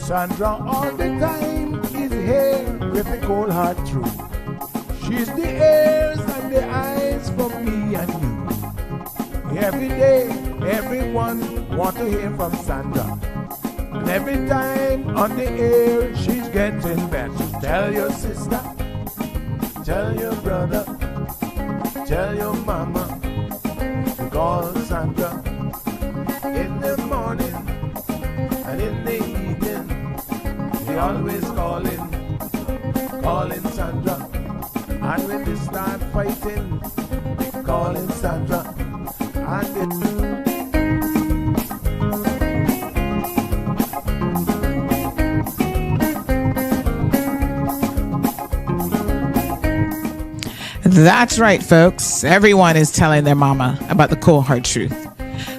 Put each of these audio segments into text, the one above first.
Sandra all the time is here with the cold hard truth. She's the ears and the eyes for me and you. Every day, everyone want to hear from Sandra. And every time on the air, she's getting better. Tell your sister, tell your brother, tell your mama, call Sandra in the morning and in the evening. They always calling Sandra. And when they start fighting, they calling Sandra. That's right, folks. Everyone is telling their mama about the cold hard truth.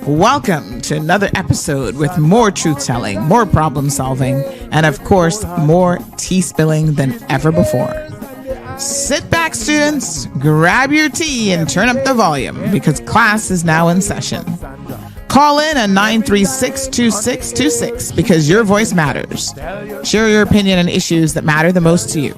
Welcome to another episode with more truth-telling, more problem-solving, and of course, more tea spilling than ever before. Sit back, students, grab your tea and turn up the volume because class is now in session. Call in at 936-2626 because your voice matters. Share your opinion on issues that matter the most to you.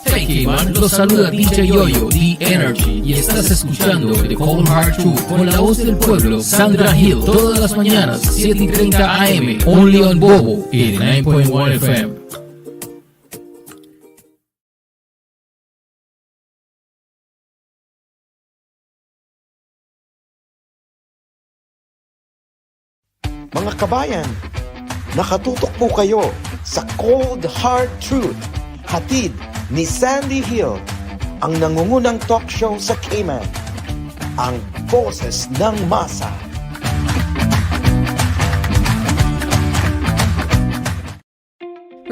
Hey K-Man, los saluda DJ Yoyo, The Energy, y estás escuchando The Cold Hard Truth con la voz del pueblo, Sandra Hill, todas las mañanas, 7:30 AM, only on Bobo, 89.1 FM. Mga kabayan, nakatutok po kayo sa Cold Hard Truth, hatid ni Sandy Hill, ang nangungunang talk show sa Cayman, ang boses ng masa.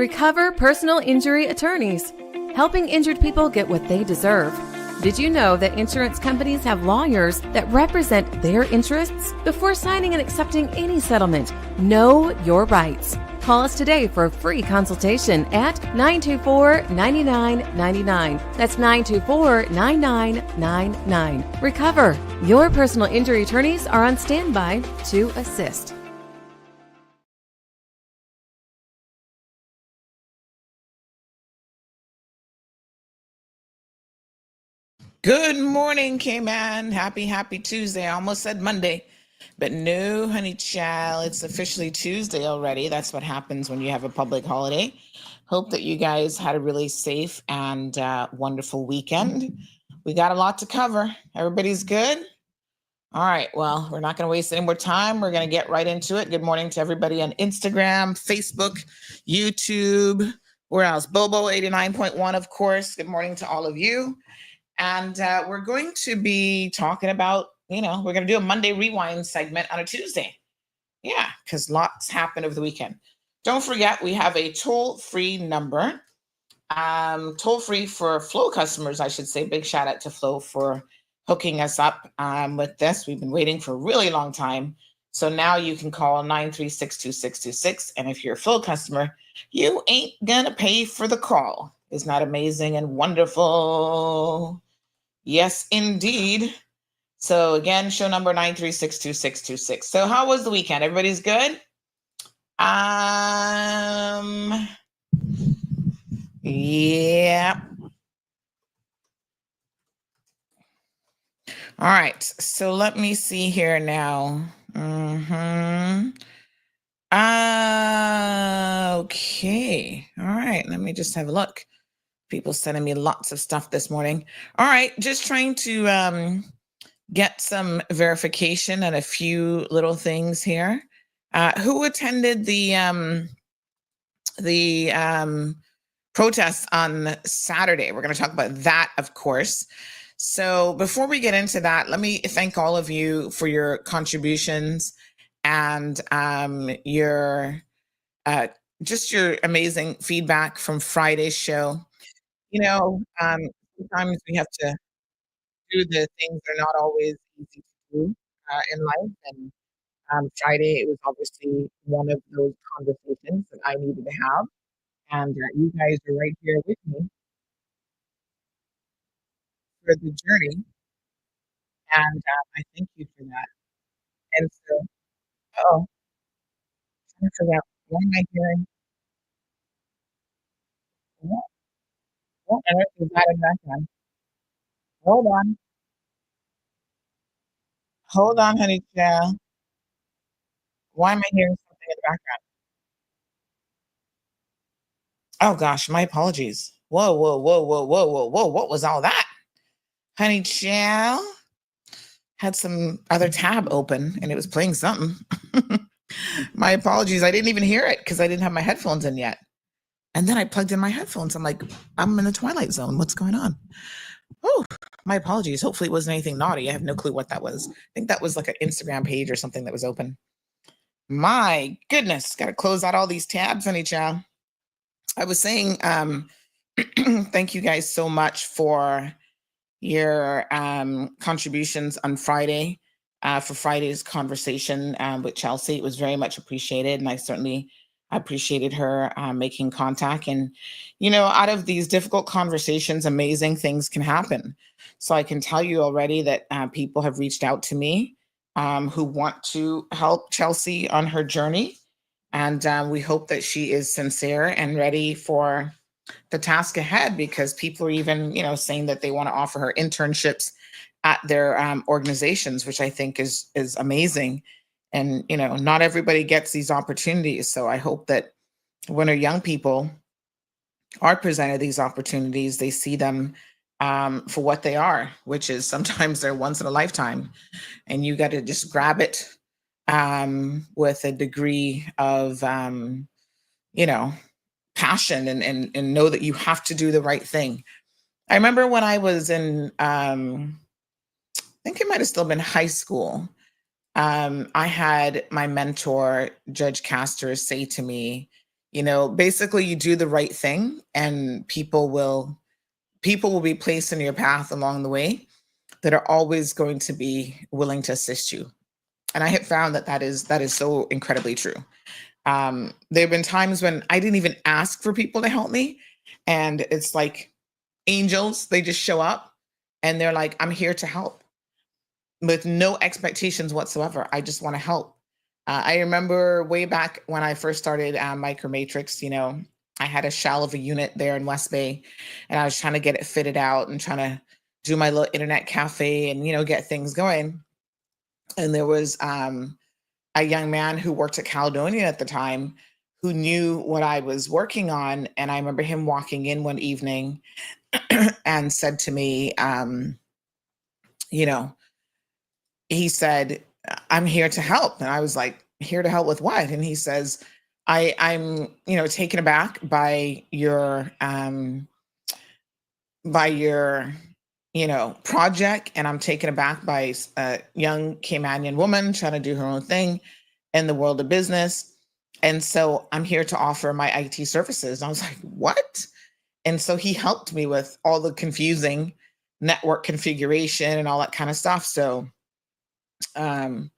Recover Personal Injury Attorneys, helping injured people get what they deserve. Did you know that insurance companies have lawyers that represent their interests? Before signing and accepting any settlement, know your rights. Call us today for a free consultation at 924-9999. That's 924-9999. Recover. Your personal injury attorneys are on standby to assist. Good morning, K-Man. Happy Tuesday. I almost said Monday, but no, honey child. It's officially Tuesday already. That's what happens when you have a public holiday. Hope that you guys had a really safe and wonderful weekend. We got a lot to cover. Everybody's good? All right. Well, we're not going to waste any more time. We're going to get right into it. Good morning to everybody on Instagram, Facebook, YouTube. Where else? Bobo 89.1, of course. Good morning to all of you. And we're going to be talking about, we're going to do a Monday Rewind segment on a Tuesday. Yeah, because lots happened over the weekend. Don't forget, we have a toll-free number. Toll-free for Flow customers, I should say. Big shout out to Flow for hooking us up with this. We've been waiting for a really long time. So now you can call 936-2626. And if you're a Flow customer, you ain't going to pay for the call. Isn't that amazing and wonderful? Yes, indeed. So again, show number 9362626. So how was the weekend? Everybody's good? Yeah. All right. So let me see here now. Okay. All right. Let me just have a look. People sending me lots of stuff this morning. All right, just trying to get some verification and a few little things here. Who attended the protests on Saturday? We're going to talk about that, of course. So before we get into that, let me thank all of you for your contributions and your just your amazing feedback from Friday's show. Sometimes we have to do the things that are not always easy to do in life. And Friday, it was obviously one of those conversations that I needed to have. And you guys are right here with me for the journey. And I thank you for that. And so, oh, I forgot. What am I hearing? What on earth is that in the background? Hold on. Hold on, honey child. Why am I hearing something in the background? Oh gosh, my apologies. Whoa, whoa, whoa, whoa, whoa, whoa, whoa. What was all that? Honey child had some other tab open and it was playing something. My apologies. I didn't even hear it because I didn't have my headphones in yet. And then I plugged in my headphones. I'm like, I'm in the twilight zone. What's going on? Oh, my apologies. Hopefully it wasn't anything naughty. I have no clue what that was. I think that was like an Instagram page or something that was open. My goodness. Got to close out all these tabs, honey child. I was saying, thank you guys so much for your contributions on Friday for Friday's conversation with Chelsea. It was very much appreciated, and I certainly appreciated her making contact. And, out of these difficult conversations, amazing things can happen. So I can tell you already that people have reached out to me who want to help Chelsea on her journey. And we hope that she is sincere and ready for the task ahead, because people are even, saying that they want to offer her internships at their organizations, which I think is amazing. And, not everybody gets these opportunities. So I hope that when our young people are presented these opportunities, they see them for what they are, which is sometimes they're once in a lifetime. And you got to just grab it with a degree of, passion and know that you have to do the right thing. I remember when I was in, I think it might have still been high school. I had my mentor, Judge Castor, say to me, Basically you do the right thing and people will be placed in your path along the way that are always going to be willing to assist you. And I have found that is so incredibly true. There have been times when I didn't even ask for people to help me, and it's like angels, they just show up and they're like, I'm here to help with no expectations whatsoever. I just want to help. I remember way back when I first started Micromatrix, I had a shell of a unit there in West Bay, and I was trying to get it fitted out and trying to do my little internet cafe and, get things going. And there was a young man who worked at Caledonia at the time who knew what I was working on. And I remember him walking in one evening and said to me, he said, I'm here to help. And I was like, here to help with what? And he says, I'm taken aback by your project. And I'm taken aback by a young Caymanian woman trying to do her own thing in the world of business. And so I'm here to offer my IT services. And I was like, what? And so he helped me with all the confusing network configuration and all that kind of stuff. So, I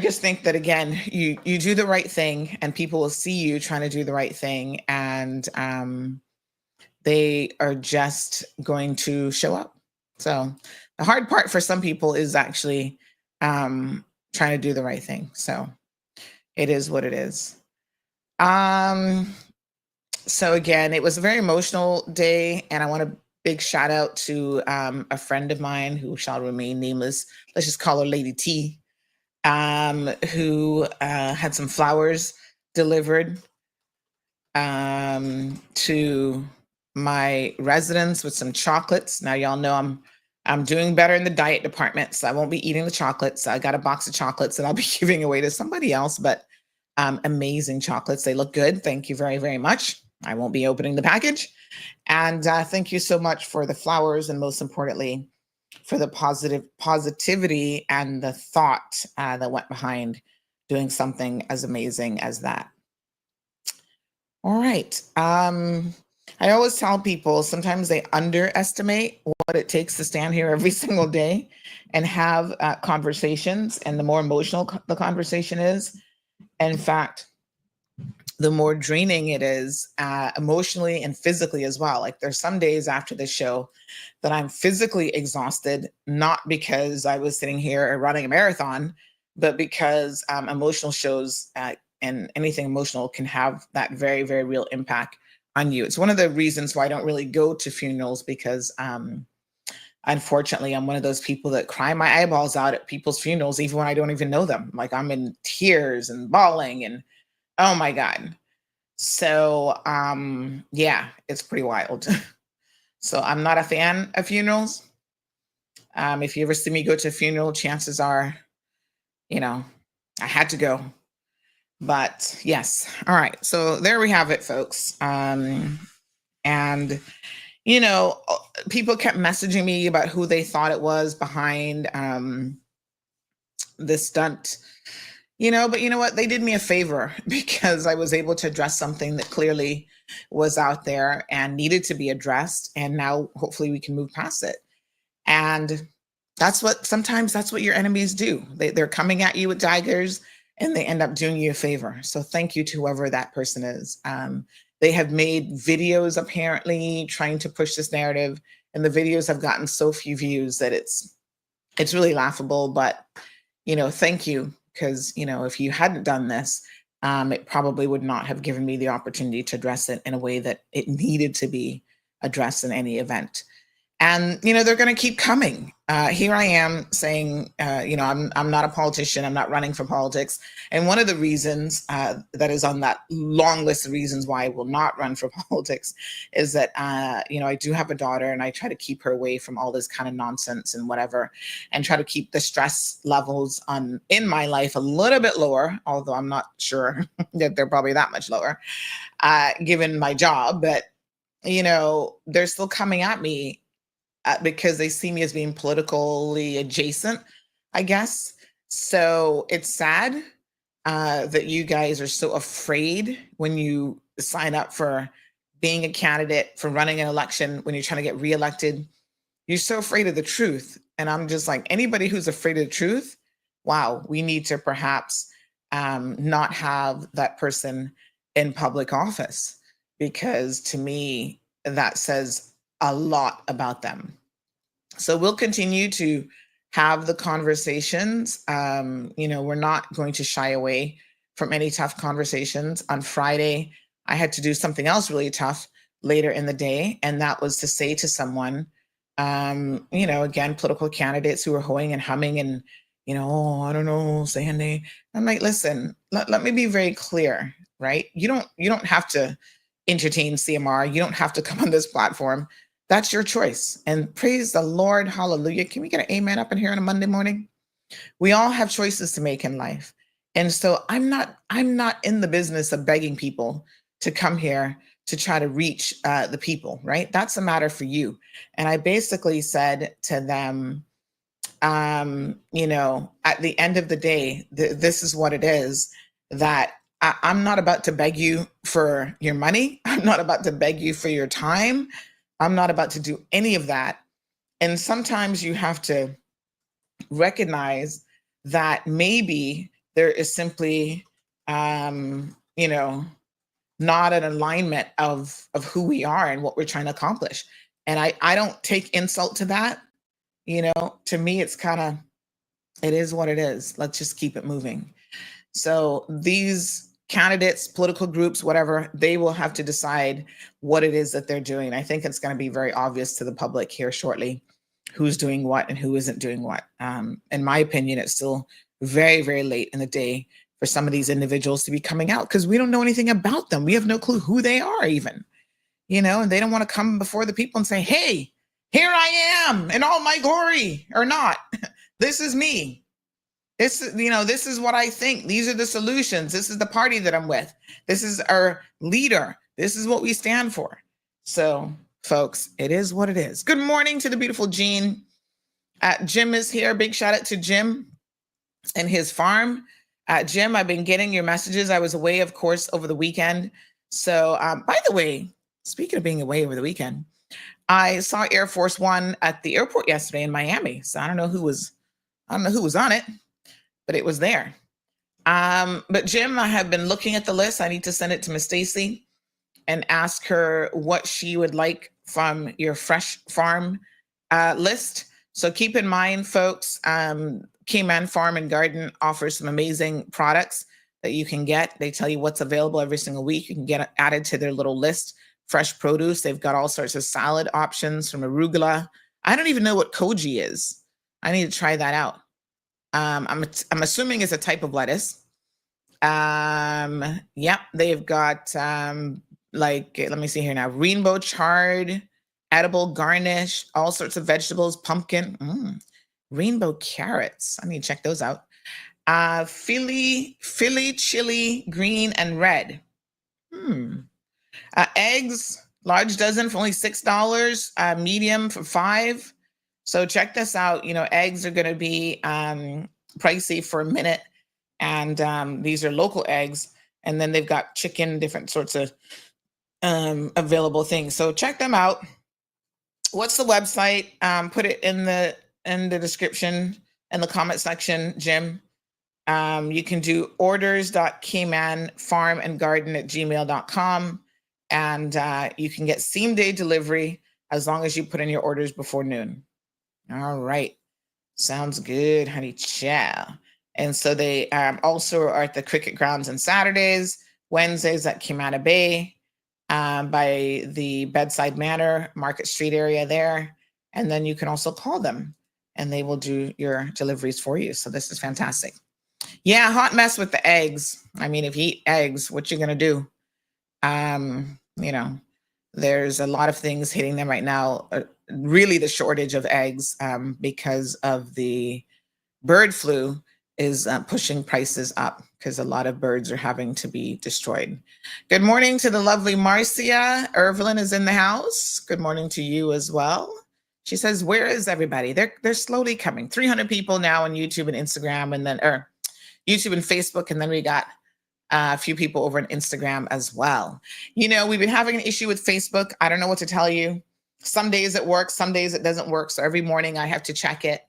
just think that, again, you do the right thing and people will see you trying to do the right thing. And they are just going to show up. So the hard part for some people is actually trying to do the right thing. So it is what it is. So again, it was a very emotional day, and I want a big shout out to a friend of mine who shall remain nameless. Let's just call her Lady T, who had some flowers delivered to my residence with some chocolates. Now, y'all know I'm doing better in the diet department, so I won't be eating the chocolates. I got a box of chocolates that I'll be giving away to somebody else, but amazing chocolates. They look good. Thank you very, very much. I won't be opening the package. And thank you so much for the flowers, and most importantly, for the positivity and the thought that went behind doing something as amazing as that. All right. I always tell people sometimes they underestimate what it takes to stand here every single day and have conversations. And the more emotional the conversation is, in fact, the more draining it is emotionally and physically as well. Like there's some days after the show that I'm physically exhausted, not because I was sitting here or running a marathon, but because emotional shows and anything emotional can have that very, very real impact on you. It's one of the reasons why I don't really go to funerals, because unfortunately, I'm one of those people that cry my eyeballs out at people's funerals, even when I don't even know them. Like I'm in tears and bawling and oh my God. So yeah, it's pretty wild. So I'm not a fan of funerals. If you ever see me go to a funeral, chances are, I had to go. But yes. All right. So there we have it, folks. And, people kept messaging me about who they thought it was behind this stunt, but you know what? They did me a favor because I was able to address something that clearly was out there and needed to be addressed. And now hopefully we can move past it. And sometimes that's what your enemies do. They're coming at you with daggers, and they end up doing you a favor. So thank you to whoever that person is. They have made videos apparently trying to push this narrative, and the videos have gotten so few views that it's really laughable. But, thank you, because, if you hadn't done this, it probably would not have given me the opportunity to address it in a way that it needed to be addressed in any event. And, they're going to keep coming. Here I am saying, I'm not a politician. I'm not running for politics. And one of the reasons that is on that long list of reasons why I will not run for politics is that, I do have a daughter, and I try to keep her away from all this kind of nonsense and whatever, and try to keep the stress levels in my life a little bit lower, although I'm not sure that they're probably that much lower, given my job. But, they're still coming at me because they see me as being politically adjacent, I guess. So it's sad. that you guys are so afraid when you sign up for being a candidate, for running an election, when you're trying to get reelected. You're so afraid of the truth. And I'm just like, anybody who's afraid of the truth, wow, we need to perhaps not have that person in public office, because to me, that says a lot about them. So we'll continue to have the conversations. We're not going to shy away from any tough conversations. On Friday, I had to do something else really tough later in the day, and that was to say to someone, again, political candidates who were hoeing and humming and, oh, I don't know, Sandy. I'm like, listen, let me be very clear, right? You don't have to entertain CMR. You don't have to come on this platform. That's your choice. And praise the Lord. Hallelujah. Can we get an amen up in here on a Monday morning? We all have choices to make in life. And so I'm not in the business of begging people to come here to try to reach the people, right? That's a matter for you. And I basically said to them, at the end of the day, this is what it is, that I'm not about to beg you for your money. I'm not about to beg you for your time. I'm not about to do any of that. And sometimes you have to recognize that maybe there is simply, not an alignment of who we are and what we're trying to accomplish. And I don't take insult to that. To me, it's it is what it is. Let's just keep it moving. So these candidates, political groups, whatever, they will have to decide what it is that they're doing. I think it's going to be very obvious to the public here shortly who's doing what and who isn't doing what. In my opinion, it's still very, very late in the day for some of these individuals to be coming out, because we don't know anything about them. We have no clue who they are even, and they don't want to come before the people and say, hey, here I am in all my glory, or not. This is me. This is what I think. These are the solutions. This is the party that I'm with. This is our leader. This is what we stand for. So, folks, it is what it is. Good morning to the beautiful Jean. Jim is here. Big shout out to Jim and his farm. Jim, I've been getting your messages. I was away, of course, over the weekend. So, by the way, speaking of being away over the weekend, I saw Air Force One at the airport yesterday in Miami. So I don't know who was on it, but it was there. But Jim, I have been looking at the list. I need to send it to Miss Stacy and ask her what she would like from your fresh farm list. So keep in mind, folks, Cayman Farm and Garden offers some amazing products that you can get. They tell you what's available every single week. You can get it added to their little list. Fresh produce. They've got all sorts of salad options from arugula. I don't even know what koji is. I need to try that out. I'm assuming it's a type of lettuce. Yep, they've got let me see here now, rainbow chard, edible garnish, all sorts of vegetables, pumpkin, rainbow carrots. I need to check those out. Philly chili, green and red. Eggs, large dozen for only $6, medium for $5. So check this out. Eggs are going to be pricey for a minute. And these are local eggs. And then they've got chicken, different sorts of available things. So check them out. What's the website? Put it in the description, in the comment section, Jim. You can do orders.caymanfarmandgarden@gmail.com. And you can get same day delivery as long as you put in your orders before noon. All right. Sounds good, honey chow. And so they also are at the cricket grounds on Saturdays, Wednesdays at Cayman Bay, by the Bedside Manor, Market Street area there. And then you can also call them and they will do your deliveries for you. So this is fantastic. Yeah, hot mess with the eggs. I mean, if you eat eggs, what you going to do? There's a lot of things hitting them right now. Really the shortage of eggs because of the bird flu is pushing prices up because a lot of birds are having to be destroyed. Good morning to the lovely Marcia. Evelyn is in the house. Good morning to you as well. She says, where is everybody? They're slowly coming. 300 people now on YouTube and Instagram, and then YouTube and Facebook, and then we got a few people over on Instagram as well. You know, we've been having an issue with Facebook. I don't know what to tell you. Some days it works, some days it doesn't work. So every morning I have to check it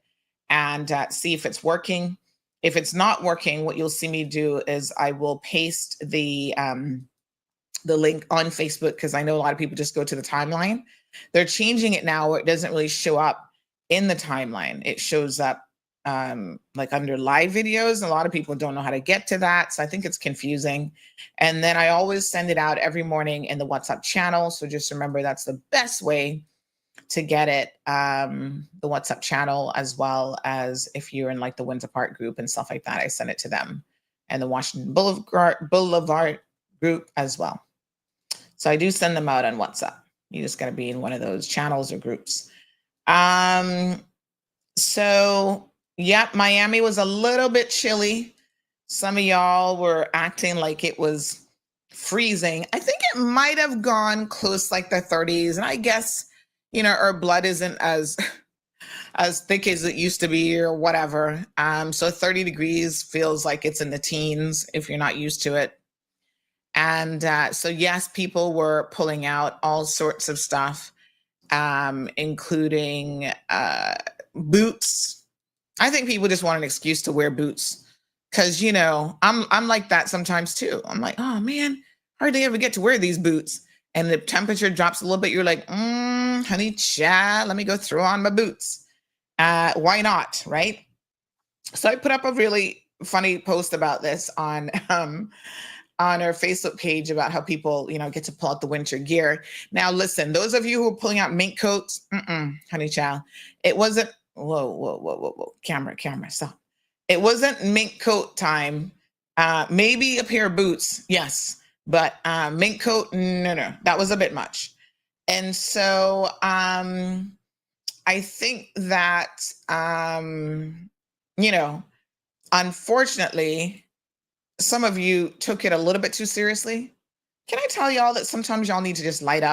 and see if it's working. If it's not working, what you'll see me do is I will paste the link on Facebook, because I know a lot of people just go to the timeline. They're changing it now where it doesn't really show up in the timeline. It shows up like under live videos. A lot of people don't know how to get to that. So I think it's confusing. And then I always send it out every morning in the WhatsApp channel. So just remember, that's the best way to get it, the WhatsApp channel, as well as if you're in like the Winter Park group and stuff like that, I send it to them, and the Washington Boulevard group as well. So I do send them out on WhatsApp. You just got to be in one of those channels or groups. So yeah, Miami was a little bit chilly. Some of y'all were acting like it was freezing. I think it might have gone close like the 30s. And I guess, you know, our blood isn't as thick as it used to be or whatever. So 30 degrees feels like it's in the teens if you're not used to it. And so yes, people were pulling out all sorts of stuff, including boots. I think people just want an excuse to wear boots, because, you know, I'm like that sometimes too. I'm like, oh man, hardly ever get to wear these boots. And the temperature drops a little bit. You're like, honey, child, let me go throw on my boots. Why not, right? So I put up a really funny post about this on our Facebook page about how people, you know, get to pull out the winter gear. Now, listen, those of you who are pulling out mink coats, honey, child, it wasn't. Whoa. Camera, stop. It wasn't mink coat time. Maybe a pair of boots, yes. But mink coat, no. That was a bit much. And so I think that, you know, unfortunately, some of you took it a little bit too seriously. Can I tell y'all that sometimes y'all need to just lighten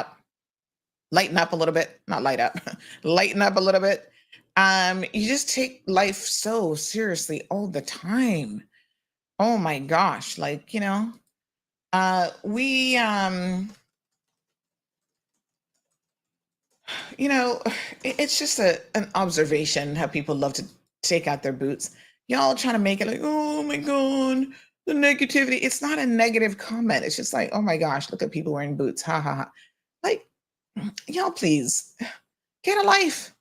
up a little bit, not light up, lighten up a little bit. You just take life so seriously all the time. Oh my gosh. Like, you know, you know, it's just an observation how people love to take out their boots. Y'all trying to make it like, oh my God, the negativity. It's not a negative comment. It's just like, oh my gosh, look at people wearing boots. Ha ha ha. Like, y'all, please get a life.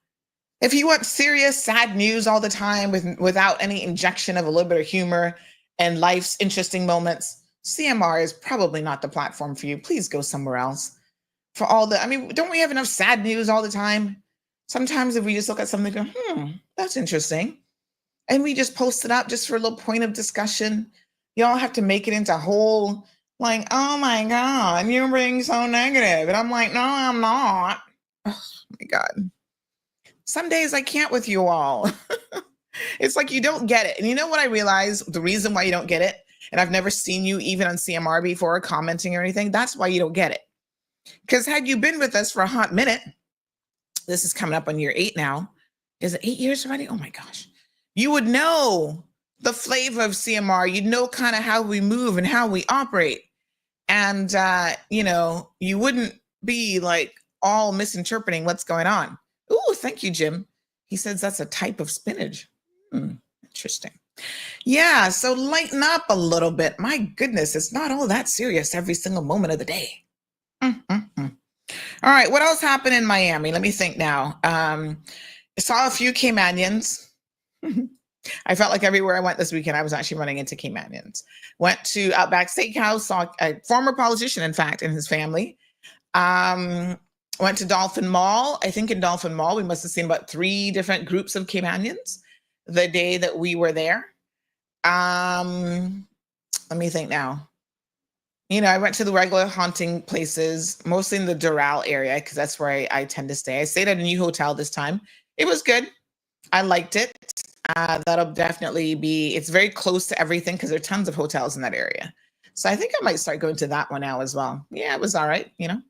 If you want serious, sad news all the time without any injection of a little bit of humor and life's interesting moments, CMR is probably not the platform for you. Please go somewhere else. For all the, I mean, don't we have enough sad news all the time? Sometimes if we just look at something and go, that's interesting, and we just post it up just for a little point of discussion, you all have to make it into a whole, like, oh my God, you're being so negative. And I'm like, no, I'm not. Oh my God. Some days I can't with you all. It's like you don't get it. And you know what I realized? The reason why you don't get it, and I've never seen you even on CMR before commenting or anything, that's why you don't get it. Because had you been with us for a hot minute, this is coming up on year 8 now. Is it 8 years already? Oh my gosh. You would know the flavor of CMR. You'd know kind of how we move and how we operate. And, you know, you wouldn't be like all misinterpreting what's going on. Oh, thank you, Jim. He says that's a type of spinach. Interesting. Yeah, so lighten up a little bit. My goodness, it's not all that serious every single moment of the day. All right, what else happened in Miami? Let me think now. I saw a few Caymanians. I felt like everywhere I went this weekend, I was actually running into Caymanians. Went to Outback Steakhouse, saw a former politician, in fact, and his family. Went to Dolphin Mall. I think in Dolphin Mall, we must have seen about 3 different groups of Caymanians the day that we were there. Let me think now. You know, I went to the regular haunting places, mostly in the Doral area, because that's where I tend to stay. I stayed at a new hotel this time. It was good. I liked it. That'll definitely be, it's very close to everything because there are tons of hotels in that area. So I think I might start going to that one now as well. Yeah, it was all right, you know.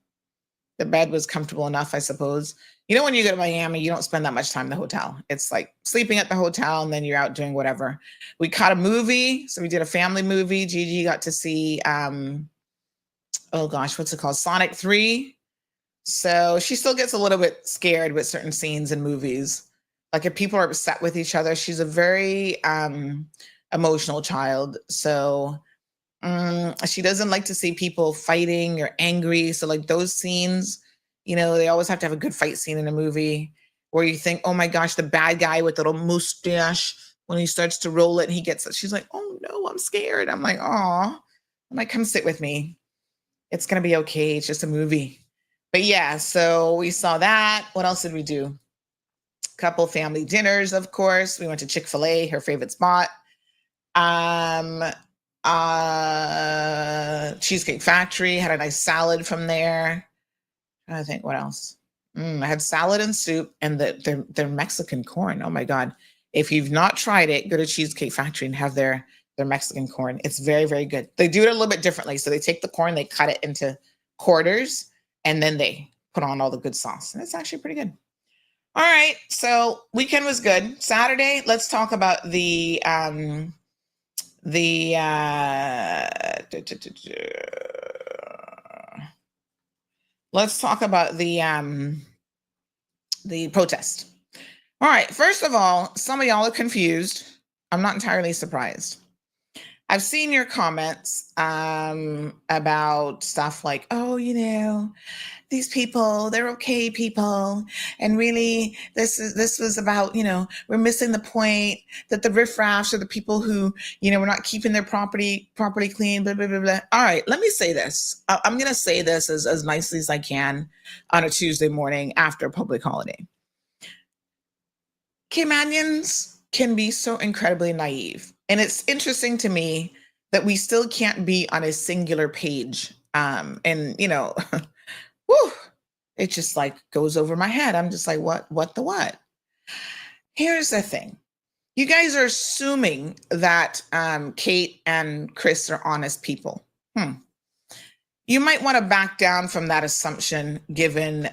The bed was comfortable enough, I suppose. You know, when you go to Miami, you don't spend that much time in the hotel. It's like sleeping at the hotel and then you're out doing whatever. We caught a movie. So we did a family movie. Gigi got to see, oh gosh, what's it called? Sonic 3. So she still gets a little bit scared with certain scenes in movies. Like if people are upset with each other, she's a very emotional child. So she doesn't like to see people fighting or angry. So like those scenes, you know, they always have to have a good fight scene in a movie where you think, oh my gosh, the bad guy with the little mustache, when he starts to roll it, she's like, oh no, I'm scared. I'm like, oh, I'm like, come sit with me. It's going to be okay. It's just a movie. But yeah, so we saw that. What else did we do? Couple family dinners, of course. We went to Chick-fil-A, her favorite spot. Cheesecake Factory, had a nice salad from there. I think what else? I had salad and soup and their Mexican corn. Oh my God. If you've not tried it, go to Cheesecake Factory and have their Mexican corn. It's very, very good. They do it a little bit differently. So they take the corn, they cut it into quarters, and then they put on all the good sauce. And it's actually pretty good. All right. So weekend was good. Let's talk about let's talk about the protest. All right. First of all, some of y'all are confused. I'm not entirely surprised. I've seen your comments about stuff like, oh, you know, these people, they're okay people. And really, this was about, you know, we're missing the point that the riffraffs are the people who, you know, we're not keeping their property clean, blah, blah, blah, blah. All right, let me say this. I'm going to say this as nicely as I can on a Tuesday morning after a public holiday. Caymanians can be so incredibly naive. And it's interesting to me that we still can't be on a singular page. And, you know, whew, it just like goes over my head. I'm just like, what? Here's the thing. You guys are assuming that Kate and Chris are honest people. You might want to back down from that assumption given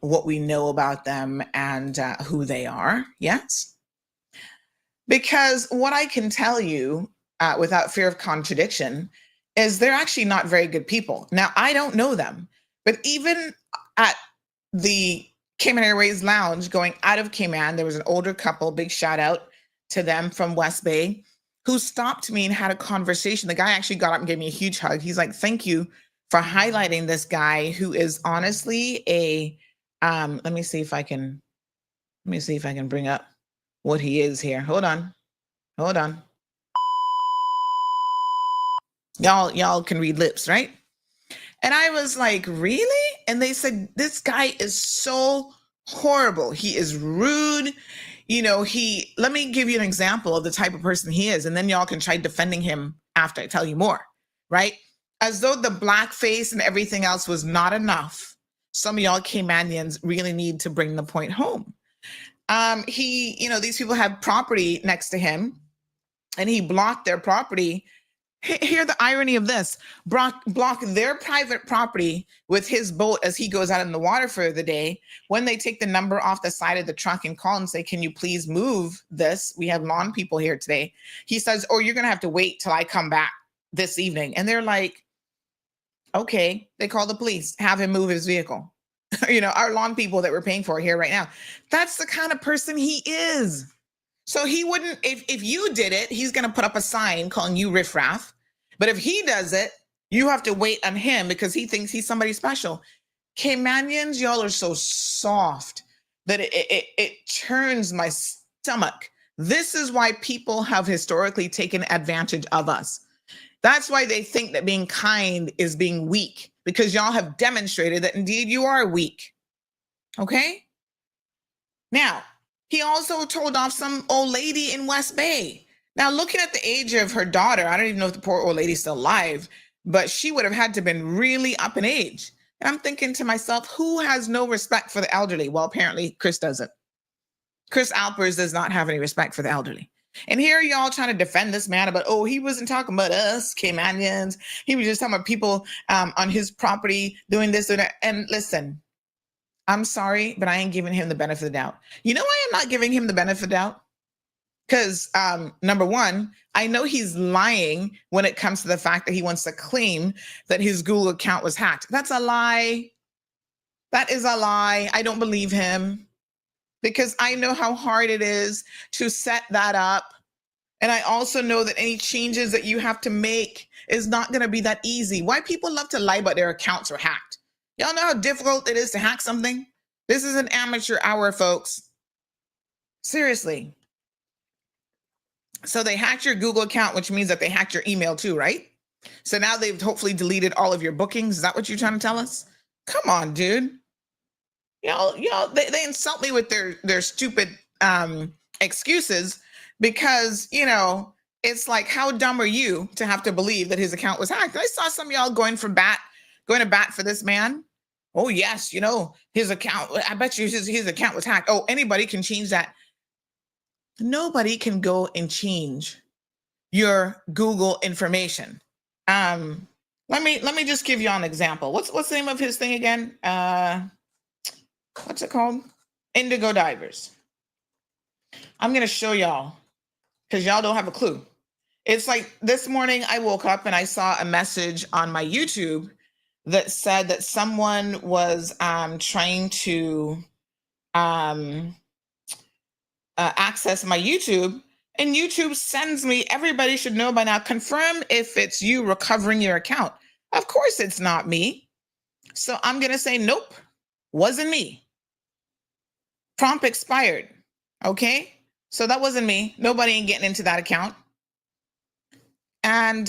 what we know about them and who they are. Yes. Because what I can tell you without fear of contradiction is they're actually not very good people. Now, I don't know them, but even at the Cayman Airways Lounge going out of Cayman, there was an older couple, big shout out to them from West Bay, who stopped me and had a conversation. The guy actually got up and gave me a huge hug. He's like, thank you for highlighting this guy who is honestly let me see if I can bring up what he is here. Hold on. Y'all can read lips, right? And I was like, really? And they said, this guy is so horrible. He is rude. You know, let me give you an example of the type of person he is. And then y'all can try defending him after I tell you more, right? As though the blackface and everything else was not enough. Some of y'all Caymanians really need to bring the point home. These people have property next to him and he blocked their property. Hear the irony of this, block their private property with his boat as he goes out in the water for the day. When they take the number off the side of the truck and call and say, can you please move this? We have lawn people here today. He says, oh, you're going to have to wait till I come back this evening. And they're like, okay, they call the police, have him move his vehicle. You know, our lawn people that we're paying for here right now. That's the kind of person he is. So he wouldn't, if you did it, he's going to put up a sign calling you riffraff. But if he does it, you have to wait on him because he thinks he's somebody special. Caymanians, y'all are so soft that it turns my stomach. This is why people have historically taken advantage of us. That's why they think that being kind is being weak, because y'all have demonstrated that indeed you are weak. Okay? Now, he also told off some old lady in West Bay. Now, looking at the age of her daughter, I don't even know if the poor old lady's still alive, but she would have had to have been really up in age. And I'm thinking to myself, who has no respect for the elderly? Well, apparently Chris doesn't. Chris Alpers does not have any respect for the elderly. And here y'all trying to defend this man about, oh, he wasn't talking about us, Caymanians. He was just talking about people on his property doing this and that. And listen, I'm sorry, but I ain't giving him the benefit of the doubt. You know why I'm not giving him the benefit of the doubt? Because number one, I know he's lying when it comes to the fact that he wants to claim that his Google account was hacked. That's a lie. That is a lie. I don't believe him because I know how hard it is to set that up. And I also know that any changes that you have to make is not going to be that easy. Why people love to lie about their accounts are hacked? Y'all know how difficult it is to hack something? This is an amateur hour, folks. Seriously. So they hacked your Google account, which means that they hacked your email too, right? So now they've hopefully deleted all of your bookings. Is that what you're trying to tell us? Come on, dude. Y'all, they insult me with their stupid excuses because, you know, it's like, how dumb are you to have to believe that his account was hacked? I saw some of y'all going to bat for this man. Oh, yes, you know, his account, I bet you his account was hacked. Oh, anybody can change that. Nobody can go and change your Google information. Let me just give you an example. What's the name of his thing again? What's it called? Indigo Divers. I'm gonna show y'all because y'all don't have a clue. It's like this morning I woke up and I saw a message on my YouTube that said that someone was trying to access my YouTube, and YouTube sends me, everybody should know by now, confirm if it's you recovering your account. Of course it's not me. So I'm going to say, nope, wasn't me. Prompt expired. Okay. So that wasn't me. Nobody ain't getting into that account. And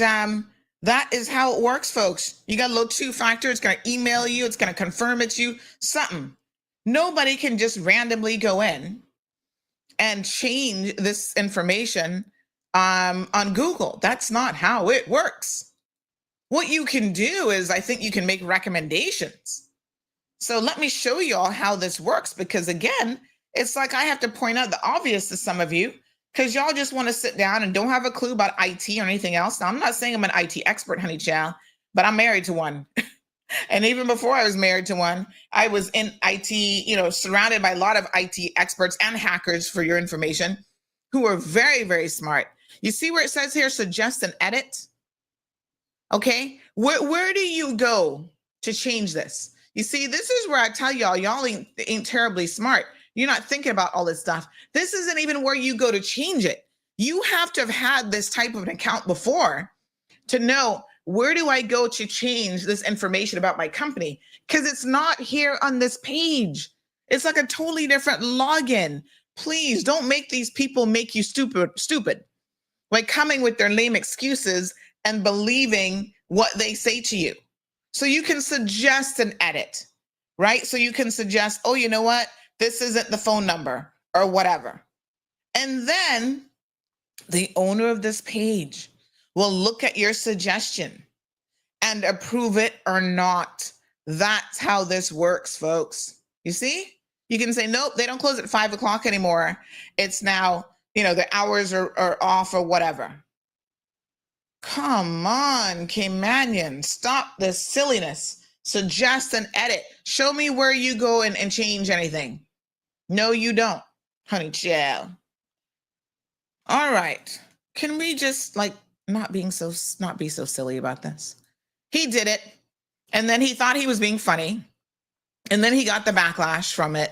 that is how it works, folks. You got a little two-factor. It's going to email you. It's going to confirm it's you. Something. Nobody can just randomly go in and change this information on Google. That's not how it works. What you can do is, I think you can make recommendations. So let me show you all how this works, because again, it's like I have to point out the obvious to some of you, because y'all just want to sit down and don't have a clue about IT or anything else. Now, I'm not saying I'm an IT expert, honey child, but I'm married to one. And even before I was married to one, I was in IT, you know, surrounded by a lot of IT experts and hackers, for your information, who are very, very smart. You see where it says here, suggest and edit? Okay, where do you go to change this? You see, this is where I tell y'all ain't terribly smart. You're not thinking about all this stuff. This isn't even where you go to change it. You have to have had this type of an account before to know, where do I go to change this information about my company? Because it's not here on this page. It's like a totally different login. Please don't make these people make you stupid. Like coming with their lame excuses and believing what they say to you. So you can suggest an edit, right? So you can suggest, oh, you know what? This isn't the phone number or whatever. And then the owner of this page will look at your suggestion and approve it or not. That's how this works, folks. You see? You can say, nope, they don't close at 5 o'clock anymore. It's now, you know, the hours are off or whatever. Come on, Caymanian, stop this silliness. Suggest and edit. Show me where you go and change anything. No, you don't, honey child. All right. Can we just not be so silly about this? He did it, and then he thought he was being funny, and then he got the backlash from it.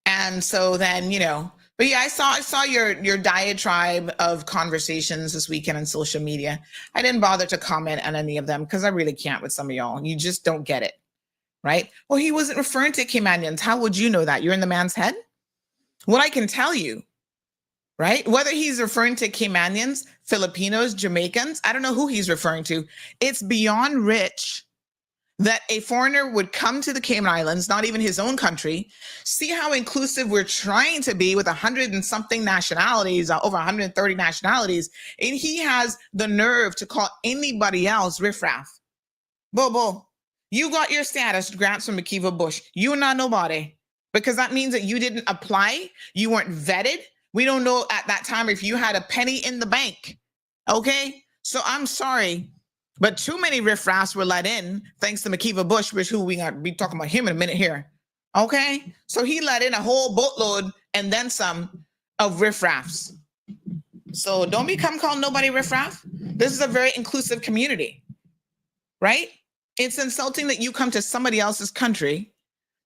And so then, you know, but yeah, I saw your diatribe of conversations this weekend on social media. I didn't bother to comment on any of them because I really can't with some of y'all. You just don't get it, right? Well, he wasn't referring to Caymanians. How would you know that? You're in the man's head? What I can tell you, right? Whether he's referring to Caymanians, Filipinos, Jamaicans, I don't know who he's referring to. It's beyond rich that a foreigner would come to the Cayman Islands, not even his own country, see how inclusive we're trying to be with 100 and something nationalities, over 130 nationalities, and he has the nerve to call anybody else riffraff. Bobo, you got your status grants from McKeever Bush. You're not nobody, because that means that you didn't apply, you weren't vetted, We don't know at that time if you had a penny in the bank. Okay? So I'm sorry, but too many riffraffs were let in thanks to McKeever Bush, which who we got to be talking about him in a minute here. Okay? So he let in a whole boatload and then some of riffraffs. So don't become called nobody riffraff. This is a very inclusive community, right? It's insulting that you come to somebody else's country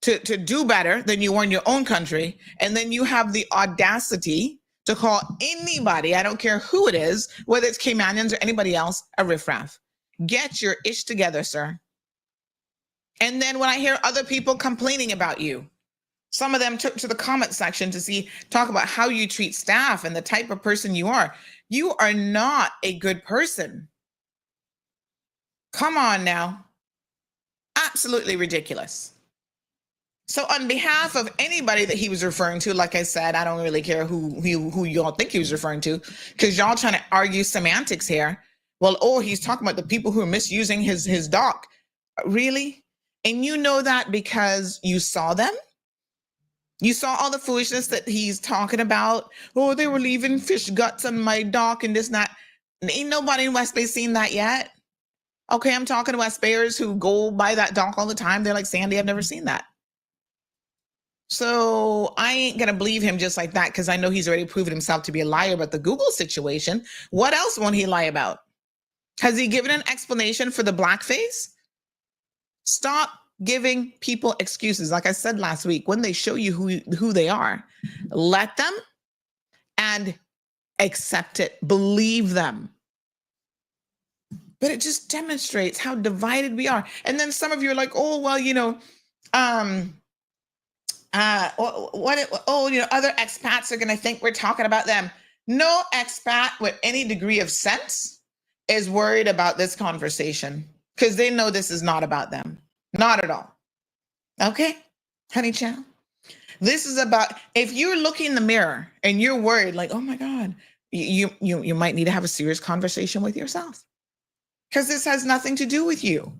to do better than you were in your own country, and then you have the audacity to call anybody, I don't care who it is, whether it's Caymanians or anybody else, a riffraff. Get your ish together, sir. And then when I hear other people complaining about you, some of them took to the comment section to talk about how you treat staff and the type of person you are. You are not a good person. Come on now. Absolutely ridiculous. So on behalf of anybody that he was referring to, like I said, I don't really care who y'all think he was referring to, because y'all trying to argue semantics here. Well, he's talking about the people who are misusing his doc. Really? And you know that because you saw them? You saw all the foolishness that he's talking about. Oh, they were leaving fish guts on my dock and this and that. Ain't nobody in West Bay seen that yet. Okay, I'm talking to West Bayers who go by that dock all the time. They're like, Sandy, I've never seen that. So I ain't going to believe him just like that, because I know he's already proven himself to be a liar about the Google situation. What else won't he lie about? Has he given an explanation for the blackface? Stop giving people excuses. Like I said last week, when they show you who they are, let them and accept it. Believe them. But it just demonstrates how divided we are. And then some of you are like, oh, well, other expats are going to think we're talking about them. No expat with any degree of sense is worried about this conversation, because they know this is not about them. Not at all. Okay, honey child. This is about, if you're looking in the mirror and you're worried, like, oh my God, you might need to have a serious conversation with yourself, because this has nothing to do with you,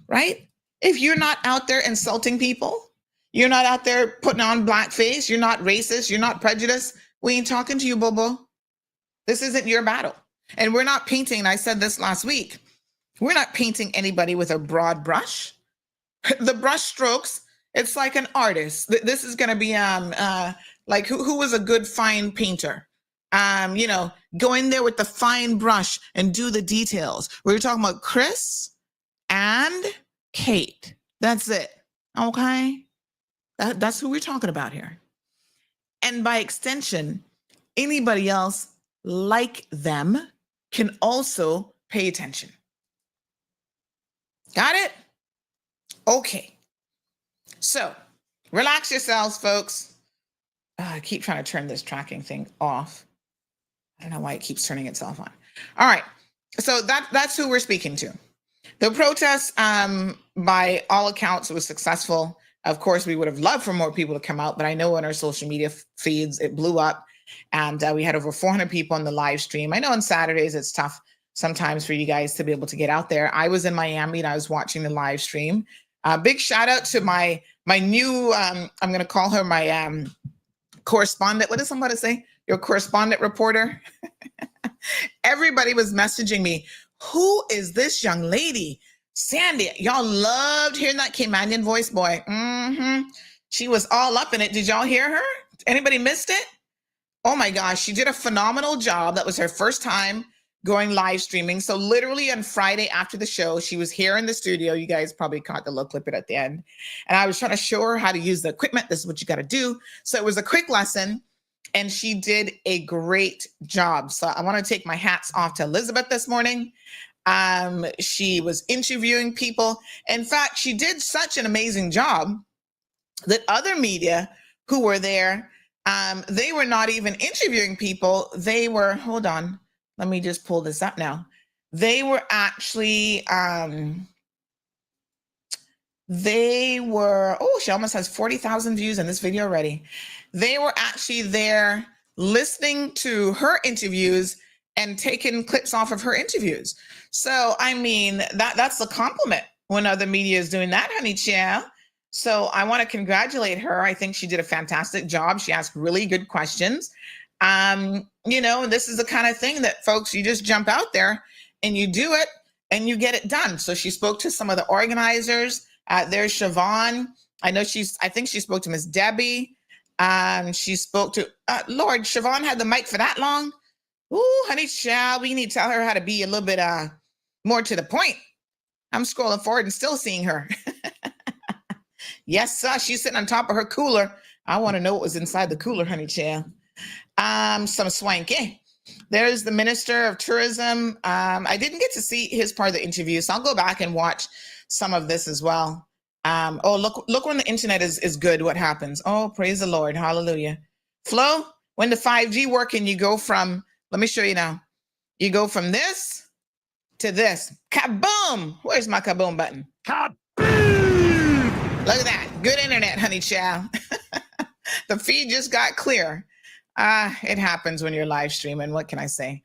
right? If you're not out there insulting people, you're not out there putting on blackface, you're not racist, you're not prejudiced, we ain't talking to you, Bobo. This isn't your battle. And we're not painting, and I said this last week, we're not painting anybody with a broad brush. The brush strokes, it's like an artist. This is going to be like who was a good fine painter? Go in there with the fine brush and do the details. We're talking about Chris and Kate. That's it. Okay? That's who we're talking about here. And by extension, anybody else like them can also pay attention. Got it? Okay. So relax yourselves, folks. I keep trying to turn this tracking thing off. I don't know why it keeps turning itself on. All right. So that's who we're speaking to. The protest, by all accounts, was successful. Of course, we would have loved for more people to come out, but I know on our social media feeds, it blew up, and we had over 400 people on the live stream. I know on Saturdays, it's tough sometimes for you guys to be able to get out there. I was in Miami and I was watching the live stream. Big shout out to my new, I'm going to call her my correspondent. What does somebody say? Your correspondent reporter. Everybody was messaging me. Who is this young lady? Sandy, y'all loved hearing that Caymanian voice, boy. She was all up in it. Did y'all hear her? Anybody missed it? Oh my gosh, she did a phenomenal job. That was her first time going live streaming. So literally on Friday after the show, she was here in the studio. You guys probably caught the little clip at the end. And I was trying to show her how to use the equipment. This is what you got to do. So it was a quick lesson, and she did a great job. So I want to take my hats off to Elizabeth this morning. She was interviewing people. In fact, she did such an amazing job that other media who were there, they were not even interviewing people. They were, hold on, let me just pull this up now. They were actually, she almost has 40,000 views in this video already. They were actually there listening to her interviews and taking clips off of her interviews. So, I mean, that's a compliment when other media is doing that, honey child. So I want to congratulate her. I think she did a fantastic job. She asked really good questions. This is the kind of thing that folks, you just jump out there and you do it and you get it done. So she spoke to some of the organizers. There's Siobhan. I think she spoke to Miss Debbie. She spoke to, Lord, Siobhan had the mic for that long. Ooh, honey child, we need to tell her how to be a little bit more to the point. I'm scrolling forward and still seeing her. Yes, sir. She's sitting on top of her cooler. I want to know what was inside the cooler, honey child. Some swanky. There's the Minister of Tourism. I didn't get to see his part of the interview, so I'll go back and watch some of this as well. Look when the internet is good, what happens? Oh, praise the Lord. Hallelujah. Flo, when the 5G working, you go from, let me show you now. You go from this to this. Kaboom! Where's my kaboom button? Kaboom! Look at that. Good internet, honey child. The feed just got clear. It happens when you're live streaming. What can I say?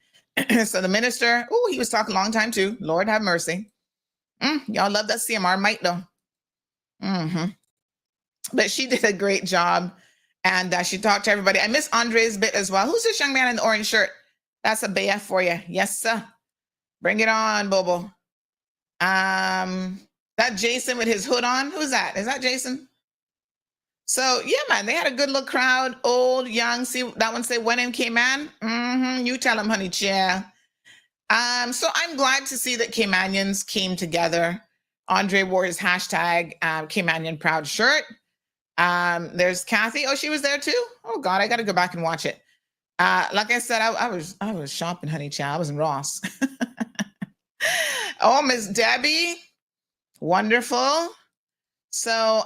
So the minister, he was talking a long time too. Lord have mercy. Y'all love that CMR mic though. But she did a great job. And she talked to everybody. I miss Andre's bit as well. Who's this young man in the orange shirt? That's a BF for you. Yes, sir. Bring it on, Bobo. That Jason with his hood on. Who's that? Is that Jason? So yeah, man, they had a good little crowd, old, young. See that one say when in Cayman? You tell him, honey, chair. So I'm glad to see that Caymanians came together. Andre wore his hashtag Caymanian Proud shirt. There's Kathy. Oh, she was there too. Oh God, I got to go back and watch it. Like I said, I was shopping, honey, child. I was in Ross. Oh, Miss Debbie, wonderful. So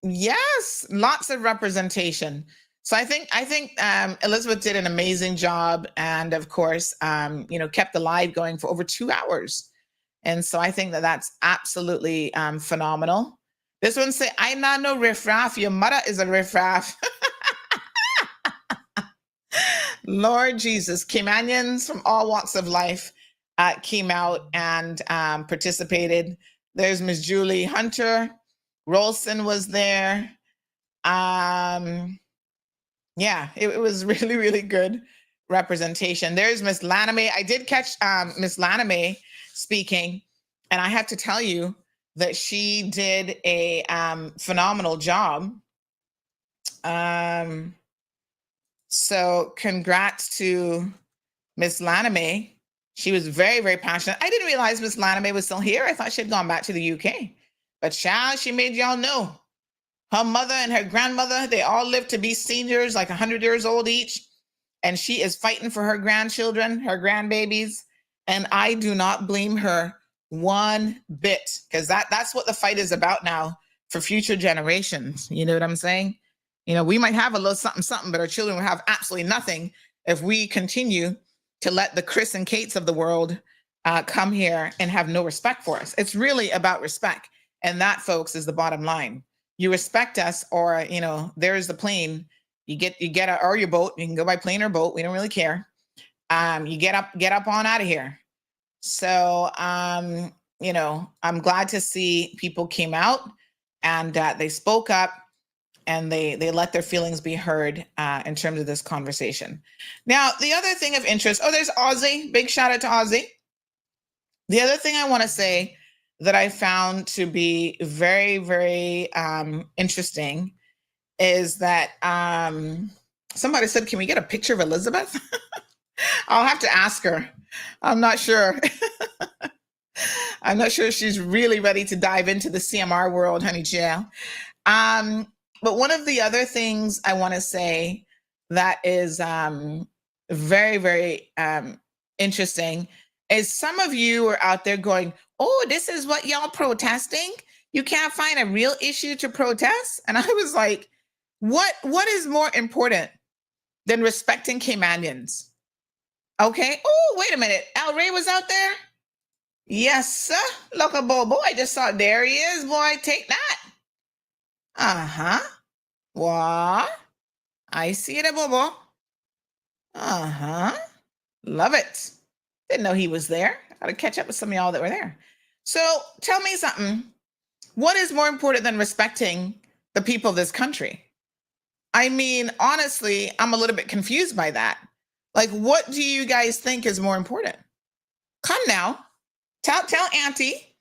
yes, lots of representation. So I think Elizabeth did an amazing job, and of course, kept the live going for over 2 hours. And so I think that that's absolutely phenomenal. This one say, "I not no riffraff. Your mother is a riffraff." Lord Jesus, Caymanians from all walks of life came out and participated. There's Miss Julie Hunter. Rolson was there. It was really, really good representation. There's Miss Laname. I did catch Miss Laname speaking, and I have to tell you that she did a phenomenal job. So congrats to Miss Laname. She was very, very passionate. I didn't realize Miss Laname was still here. I thought she had gone back to the UK. But child, she made y'all know. Her mother and her grandmother, they all lived to be seniors, like 100 years old each. And she is fighting for her grandchildren, her grandbabies. And I do not blame her one bit, because that's what the fight is about now for future generations. You know what I'm saying? We might have a little something, but our children will have absolutely nothing if we continue to let the Chris and Kates of the world come here and have no respect for us. It's really about respect. And that, folks, is the bottom line. You respect us, or, there's the plane. You get or your boat. You can go by plane or boat. We don't really care. You get up on out of here. So, I'm glad to see people came out and they spoke up and they let their feelings be heard in terms of this conversation. Now, the other thing of interest, there's Ozzy. Big shout out to Ozzy. The other thing I want to say that I found to be very, very interesting is that somebody said, "Can we get a picture of Elizabeth?" I'll have to ask her. I'm not sure. I'm not sure she's really ready to dive into the CMR world, honey jail. But one of the other things I want to say that is very, very interesting is some of you are out there going, "Oh, this is what y'all protesting? You can't find a real issue to protest?" And I was like, what is more important than respecting Caymanians? Okay. Oh, wait a minute. Al Ray was out there? Yes, sir. Look at Bobo. I just saw, there he is, boy. Take that. Uh-huh. What? I see it, Bobo. Uh-huh. Love it. Didn't know he was there. Got to catch up with some of y'all that were there. So tell me something. What is more important than respecting the people of this country? I mean, honestly, I'm a little bit confused by that. Like, what do you guys think is more important? Come now, tell Auntie,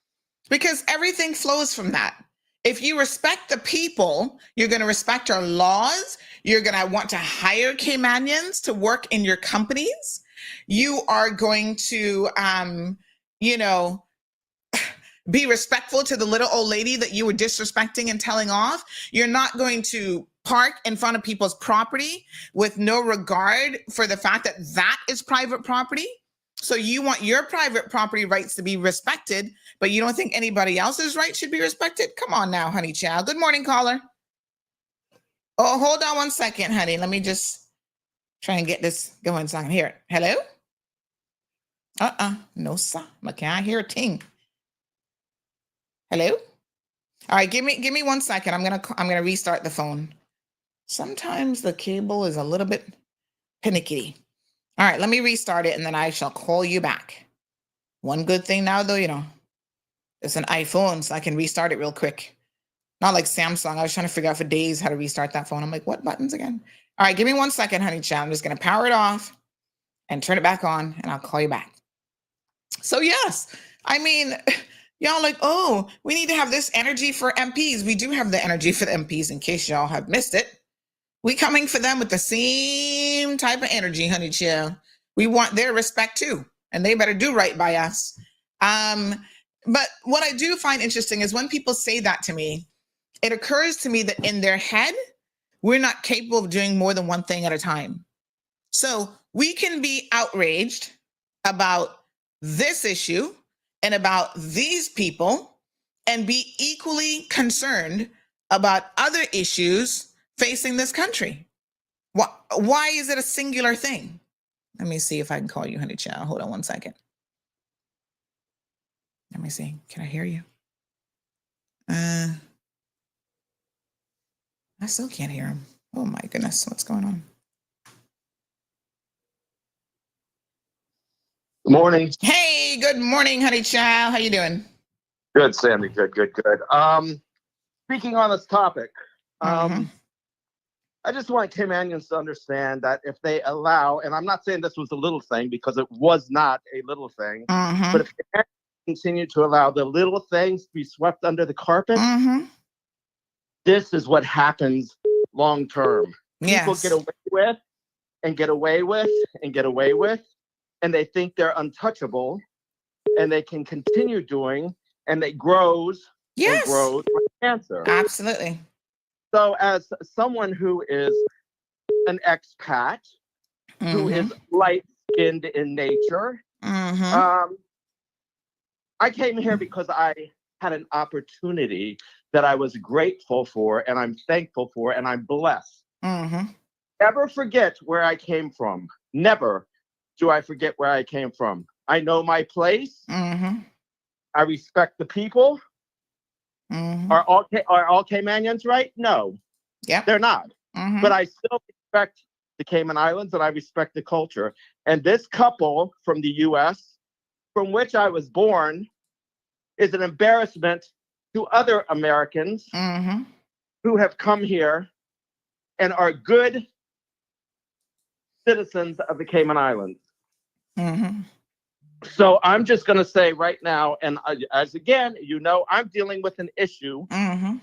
because everything flows from that. If you respect the people, you're going to respect our laws. You're going to want to hire Caymanians to work in your companies. You are going to, be respectful to the little old lady that you were disrespecting and telling off. You're not going to park in front of people's property with no regard for the fact that that is private property. So you want your private property rights to be respected, but you don't think anybody else's rights should be respected? Come on now, honey child. Good morning, caller. Oh, hold on one second, honey. Let me just try and get this going so I can hear it. Hello? No, sir. I can't hear a ting. Hello? All right, give me 1 second. I'm gonna restart the phone. Sometimes the cable is a little bit panicky. All right, let me restart it and then I shall call you back. One good thing now, though, it's an iPhone, so I can restart it real quick. Not like Samsung. I was trying to figure out for days how to restart that phone. I'm like, what buttons again? All right, give me 1 second, honey child. I'm just gonna power it off and turn it back on, and I'll call you back. So yes, I mean, y'all like, oh, we need to have this energy for MPs. We do have the energy for the MPs, in case y'all have missed it. We coming for them with the same type of energy, honey child. We want their respect too, and they better do right by us. But what I do find interesting is when people say that to me, it occurs to me that in their head, we're not capable of doing more than one thing at a time. So we can be outraged about this issue and about these people and be equally concerned about other issues facing this country. Why is it a singular thing? Let me see if I can call you, honey child. Hold on 1 second. Let me see. Can I hear you? I still can't hear him. Oh my goodness, what's going on? Good morning. Hey, good morning, honey child. How you doing? Good, Sandy. Good. Speaking on this topic, I just want Caymanians to understand that if they allow, and I'm not saying this was a little thing because it was not a little thing, but if they continue to allow the little things to be swept under the carpet, this is what happens long term. People get away with and get away with and get away with, and they think they're untouchable, and they can continue doing, and it grows and grows like cancer. Absolutely. So as someone who is an expat, who is light-skinned in nature, I came here because I had an opportunity that I was grateful for, and I'm thankful for, and I'm blessed. Never forget where I came from. Never do I forget where I came from. I know my place. I respect the people. Are all Caymanians right? No, they're not. But I still respect the Cayman Islands, and I respect the culture. And this couple from the U.S., from which I was born, is an embarrassment to other Americans who have come here and are good citizens of the Cayman Islands. So I'm just going to say right now, and as again, I'm dealing with an issue, and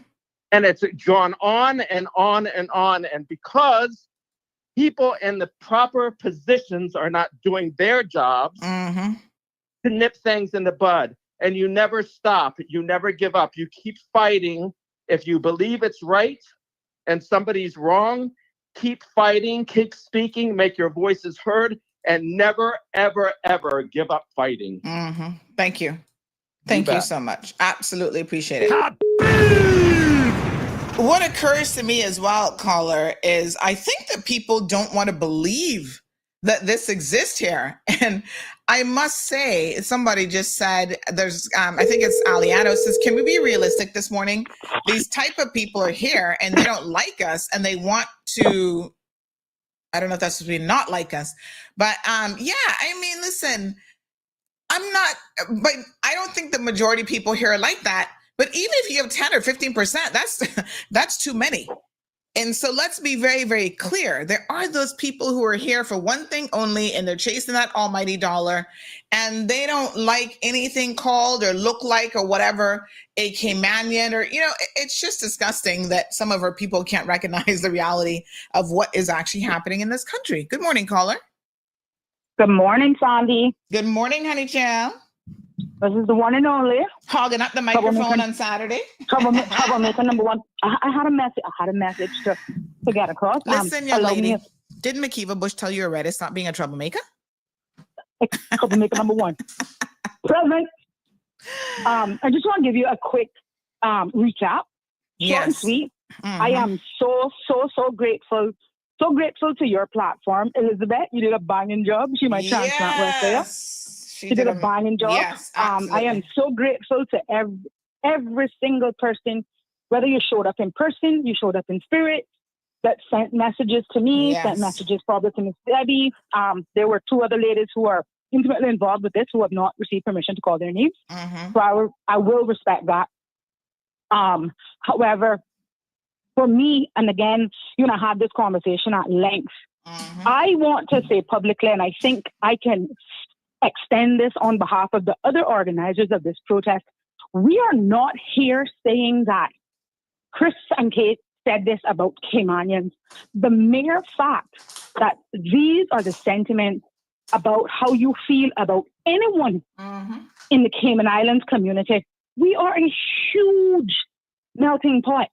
it's drawn on and on and on. And because people in the proper positions are not doing their jobs to nip things in the bud, and you never stop, you never give up, you keep fighting. If you believe it's right and somebody's wrong, keep fighting, keep speaking, make your voices heard, and never, ever, ever give up fighting. Thank you. Thank you so much. Absolutely appreciate it. What occurs to me as well, caller, is I think that people don't want to believe that this exists here. And I must say, somebody just said, there's, I think it's Aliano says, can we be realistic this morning? These type of people are here and they don't like us and they want to, I don't know if that's supposed to be not like us, but I mean, listen, but I don't think the majority of people here are like that. But even if you have 10 or 15%, that's too many. And so let's be very, very clear. There are those people who are here for one thing only, and they're chasing that almighty dollar, and they don't like anything called or look like or whatever a Caymanian, or, it's just disgusting that some of our people can't recognize the reality of what is actually happening in this country. Good morning, caller. Good morning, Sandy. Good morning, honey child. This is the one and only. Hogging up the microphone on Saturday. Troublemaker number one. I had a message to get across. Listen, young lady, didn't Makiva Bush tell you already stop being a troublemaker? Troublemaker number one. Present. I just want to give you a quick recap. Short and sweet. I am so grateful. So grateful to your platform. Elizabeth, you did a banging job. She might transplant right there. She did a banging job. Yes, I am so grateful to every single person, whether you showed up in person, you showed up in spirit, that sent messages to me, sent messages probably to Miss Debbie. There were 2 other ladies who are intimately involved with this who have not received permission to call their names. So I will respect that. However, for me, and again, I had this conversation at length. I want to say publicly, and I think I can extend this on behalf of the other organizers of this protest. We are not here saying that Chris and Kate said this about Caymanians. The mere fact that these are the sentiments about how you feel about anyone in the Cayman Islands community, we are a huge melting pot.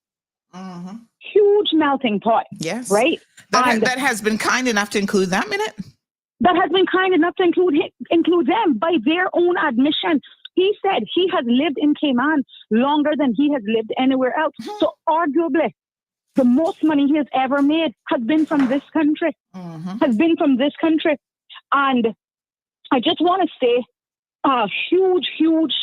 Huge melting pot. Yes. Right? That has been kind enough to include them in it? That has been kind enough to include them by their own admission. He said he has lived in Cayman longer than he has lived anywhere else. So arguably, the most money he has ever made has been from this country. And I just want to say a huge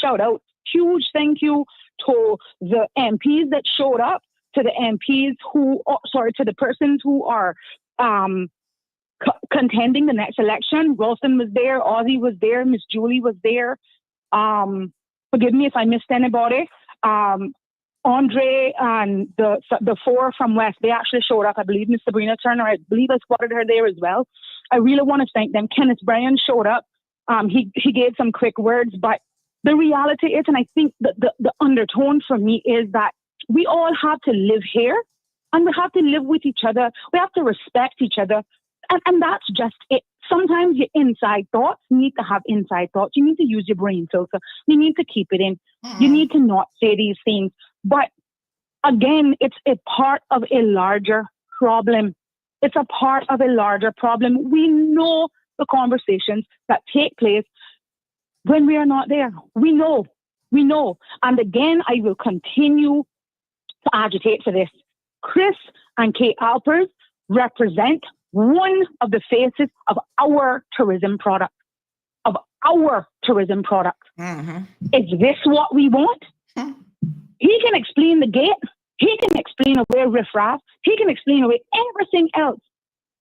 shout out, huge thank you to the MPs that showed up, to the MPs to the persons who are contending the next election. Wilson was there, Ozzy was there, Miss Julie was there. Forgive me if I missed anybody. Andre and the 4 from West, they actually showed up. I believe Miss Sabrina Turner, I believe I spotted her there as well. I really want to thank them. Kenneth Bryan showed up. He gave some quick words, but the reality is, and I think the undertone for me is that we all have to live here, and we have to live with each other. We have to respect each other. And that's just it. Sometimes your inside thoughts need to have inside thoughts. You need to use your brain filter. You need to keep it in. You need to not say these things. But again, it's a part of a larger problem. It's a part of a larger problem. We know the conversations that take place when we are not there. We know. And again, I will continue to agitate for this. Chris and Kate Alpers represent one of the faces of our tourism product. Is this what we want? He can explain the gate. He can explain away riffraff. He can explain away everything else.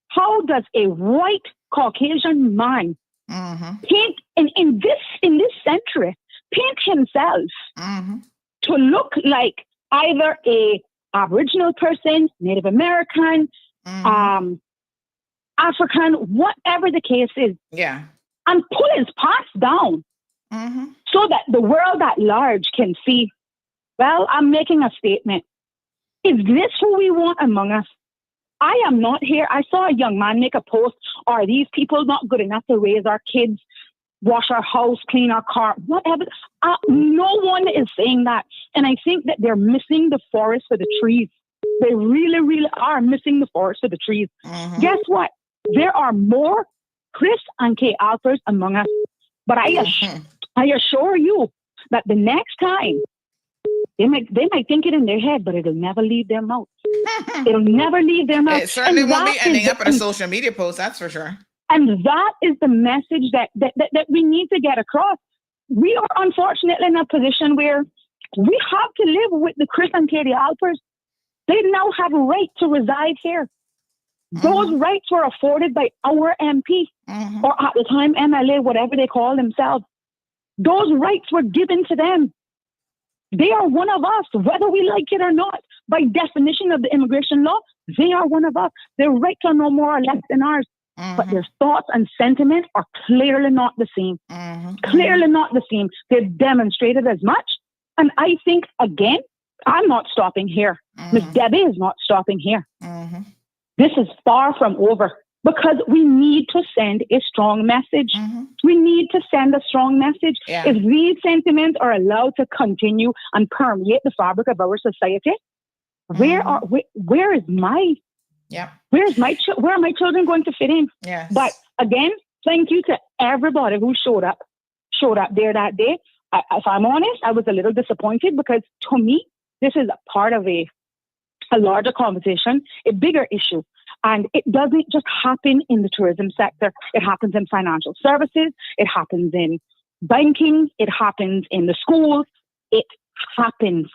How does a white Caucasian man paint in this century, paint himself to look like either a Aboriginal person, Native American, African, whatever the case is, and pull his pants down so that the world at large can see, well, I'm making a statement. Is this who we want among us? I am not here. I saw a young man make a post, are these people not good enough to raise our kids, wash our house, clean our car, whatever? No one is saying that. And I think that they're missing the forest for the trees. They really, really are missing the forest for the trees. Guess what? There are more Chris and Kay Alpers among us. But I assure you that the next time, they might think it in their head, but it'll never leave their mouth. It'll never leave their mouth. It certainly won't be ending up in a social media post, that's for sure. And that is the message that we need to get across. We are unfortunately in a position where we have to live with the Chris and Katie Alpers. They now have a right to reside here. Those rights were afforded by our MP, or at the time MLA, whatever they call themselves. Those rights were given to them. They are one of us, whether we like it or not. by definition of the immigration law, they are one of us. Their rights are no more or less than ours. But their thoughts and sentiments are clearly not the same. Clearly not the same. They've demonstrated as much. And I think, again, I'm not stopping here. Miss Debbie is not stopping here. This is far from over because we need to send a strong message. We need to send a strong message. If these sentiments are allowed to continue and permeate the fabric of our society, where is my where are my children going to fit in? But again, thank you to everybody who showed up there that day. If I'm honest, I was a little disappointed because to me, this is a part of a larger conversation, a bigger issue. And it doesn't just happen in the tourism sector. It happens in financial services. It happens in banking. It happens in the schools. It happens.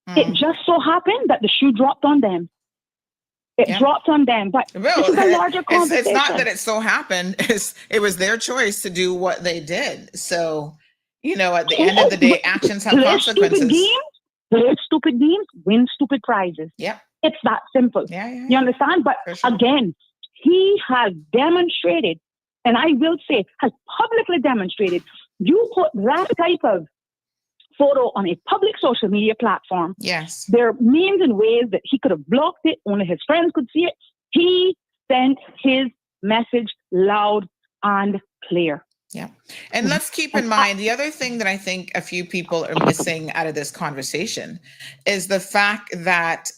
It just so happened that the shoe dropped on them. It dropped on them, but this is a larger conversation. It's not that it so happened. It was their choice to do what they did. So, at the end of the day, actions have consequences. Play stupid games, win stupid prizes. It's that simple. You understand? But again, he has demonstrated, and I will say, has publicly demonstrated, you put that type of photo on a public social media platform. There are means and ways that he could have blocked it, only his friends could see it. He sent his message loud and clear. And let's keep in mind, the other thing that I think a few people are missing out of this conversation is the fact that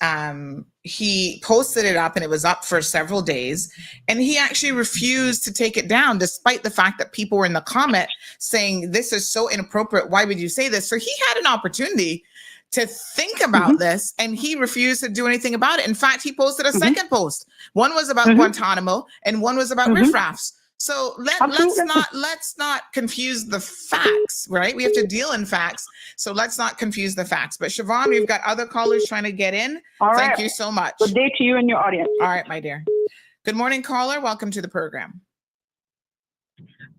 he posted it up and it was up for several days, and he actually refused to take it down despite the fact that people were in the comment saying, this is so inappropriate. Why would you say this? So he had an opportunity to think about this, and he refused to do anything about it. In fact, he posted a second post. One was about Guantanamo and one was about riffraffs. So let's not confuse the facts, right? We have to deal in facts. So let's not confuse the facts. But Siobhan, we've got other callers trying to get in. Thank you so much. Good day to you and your audience. All right, my dear. Good morning, caller. Welcome to the program.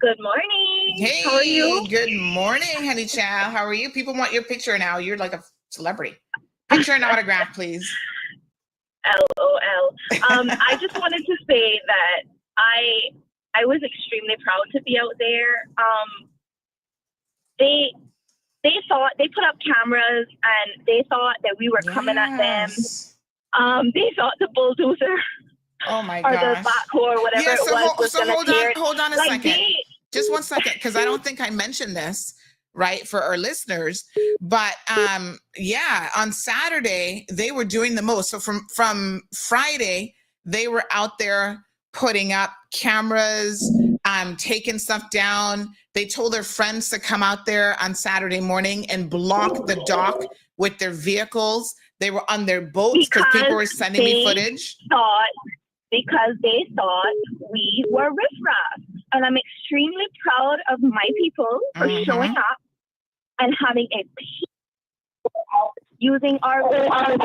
Good morning. Hey, how are you? Good morning, honey child. How are you? People want your picture now. You're like a celebrity. Picture and autograph, please. LOL. I just wanted to say that I was extremely proud to be out there. They thought, they put up cameras and they thought that we were coming at them. They thought the bulldozer or the backhoe or whatever it was going to tear. Hold on a second. Just 1 second, because I don't think I mentioned this, right, for our listeners. But on Saturday, they were doing the most. So from Friday, they were out there putting up cameras, taking stuff down. They told their friends to come out there on Saturday morning and block the dock with their vehicles. They were on their boats because people were sending me footage. Because they thought we were riffraff. And I'm extremely proud of my people for showing up and having a peaceful using our while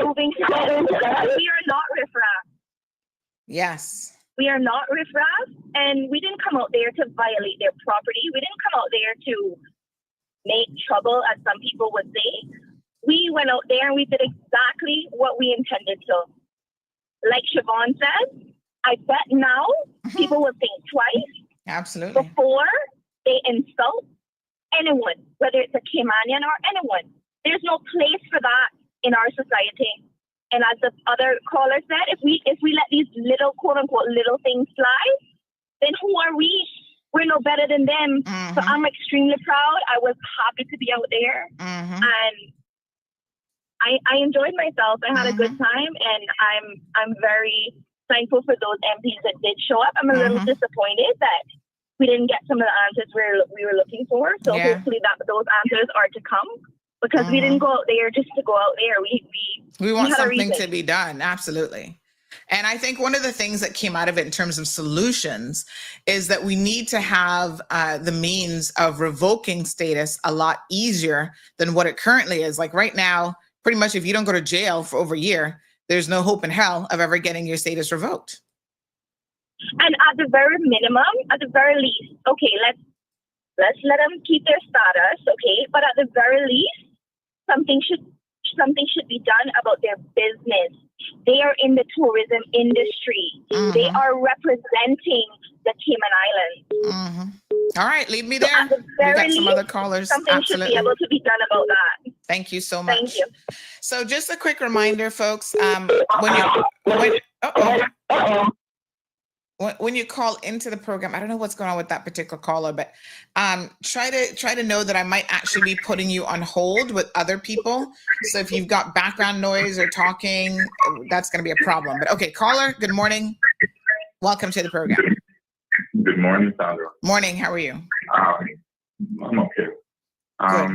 moving together. We are not riffraff. Yes. We are not riffraff, and we didn't come out there to violate their property. We didn't come out there to make trouble, as some people would say. We went out there and we did exactly what we intended to. Like Siobhan says, I bet now people will think twice before they insult anyone, whether it's a Caymanian or anyone. There's no place for that in our society. And as the other caller said, if we let these little, quote unquote, little things slide, then who are we? We're no better than them. So I'm extremely proud. I was happy to be out there. And I enjoyed myself. I had a good time, and I'm very thankful for those MPs that did show up. I'm a little disappointed that we didn't get some of the answers we were looking for. So hopefully those answers are to come, because we didn't go out there just to go out there. We want something to be done. Absolutely. And I think one of the things that came out of it in terms of solutions is that we need to have the means of revoking status a lot easier than what it currently is. Like right now, pretty much if you don't go to jail for over a year, there's no hope in hell of ever getting your status revoked. And at the very minimum, at the very least, okay, let's let them keep their status, okay? But at the very least, something should be done about their business. They are in the tourism industry. They are representing the Cayman Islands. All right, leave me there. So We got some other callers. Something Absolutely. should be able to be done about that. Thank you so much. Thank you. So just a quick reminder, folks, when you call into the program, I don't know what's going on with that particular caller, but try to know that I might actually be putting you on hold with other people. So if you've got background noise or talking, that's going to be a problem. But okay, caller, good morning. Welcome to the program. Good morning, Sandra. Morning. How are you? I'm okay. I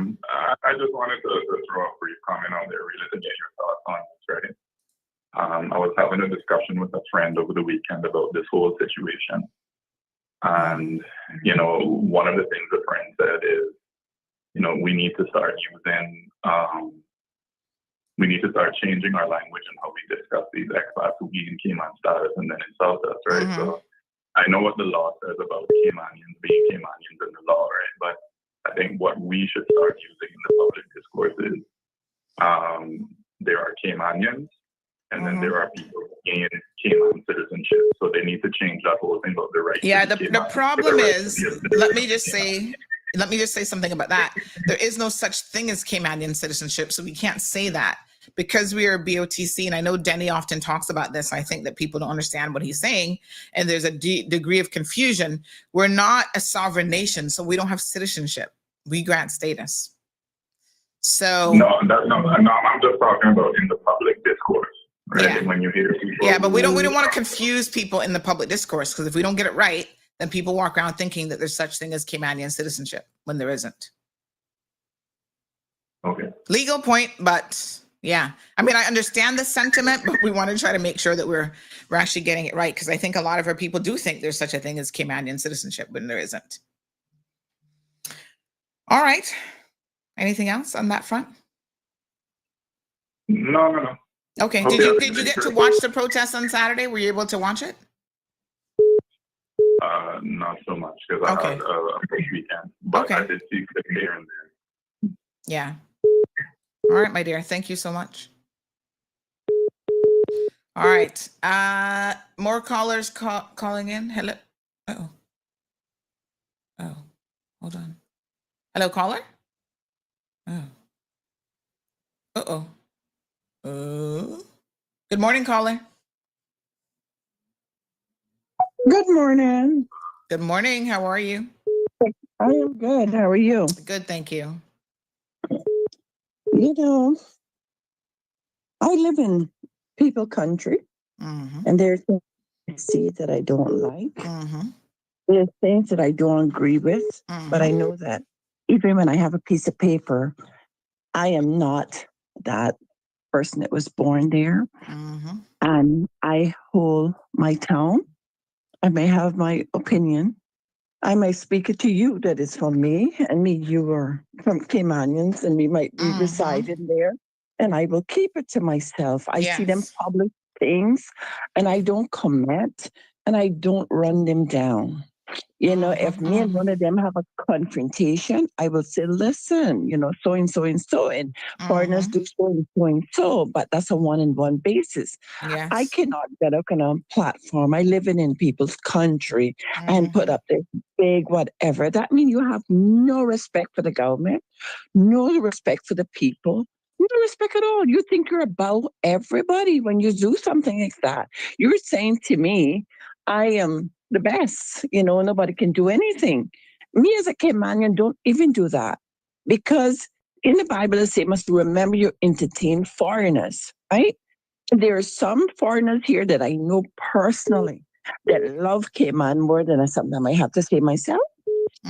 just wanted to throw a brief comment out there, really, to get your thoughts on this, right? I was having a discussion with a friend over the weekend about this whole situation. And, one of the things the friend said is, we need to start changing our language and how we discuss these expats who be in Cayman status and then insult us, right? So I know what the law says about Caymanians being Caymanians in the law, right? But I think what we should start using in the public discourse is there are Caymanians, and then there are people in Cayman citizenship. So they need to change that whole thing about the right. Yeah, the problem is, let me just say something about that. There is no such thing as Caymanian citizenship, so we can't say that. Because we are BOTC, and I know Denny often talks about this, I think that people don't understand what he's saying, and there's a degree of confusion. We're not a sovereign nation, so we don't have citizenship. We grant status. So no, I'm just talking about in the public discourse, right? Yeah. When you hear people. Yeah, but we don't want to confuse people in the public discourse, because if we don't get it right, then people walk around thinking that there's such thing as Caymanian citizenship when there isn't. Okay. Legal point, but. Yeah, I mean, I understand the sentiment, but we want to try to make sure that we're actually getting it right, because I think a lot of our people do think there's such a thing as Caymanian citizenship when there isn't. All right. Anything else on that front? No. Okay. Did you get to watch the protest on Saturday? Were you able to watch it? Not so much, because I had a big weekend, but I did see clips here and there. Yeah. All right, my dear. Thank you so much. All right. More callers calling in. Hello. Oh, hold on. Hello, caller. Good morning, caller. Good morning. Good morning. How are you? I am good. How are you? Good, thank you. I live in people country, and there's things I see that I don't like. There's things that I don't agree with, but I know that even when I have a piece of paper, I am not that person that was born there. And I hold my tongue. I may have my opinion. I may speak it to you that is from me, and me, you are from Caymanians, and we might be residing there, and I will keep it to myself. I see them public things, and I don't comment, and I don't run them down. If me and one of them have a confrontation, I will say, listen, so and so and so, and foreigners do so and so, but that's a one-on-one basis. Yes. I cannot get up on a platform. I live in people's country and put up this big whatever. That means you have no respect for the government, no respect for the people, no respect at all. You think you're above everybody when you do something like that. You're saying to me, I am the best, nobody can do anything. Me as a Caymanian don't even do that, because in the Bible it says you must remember you entertain foreigners, right? There are some foreigners here that I know personally that love Cayman more than sometimes I have to say myself.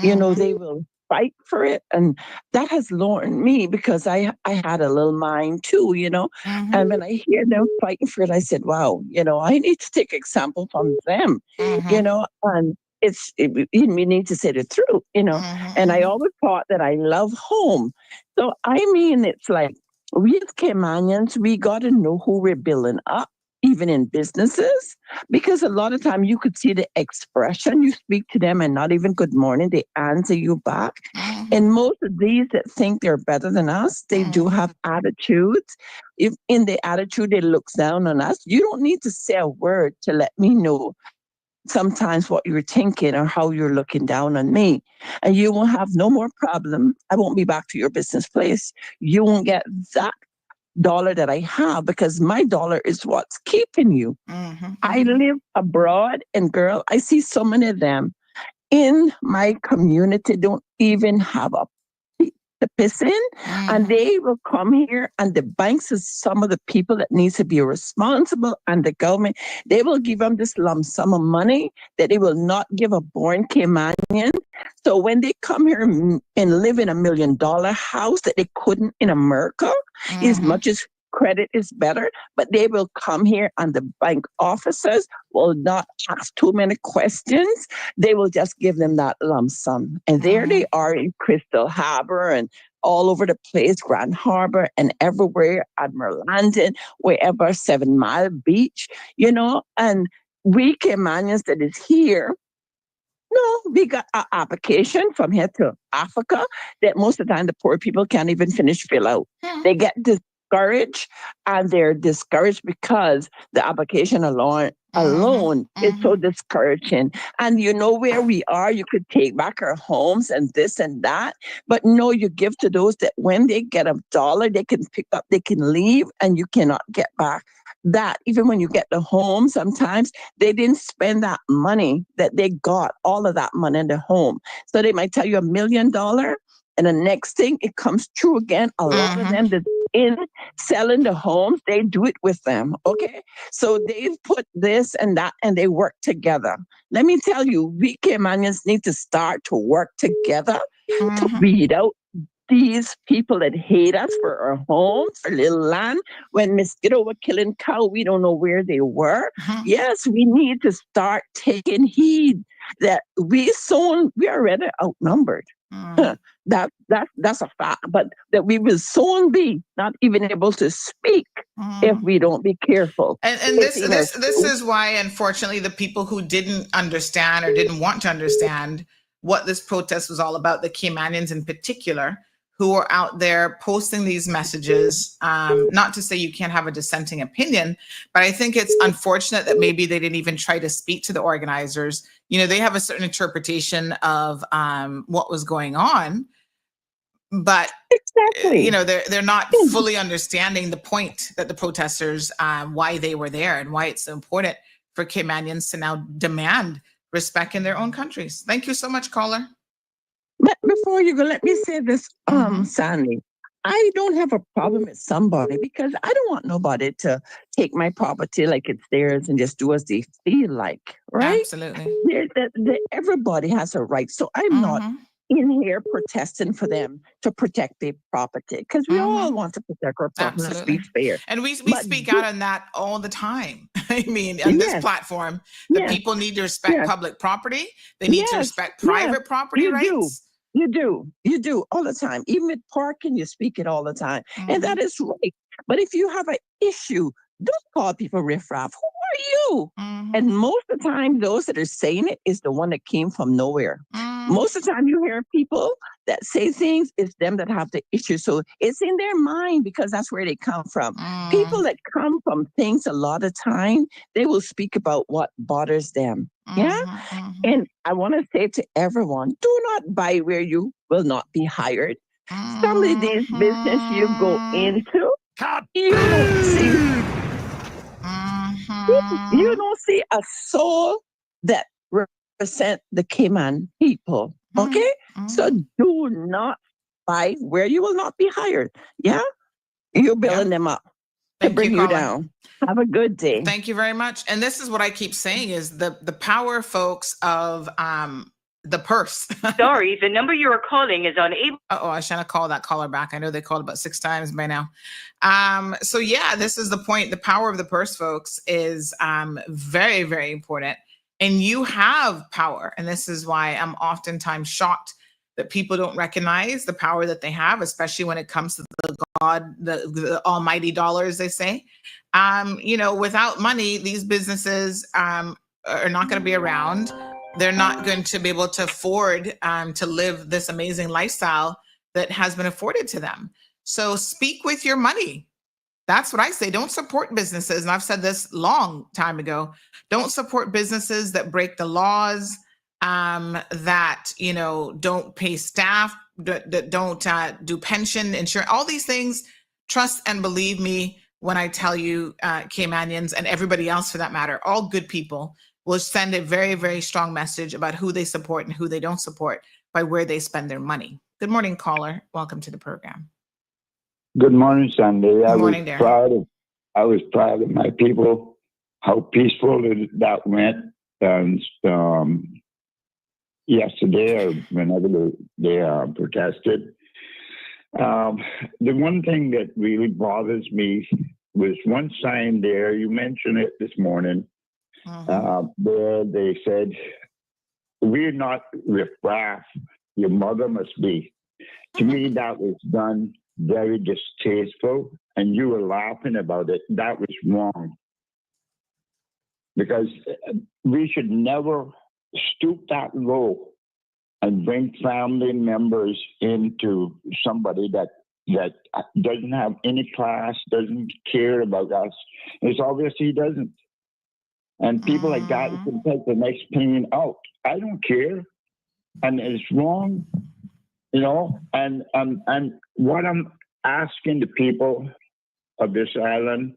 They will fight for it, and that has learned me, because I had a little mind too, and when I hear them fighting for it, I said, wow, I need to take example from them, and we need to say the truth, and I always thought that I love home. So I mean, it's like we as Caymanians, we got to know who we're building up. even in businesses, because a lot of time you could see the expression. You speak to them and not even good morning, they answer you back. And most of these that think they're better than us, they do have attitudes. If in the attitude they look down on us, you don't need to say a word to let me know sometimes what you're thinking or how you're looking down on me. And you will have no more problem. I won't be back to your business place. You won't get that dollar that I have, because my dollar is what's keeping you. I live abroad, and girl, I see so many of them in my community don't even have a to piss in, and they will come here, and the banks is some of the people that needs to be responsible, and the government, they will give them this lump sum of money that they will not give a born Caymanian. So when they come here and live in $1 million house that they couldn't in America, as much as credit is better, but they will come here and the bank officers will not ask too many questions. They will just give them that lump sum. And there they are in Crystal Harbor and all over the place, Grand Harbor and everywhere, Admiral Landing, wherever, 7 Mile Beach, you know, and we Caymanians that is here, no, we got an application from here to Africa that most of the time the poor people can't even finish fill out. They get discouraged, and they're discouraged because the application alone is so discouraging. And you know where we are, you could take back our homes and this and that, but no, you give to those that when they get $1, they can pick up, they can leave, and you cannot get back that. Even when you get the home, sometimes they didn't spend that money that they got, all of that money in the home. So they might tell you $1 million, and the next thing it comes true again. A lot of them that's in selling the homes, they do it with them. Okay. So they've put this and that, and they work together. Let me tell you, we Caymanians need to start to work together to weed out these people that hate us for our homes, our little land. When mosquito were killing cow, we don't know where they were. Yes, we need to start taking heed that we are already outnumbered. That's a fact, but that we will soon be not even able to speak if we don't be careful. And this is why, unfortunately, the people who didn't understand or didn't want to understand what this protest was all about, the Caymanians in particular, who are out there posting these messages, not to say you can't have a dissenting opinion, but I think it's unfortunate that maybe they didn't even try to speak to the organizers. You know, they have a certain interpretation of what was going on, but you know, they're not fully understanding the point that the protesters, why they were there and why it's so important for Caymanians to now demand respect in their own countries. Thank you so much, caller. But before you go, let me say this, Sandy. I don't have a problem with somebody, because I don't want nobody to take my property like it's theirs and just do as they feel like, right? Absolutely. Everybody has a right. So I'm not in here protesting for them to protect their property, because we all want to protect our property. Let's be fair. And we speak out on that all the time. I mean, on this platform, the people need to respect public property. They need to respect private property rights. You do all the time. Even with parking, you speak it all the time. And that is right. But if you have an issue, don't call people riffraff. Who are you? And most of the time, those that are saying it is the one that came from nowhere. Most of the time you hear people that say things, it's them that have the issue. So it's in their mind, because that's where they come from. People that come from things a lot of time, they will speak about what bothers them. And I want to say to everyone, do not buy where you will not be hired. Some of these business you go into, you don't see a soul that represent the Cayman people. Okay? So do not buy where you will not be hired. Yeah? You're building them up to bring you down. Have a good day. Thank you very much. And this is what I keep saying is the power, folks, of the purse. Sorry, the number you are calling is unable. I shouldn't call that caller back. I know they called about 6 times by now. So yeah, this is the point. The power of the purse, folks, is very, very important. And you have power. And this is why I'm oftentimes shocked that people don't recognize the power that they have, especially when it comes to the almighty dollar, as they say. Without money, these businesses are not going to be around. They're not going to be able to afford to live this amazing lifestyle that has been afforded to them. So speak with your money. That's what I say. Don't support businesses. And I've said this long time ago. Don't support businesses that break the laws, that, don't pay staff, that don't do pension, insurance, all these things. Trust and believe me when I tell you, Caymanians and everybody else for that matter, all good people will send a very, very strong message about who they support and who they don't support by where they spend their money. Good morning, caller. Welcome to the program. Good morning, Sandy. Good morning, Darren. I was proud of my people, how peaceful that went. And yesterday, or whenever they protested, the one thing that really bothers me was one sign there. You mentioned it this morning. Where they said, "We're not riffraff. Your mother must be." To me, that was done very distasteful, and you were laughing about it. That was wrong, because we should never stoop that low and bring family members into somebody that doesn't have any class, doesn't care about us. It's obvious he doesn't. And people like that can take the next pain out. I don't care, and it's wrong. And what I'm asking the people of this island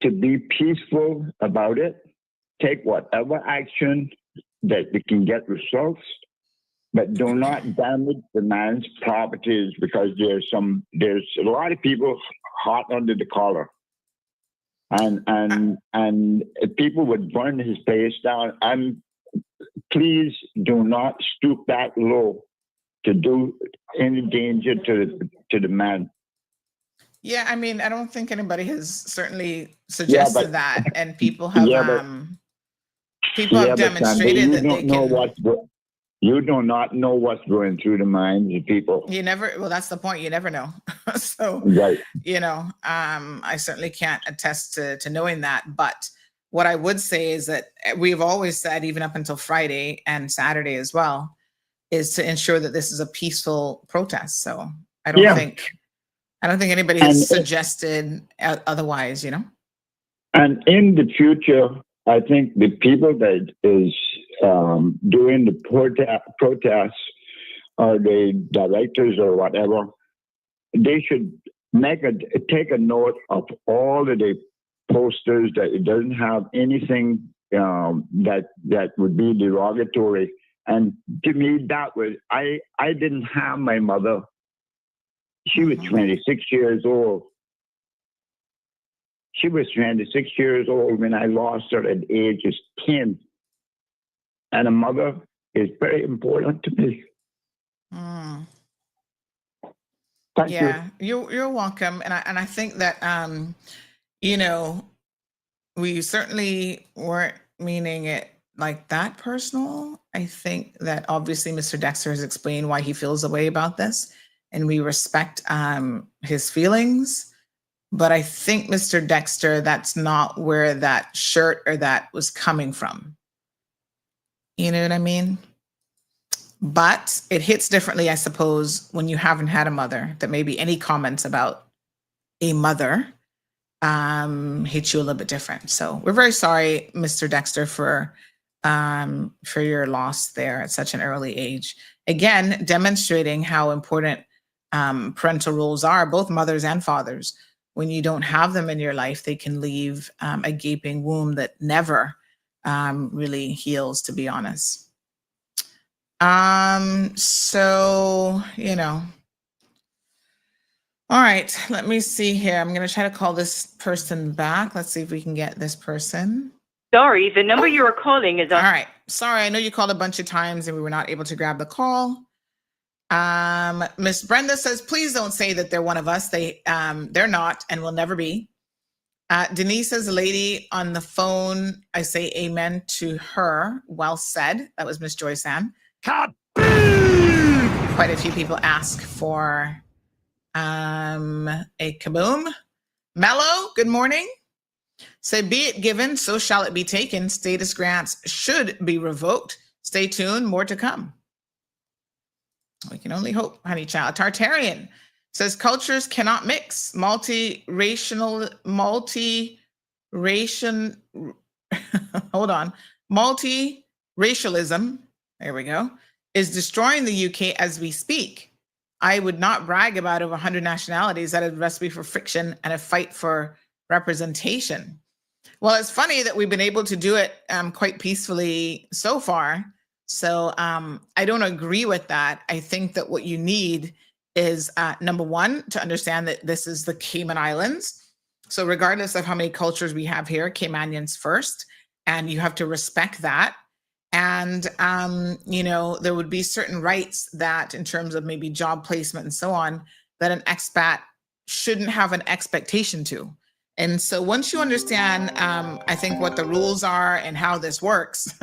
to be peaceful about it, take whatever action that we can get results, but do not damage the man's properties, because there's a lot of people hot under the collar. And people would burn his place down. And please do not stoop that low to do any danger to the man. Yeah, I mean, I don't think anybody has certainly suggested that, and people have demonstrated that they can. You do not know what's going through the minds of people. You never. Well, that's the point. You never know. So, right. I certainly can't attest to knowing that. But what I would say is that we've always said, even up until Friday and Saturday as well, is to ensure that this is a peaceful protest. So I don't think anybody has suggested otherwise. And in the future, I think the people that is doing the protests, or the directors or whatever, they should take a note of all of the posters that it doesn't have anything that would be derogatory. And to me, that was I didn't have my mother. She was 26 years old. She was 26 years old when I lost her at age 10. And a mother is very important to me. Thank you. You're welcome. And I think that we certainly weren't meaning it like that personal. I think that obviously Mr. Dexter has explained why he feels the way about this, and we respect his feelings. But I think, Mr. Dexter, that's not where that shirt or that was coming from. You know what I mean? But it hits differently, I suppose, when you haven't had a mother, that maybe any comments about a mother hit you a little bit different. So we're very sorry, Mr. Dexter, for your loss there at such an early age. Again, demonstrating how important parental roles are, both mothers and fathers. When you don't have them in your life, they can leave a gaping wound that never really heals, to be honest. All right, let me see here. I'm going to try to call this person back. Let's see if we can get this person. Sorry, the number you are calling is on. All right. Sorry, I know you called a bunch of times and we were not able to grab the call. Miss Brenda says, please don't say that they're one of us. They're not and will never be. Denise says, a lady on the phone, I say amen to her. Well said. That was Miss Joyce Ann. quite a few people ask for a kaboom. Mello, good morning. Say, be it given, so shall it be taken. Status grants should be revoked. Stay tuned, more to come. We can only hope, honey child. Tartarian says cultures cannot mix. Multiracial, hold on. Multiracialism, there we go, is destroying the UK as we speak. I would not brag about over 100 nationalities. That is a recipe for friction and a fight for representation. Well, it's funny that we've been able to do it quite peacefully so far. So I don't agree with that. I think that what you need is, number one, to understand that this is the Cayman Islands. So regardless of how many cultures we have here, Caymanians first, and you have to respect that. And, there would be certain rights that in terms of maybe job placement and so on, that an expat shouldn't have an expectation to. And so once you understand, I think what the rules are and how this works,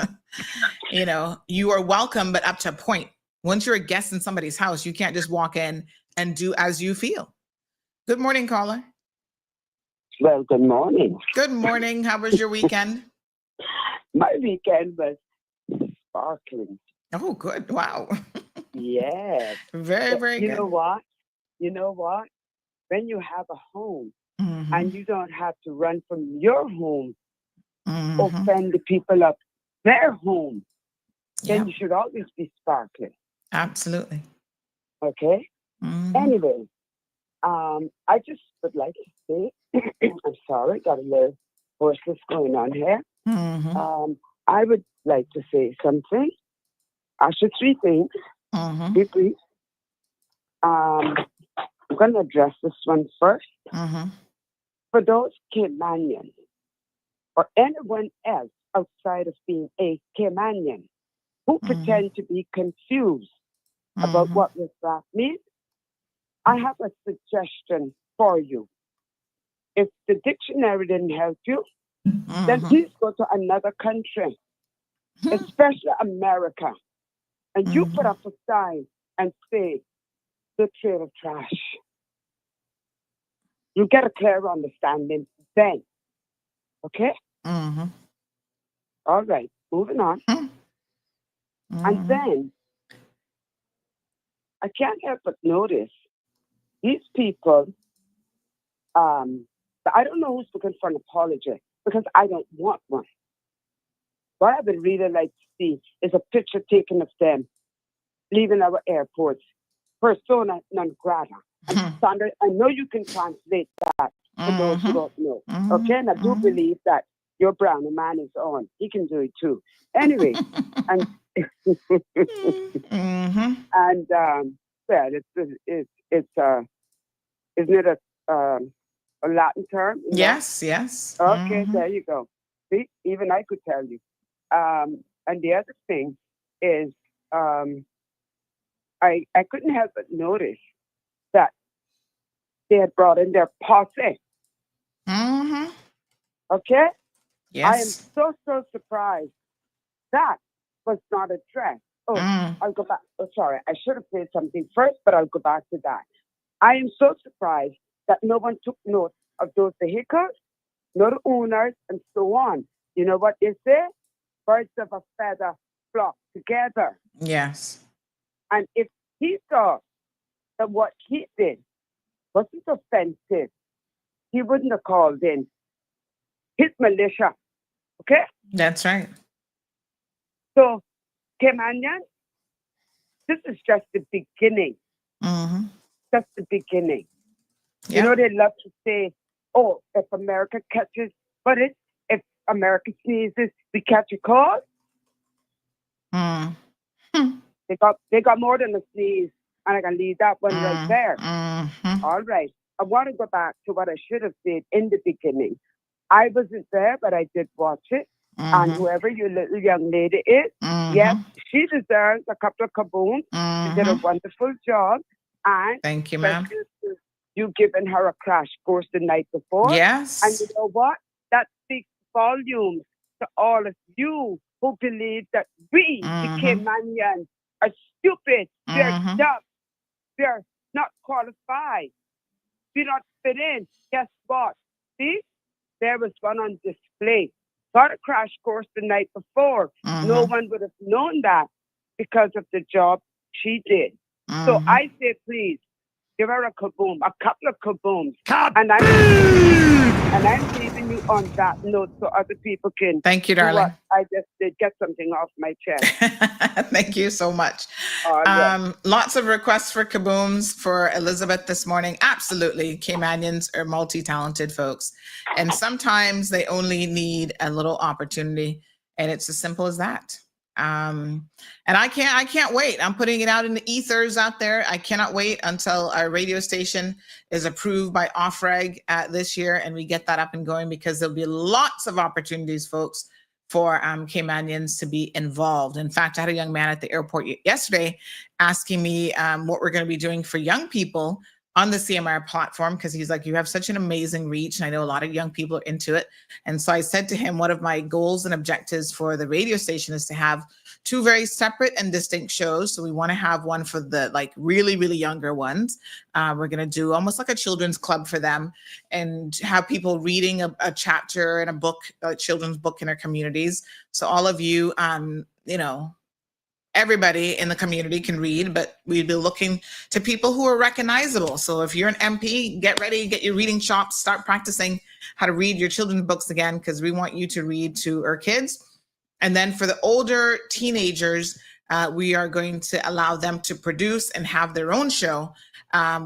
you are welcome, but up to a point. Once you're a guest in somebody's house, you can't just walk in and do as you feel. Good morning, caller. Well, good morning. Good morning. How was your weekend? My weekend was sparkling. Oh, good. Wow. Yes. Very, very good. You know what? When you have a home, mm-hmm. and you don't have to run from your home, mm-hmm. offend the people of their home, then Yep. you should always be sparkling. Absolutely. Okay? Mm-hmm. Anyway, I just would like to say, I'm sorry, got a little hoarseness going on here. Mm-hmm. I would like to say something. Actually, three things. Mm-hmm. Be brief. I'm going to address this one first. Mm-hmm. For those Caymanians or anyone else outside of being a Caymanian who pretend to be confused about what this that means, I have a suggestion for you. If the dictionary didn't help you, then please go to another country, especially America, and you put up a sign and say, the trade of trash. You get a clear understanding then. Okay? Mm-hmm. All right, moving on. Mm-hmm. And then, I can't help but notice these people, I don't know who's looking for an apology because I don't want one. What I would really like to see is a picture taken of them leaving our airports, persona non grata. And Sandra, I know you can translate that for those who don't know. Okay, and I do believe that your brown man is on. He can do it too. Anyway, and and well, it's isn't it a Latin term? Yes, yes. Okay, there you go. See, even I could tell you. And the other thing is, I couldn't help but notice that they had brought in their posse. Okay? Yes. I am so surprised that was not addressed. I'll go back. Oh, sorry, I should have said something first, but I'll go back to that. I am so surprised that no one took note of those vehicles, no owners, and so on. You know what they say? Birds of a feather flock together. Yes. And if he saw that what he did wasn't offensive, he wouldn't have called in his militia. Okay? That's right. So, Caymanian, this is just the beginning. Just the beginning. Yep. You know, they love to say, oh, if America catches, but if America sneezes, we catch a cold. They got more than a sneeze, and I can leave that one right there. All right. I want to go back to what I should have said in the beginning. I wasn't there, but I did watch it. And whoever your little young lady is, yes, she deserves a couple of kaboom. She did a wonderful job. And thank you, ma'am. You given her a crash course the night before. Yes. And you know what? That speaks volumes to all of you who believe that we, the Caymanians, are stupid, we're dumb, They're not qualified. Do not fit in. Guess what? See, there was one on display. Got a crash course the night before. No one would have known that because of the job she did. So I say, please, give her a kaboom, a couple of kabooms. And I'm leaving you on that note so other people can. Thank you, darling. Do what I just did, get something off my chest. Thank you so much. Yeah. Lots of requests for kabooms for Elizabeth this morning. Absolutely. Caymanians are multi-talented folks. And sometimes they only need a little opportunity. And it's as simple as that. And I can't wait. I'm putting it out in the ethers out there. I cannot wait until our radio station is approved by OFREG this year and we get that up and going, because there'll be lots of opportunities, folks, for Caymanians to be involved. In fact, I had a young man at the airport yesterday asking me what we're going to be doing for young people on the CMR platform, because he's like, you have such an amazing reach. And I know a lot of young people are into it. And so I said to him, one of my goals and objectives for the radio station is to have two very separate and distinct shows. So we want to have one for the like really, really younger ones. We're going to do almost like a children's club for them and have people reading a chapter in a book, a children's book in our communities. So all of you, everybody in the community can read, but we'd be looking to people who are recognizable. So if you're an MP, get ready, get your reading chops, start practicing how to read your children's books again, because we want you to read to our kids. And then for the older teenagers, we are going to allow them to produce and have their own show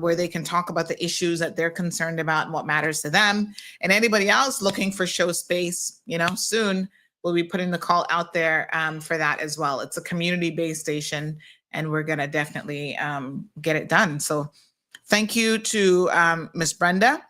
where they can talk about the issues that they're concerned about and what matters to them. And anybody else looking for show space, soon, we'll be putting the call out there for that as well. It's a community-based station, and we're going to definitely get it done. So thank you to Miss Brenda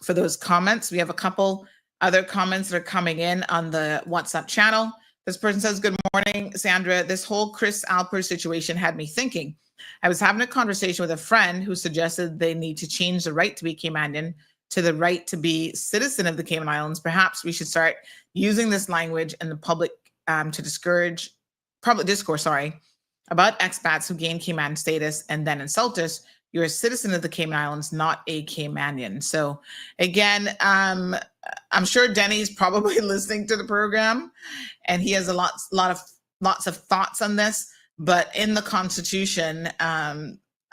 for those comments. We have a couple other comments that are coming in on the WhatsApp channel. This person says, good morning, Sandra. This whole Chris Alpers situation had me thinking. I was having a conversation with a friend who suggested they need to change the right to be Caymanian to the right to be citizen of the Cayman Islands. Perhaps we should start using this language in the public to discourage public discourse, about expats who gain Cayman status and then insult us. You're a citizen of the Cayman Islands, not a Caymanian. So again, I'm sure Denny's probably listening to the program, and he has lots of thoughts on this. But in the Constitution,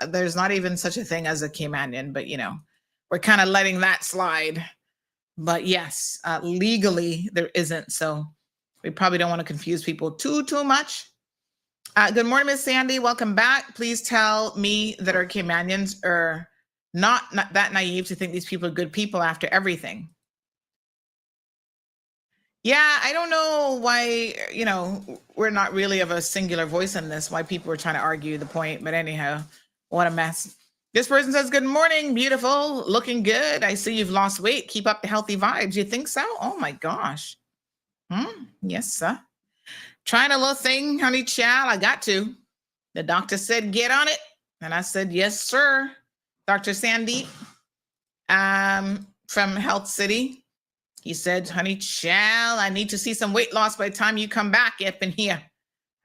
there's not even such a thing as a Caymanian. But we're kind of letting that slide. But yes, legally there isn't. So we probably don't want to confuse people too much. Good morning, Miss Sandy. Welcome back. Please tell me that our Caymanians are not that naive to think these people are good people after everything. Yeah, I don't know why, we're not really of a singular voice in this, why people are trying to argue the point. But anyhow, what a mess. This person says, good morning, beautiful, looking good. I see you've lost weight. Keep up the healthy vibes. You think so? Oh my gosh. Yes, sir. Trying a little thing, honey child. I got to. The doctor said, get on it. And I said, yes, sir. Dr. Sandeep from Health City. He said, honey child, I need to see some weight loss by the time you come back up in here.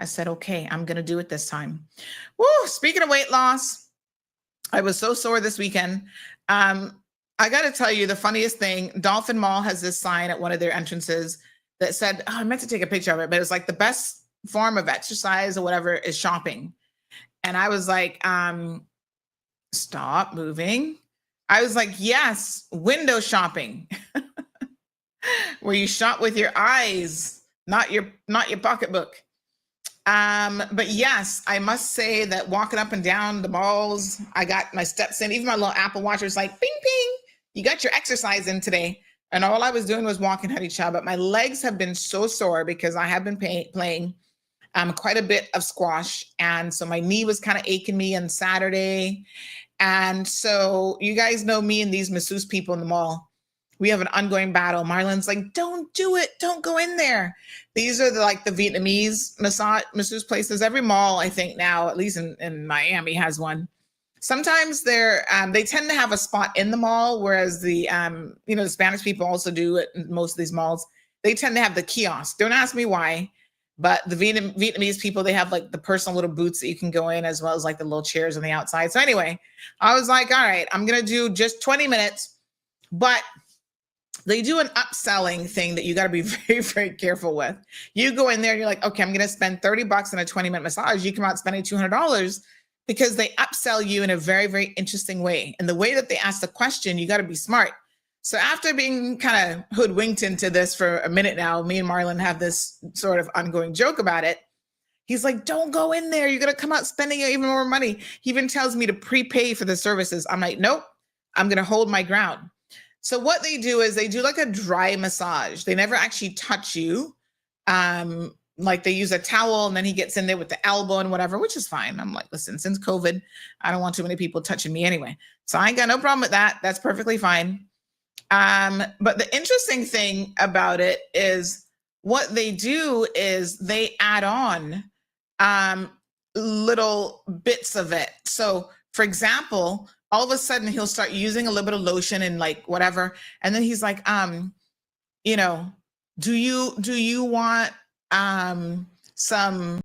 I said, okay, I'm going to do it this time. Woo, speaking of weight loss, I was so sore this weekend. I got to tell you the funniest thing. Dolphin Mall has this sign at one of their entrances that said, I meant to take a picture of it, but it was like the best form of exercise or whatever is shopping. And I was like, stop moving. I was like, yes, window shopping, where you shop with your eyes, not your pocketbook. But yes, I must say that walking up and down the malls, I got my steps in. Even my little Apple Watch was like, ping, ping, you got your exercise in today. And all I was doing was walking, honey child. But my legs have been so sore because I have been playing quite a bit of squash. And so my knee was kind of aching me on Saturday. And so you guys know me and these masseuse people in the mall. We have an ongoing battle. Marlon's like, don't do it. Don't go in there. These are the Vietnamese masseuse places. Every mall, I think now, at least in Miami, has one. Sometimes they tend to have a spot in the mall, whereas the Spanish people also do it in most of these malls. They tend to have the kiosk. Don't ask me why. But the Vietnamese people, they have like the personal little booths that you can go in, as well as like the little chairs on the outside. So anyway, I was like, all right, I'm going to do just 20 minutes, but they do an upselling thing that you got to be very, very careful with. You go in there and you're like, okay, I'm going to spend $30 on a 20-minute massage. You come out spending $200 because they upsell you in a very, very interesting way. And the way that they ask the question, you got to be smart. So after being kind of hoodwinked into this for a minute now, me and Marlon have this sort of ongoing joke about it. He's like, don't go in there. You're going to come out spending even more money. He even tells me to prepay for the services. I'm like, nope, I'm going to hold my ground. So what they do is they do like a dry massage. They never actually touch you. Like they use a towel and then he gets in there with the elbow and whatever, which is fine. I'm like, listen, since COVID, I don't want too many people touching me anyway. So I ain't got no problem with that. That's perfectly fine. But the interesting thing about it is what they do is they add on little bits of it. So for example, all of a sudden he'll start using a little bit of lotion and like whatever. And then he's like, you know, do you want some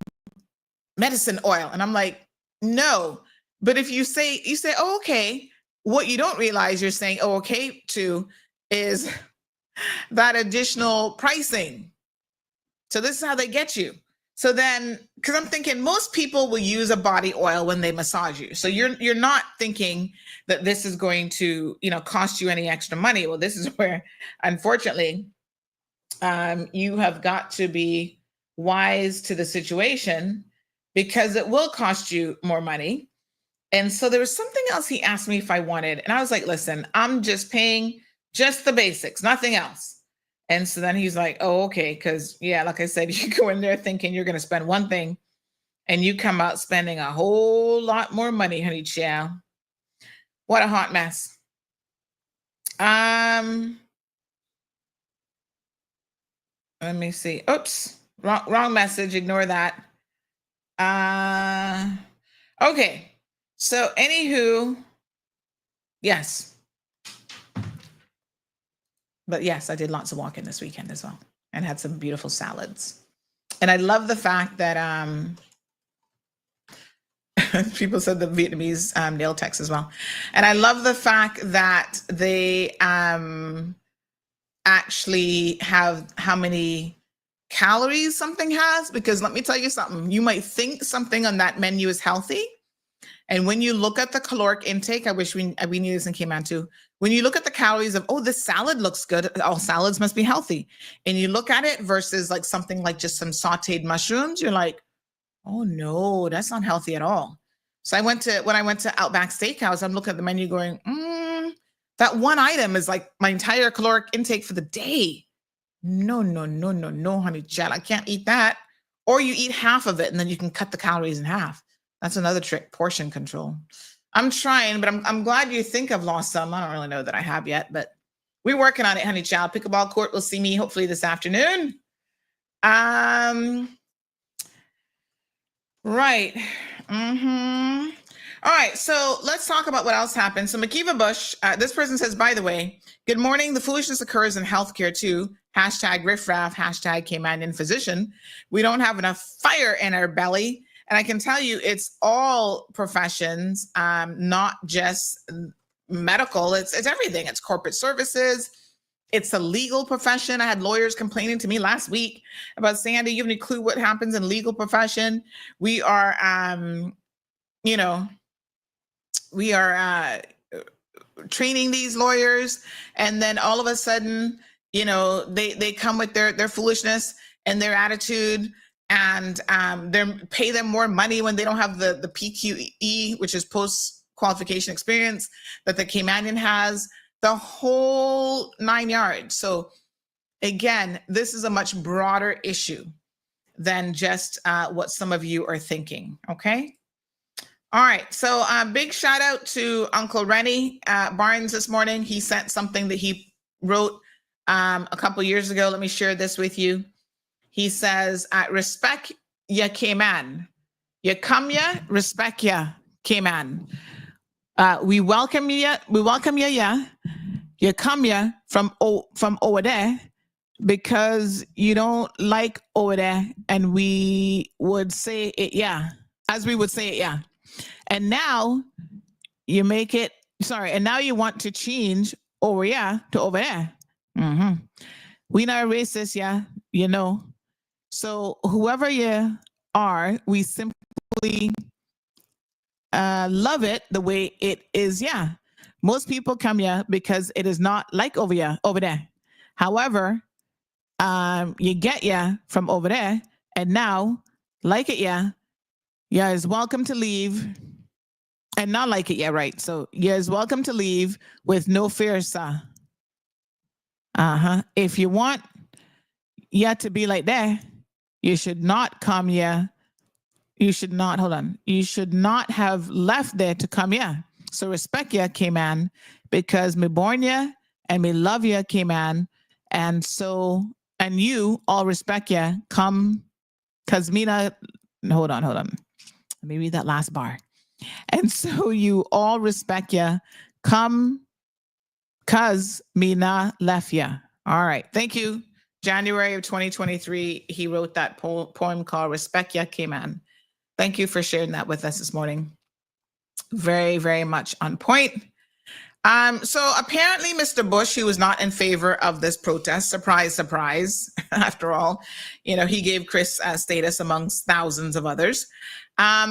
medicine oil? And I'm like, no. But if you say, oh, okay, what you don't realize you're saying, oh, okay, to is that additional pricing. So this is how they get you. So then, because I'm thinking most people will use a body oil when they massage you. So you're not thinking that this is going to, you know, cost you any extra money. Well, this is where, unfortunately, you have got to be wise to the situation because it will cost you more money. And so there was something else he asked me if I wanted. And I was like, listen, I'm just paying just the basics, nothing else. And so then he's like, oh, okay. Because yeah, like I said, you go in there thinking you're going to spend one thing and you come out spending a whole lot more money, honey child. What a hot mess. Let me see. Oops, wrong message. Ignore that. Okay. So anywho, yes. But yes, I did lots of walking this weekend as well and had some beautiful salads. And I love the fact that people said the Vietnamese nail techs as well. And I love the fact that they actually have how many calories something has, because let me tell you something, you might think something on that menu is healthy. And when you look at the caloric intake, I wish we knew this in Cayman too. When you look at the calories of, oh, this salad looks good. All salads must be healthy. And you look at it versus like something like just some sauteed mushrooms. You're like, oh no, that's not healthy at all. So when I went to Outback Steakhouse, I'm looking at the menu going, that one item is like my entire caloric intake for the day. No, honey child, I can't eat that. Or you eat half of it and then you can cut the calories in half. That's another trick, portion control. I'm trying, but I'm glad you think I've lost some. I don't really know that I have yet, but we're working on it, honey child. Pickleball court will see me hopefully this afternoon. Right. All right, so let's talk about what else happened. So Makiva Bush, this person says, by the way, good morning. The foolishness occurs in healthcare too. Hashtag riffraff, hashtag Caymanian physician. We don't have enough fire in our belly. And I can tell you it's all professions, not just medical. It's everything. It's corporate services. It's a legal profession. I had lawyers complaining to me last week about, Sandy, you have any clue what happens in legal profession? We are, we are training these lawyers. And then all of a sudden, they come with their foolishness and their attitude, and they pay them more money when they don't have the PQE, which is post-qualification experience, that the Caymanian has, the whole 9 yards. So again, this is a much broader issue than just what some of you are thinking, okay? All right, so big shout out to Uncle Rennie Barnes this morning. He sent something that he wrote a couple years ago. Let me share this with you. He says, respect ya Cayman. Ya come ya, respect ya Cayman. We welcome ya, ya. Ya come ya from Owade. because you don't like over there, and we would say it, yeah, as we would say it, yeah. And now you make it, sorry, and now you want to change over here to over there. We not racist, yeah, you know. So whoever you are, we simply love it the way it is, yeah. Most people come here because it is not like over here, over there. However, you get yeah from over there, and now like it yeah, yeah is welcome to leave, and not like it yeah, right? So yeah is welcome to leave with no fear, sir. If you want yeah to be like that, you should not come here. You should not, hold on. You should not have left there to come here. So respect ya, K-Man, because me born ya and me love ya, K-Man. And so, and you all respect ya, come, cause Mina, hold on. Let me read that last bar. And so you all respect ya, come, cause Mina left ya. All right, thank you. January of 2023, he wrote that poem called Respect Ya, K-Man. Thank you for sharing that with us this morning. Very, very much on point. So apparently Mr. Bush, he was not in favor of this protest. Surprise, surprise. After all, you know, he gave Chris status amongst thousands of others.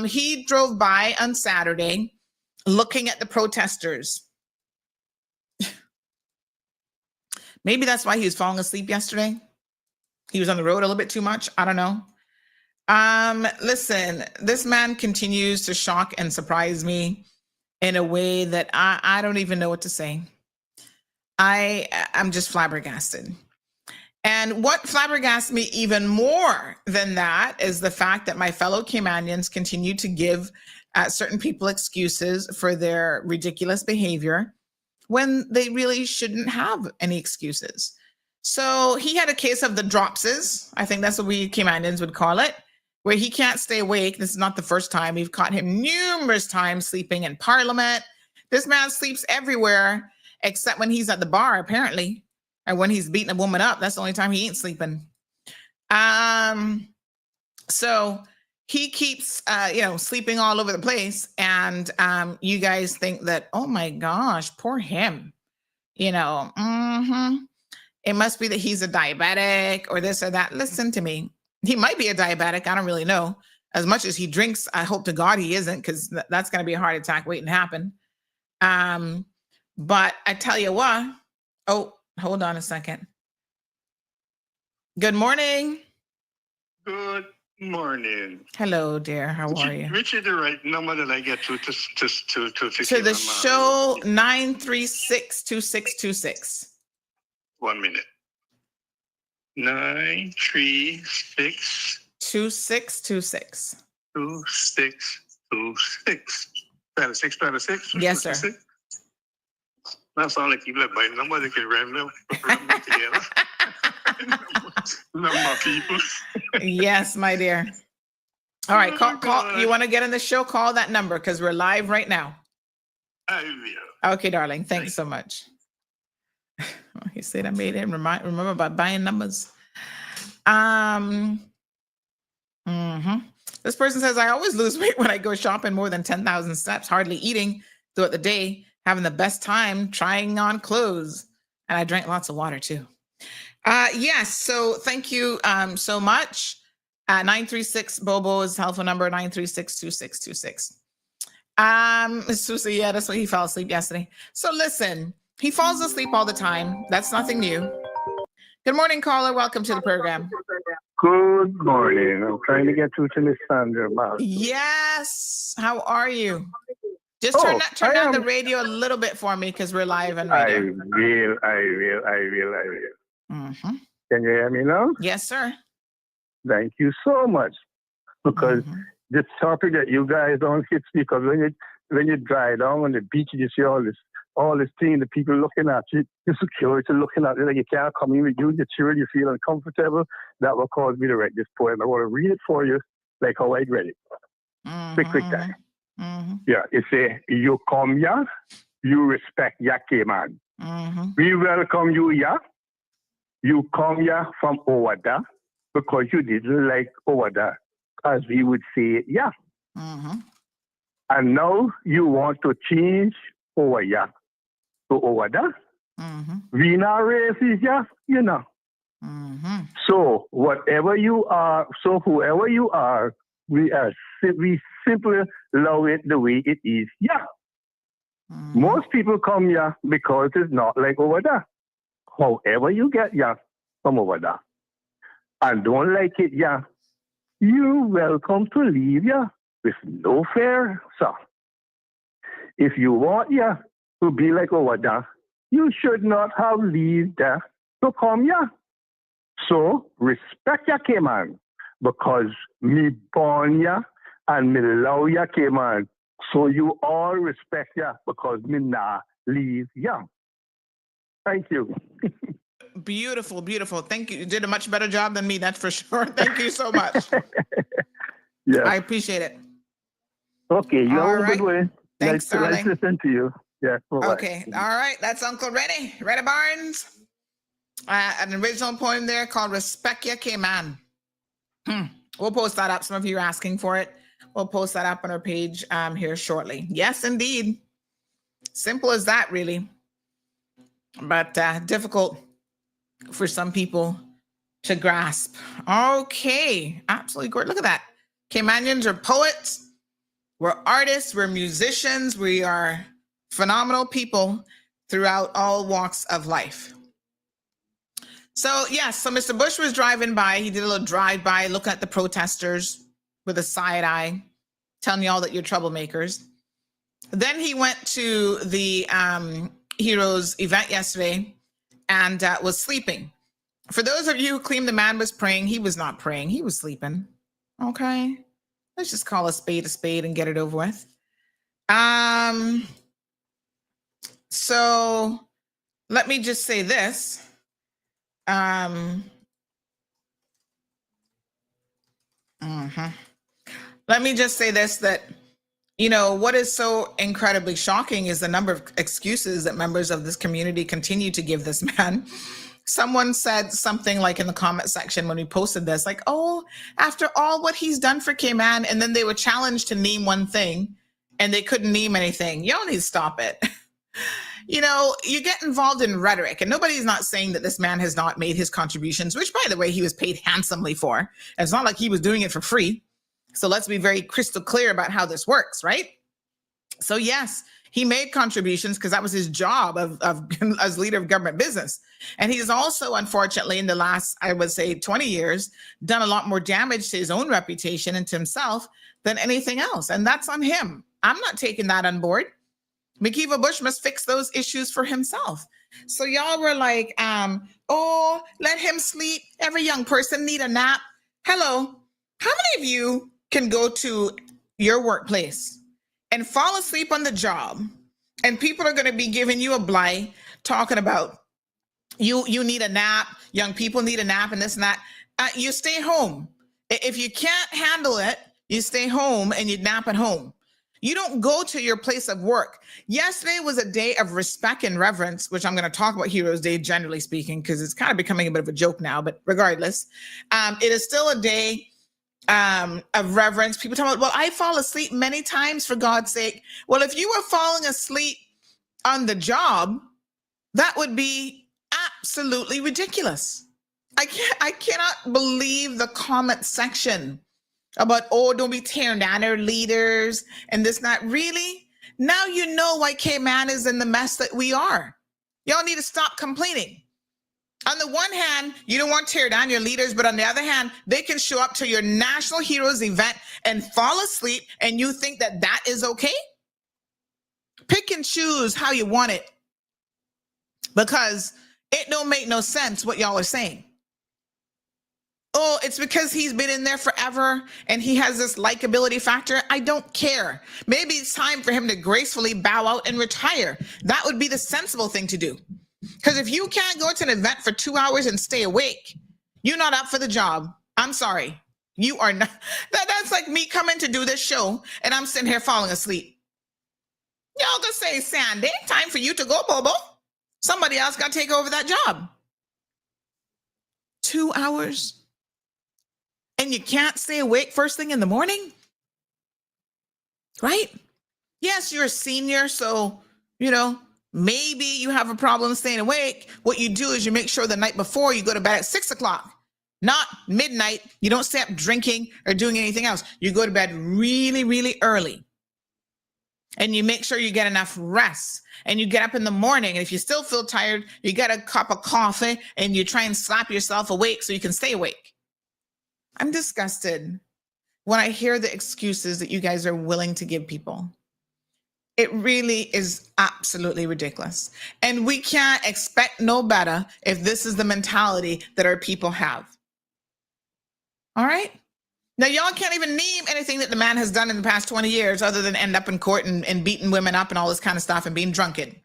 He drove by on Saturday looking at the protesters. Maybe that's why he was falling asleep yesterday. He was on the road a little bit too much. I don't know. Listen, this man continues to shock and surprise me in a way that I don't even know what to say. I'm just flabbergasted. And what flabbergasts me even more than that is the fact that my fellow Caymanians continue to give certain people excuses for their ridiculous behavior when they really shouldn't have any excuses. So he had a case of the dropses. I think that's what we Caymanians would call it, where he can't stay awake. This is not the first time. We've caught him numerous times sleeping in Parliament. This man sleeps everywhere except when he's at the bar, apparently, and when he's beating a woman up. That's the only time he ain't sleeping. So he keeps, sleeping all over the place. And you guys think that, oh my gosh, poor him. It must be that he's a diabetic or this or that. Listen to me. He might be a diabetic. I don't really know. As much as he drinks, I hope to God he isn't, because that's going to be a heart attack waiting to happen. But I tell you what. Oh, hold on a second. Good morning. Good morning. Hello, dear. How are you? Which is the right number that I get to the show 936-2626. 1 minute. 936 2626. 2626. Better six. Yes, sir. That sounds like people that buy numbers they can random together. Number people. Yes, my dear. All right, call. You want to get in the show? Call that number because we're live right now. I will. Okay, darling. Thanks so much. He said I made him remember about buying numbers. This person says I always lose weight when I go shopping more than 10,000 steps, hardly eating throughout the day, having the best time trying on clothes, and I drank lots of water too. Yes, so thank you so much. 936 Bobo's telephone number 936-2626. Miss Susie, yeah, that's why he fell asleep yesterday. So listen, he falls asleep all the time. That's nothing new. Good morning, caller. Welcome to the program. Good morning. I'm trying to get through to Miss Sandra. Yes. How are you? Just turn down the radio a little bit for me because we're live on radio. I will. Mm-hmm. Can you hear me now? Yes, sir. Thank you so much. Because this topic that you guys don't hit, because when you drive down on the beach, you see all this thing, the people looking at you, the security looking at you, like you can't come in with you, you're chilled, you feel uncomfortable. That will cause me to write this poem. I want to read it for you, like how I read it. Quick time. Yeah, it say, you come here, you respect ya, K-man. We welcome you here. you come here from over there because you didn't like over there, as we would say it, yeah. And now you want to change over here to over there. We not racist, yeah, you know. So whatever you are, so whoever you are, we simply love it the way it is, yeah. Most people come here because it's not like over there. However you get here from over there and don't like it, yeah, you're welcome to leave here with no fear, sir. If you want here to be like over there, you should not have leave there to come here. So respect your Cayman, because me born ya and me love ya Cayman. So you all respect ya because me nah leave ya. Thank you. Beautiful, beautiful. Thank you. You did a much better job than me, that's for sure. Thank you so much. Yeah. I appreciate it. Okay, you have a good way. Thanks, darling. Nice listen to you. Yeah. Bye-bye. Okay. All right. That's Uncle Rennie Barnes. An original poem there called Respect Ya Cayman. We'll post that up. Some of you are asking for it. We'll post that up on our page here shortly. Yes, indeed. Simple as that, really. But difficult for some people to grasp. Okay. Absolutely great. Look at that. Caymanians are poets. We're artists. We're musicians. We are phenomenal people throughout all walks of life. So, yes, so Mr. Bush was driving by. He did a little drive-by looking at the protesters with a side eye, telling y'all that you're troublemakers. Then he went to the Heroes event yesterday and was sleeping. For those of you who claim the man was praying, he was not praying. He was sleeping. Okay. Let's just call a spade and get it over with. So let me just say this. Let me just say this, that, you know, what is so incredibly shocking is the number of excuses that members of this community continue to give this man. Someone said something like in the comment section when we posted this, like, oh, after all what he's done for Cayman, and then they were challenged to name one thing and they couldn't name anything. Y'all need to stop it. You know, you get involved in rhetoric, and nobody's not saying that this man has not made his contributions, which, by the way, he was paid handsomely for. It's not like he was doing it for free. So let's be very crystal clear about how this works, right? So yes, he made contributions because that was his job as leader of government business. And he's also, unfortunately, in the last, I would say, 20 years, done a lot more damage to his own reputation and to himself than anything else. And that's on him. I'm not taking that on board. McKeever Bush must fix those issues for himself. So y'all were like, oh, let him sleep. Every young person need a nap. Hello. How many of you can go to your workplace and fall asleep on the job, and people are going to be giving you a blight, talking about you need a nap, young people need a nap, and this and that. You stay home. If you can't handle it, you stay home and you nap at home. You don't go to your place of work. Yesterday was a day of respect and reverence, which I'm going to talk about Heroes Day, generally speaking, because it's kind of becoming a bit of a joke now, but regardless, it is still a day of reverence. People talk about, well, I fall asleep many times, for God's sake. Well, if you were falling asleep on the job, that would be absolutely ridiculous. I cannot believe the comment section about, oh, don't be tearing down our leaders and this, not really. Now you know why Cayman is in the mess that we are. Y'all need to stop complaining. On the one hand, you don't want to tear down your leaders, but on the other hand, they can show up to your National Heroes event and fall asleep, and you think that that is okay? Pick and choose how you want it, because it don't make no sense what y'all are saying. Oh, it's because he's been in there forever and he has this likability factor. I don't care. Maybe it's time for him to gracefully bow out and retire. That would be the sensible thing to do. Because if you can't go to an event for 2 hours and stay awake, you're not up for the job. I'm sorry. You are not. That's like me coming to do this show and I'm sitting here falling asleep. Y'all gonna say, Sandy, time for you to go, Bobo. Somebody else got to take over that job. 2 hours? And you can't stay awake first thing in the morning? Right? Yes, you're a senior, so, maybe you have a problem staying awake. What you do is you make sure the night before you go to bed at 6 o'clock, not midnight. You don't stay up drinking or doing anything else. You go to bed really, really early. And you make sure you get enough rest. And you get up in the morning. And if you still feel tired, you get a cup of coffee and you try and slap yourself awake so you can stay awake. I'm disgusted when I hear the excuses that you guys are willing to give people. It really is absolutely ridiculous. And we can't expect no better if this is the mentality that our people have. All right? Now, y'all can't even name anything that the man has done in the past 20 years other than end up in court and beating women up and all this kind of stuff and being drunken.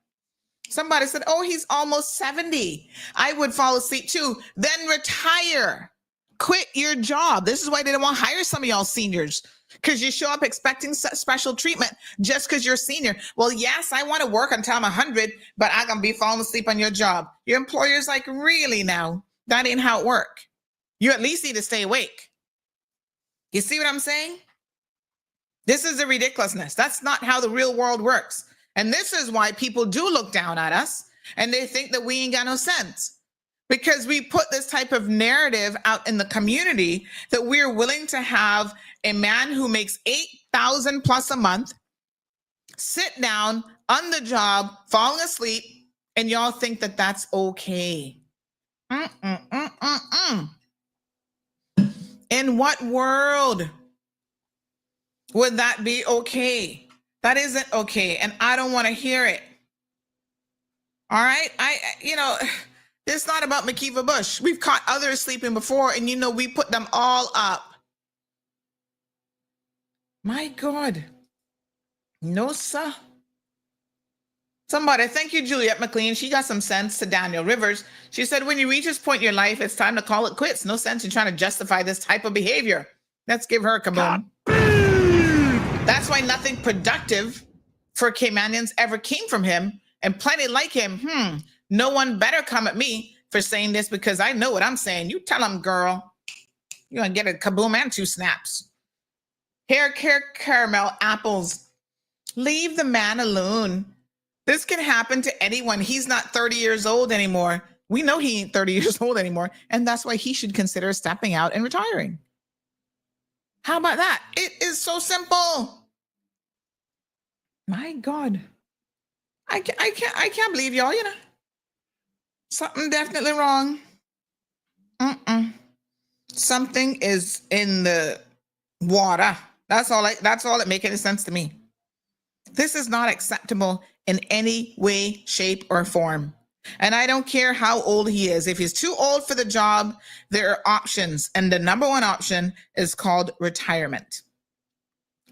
Somebody said, oh, he's almost 70. I would fall asleep too. Then retire. Quit your job. This is why they don't want to hire some of y'all seniors, because you show up expecting special treatment just because you're senior. Well, yes, I want to work until I'm 100, but I'm going to be falling asleep on your job. Your employer's like, really now? That ain't how it works. You at least need to stay awake. You see what I'm saying? This is the ridiculousness. That's not how the real world works. And this is why people do look down at us and they think that we ain't got no sense. Because we put this type of narrative out in the community that we're willing to have a man who makes $8,000 plus a month sit down on the job, falling asleep, and y'all think that that's okay. In what world would that be okay? That isn't okay, and I don't want to hear it. All right? It's not about McKeever Bush. We've caught others sleeping before, and we put them all up. My God. No, sir. Somebody, thank you, Juliette McLean. She got some sense to Daniel Rivers. She said, when you reach this point in your life, it's time to call it quits. No sense in trying to justify this type of behavior. Let's give her a kaboom. That's why nothing productive for Caymanians ever came from him, and plenty like him. No one better come at me for saying this because I know what I'm saying. You tell him, girl. You're going to get a kaboom and 2 snaps. Hair care caramel apples. Leave the man alone. This can happen to anyone. He's not 30 years old anymore. We know he ain't 30 years old anymore. And that's why he should consider stepping out and retiring. How about that? It is so simple. My God. I can't believe y'all, Something definitely wrong. Something is in the water. That's all it makes any sense to me. This is not acceptable in any way, shape, or form. And I don't care how old he is. If he's too old for the job, there are options. And the number one option is called retirement.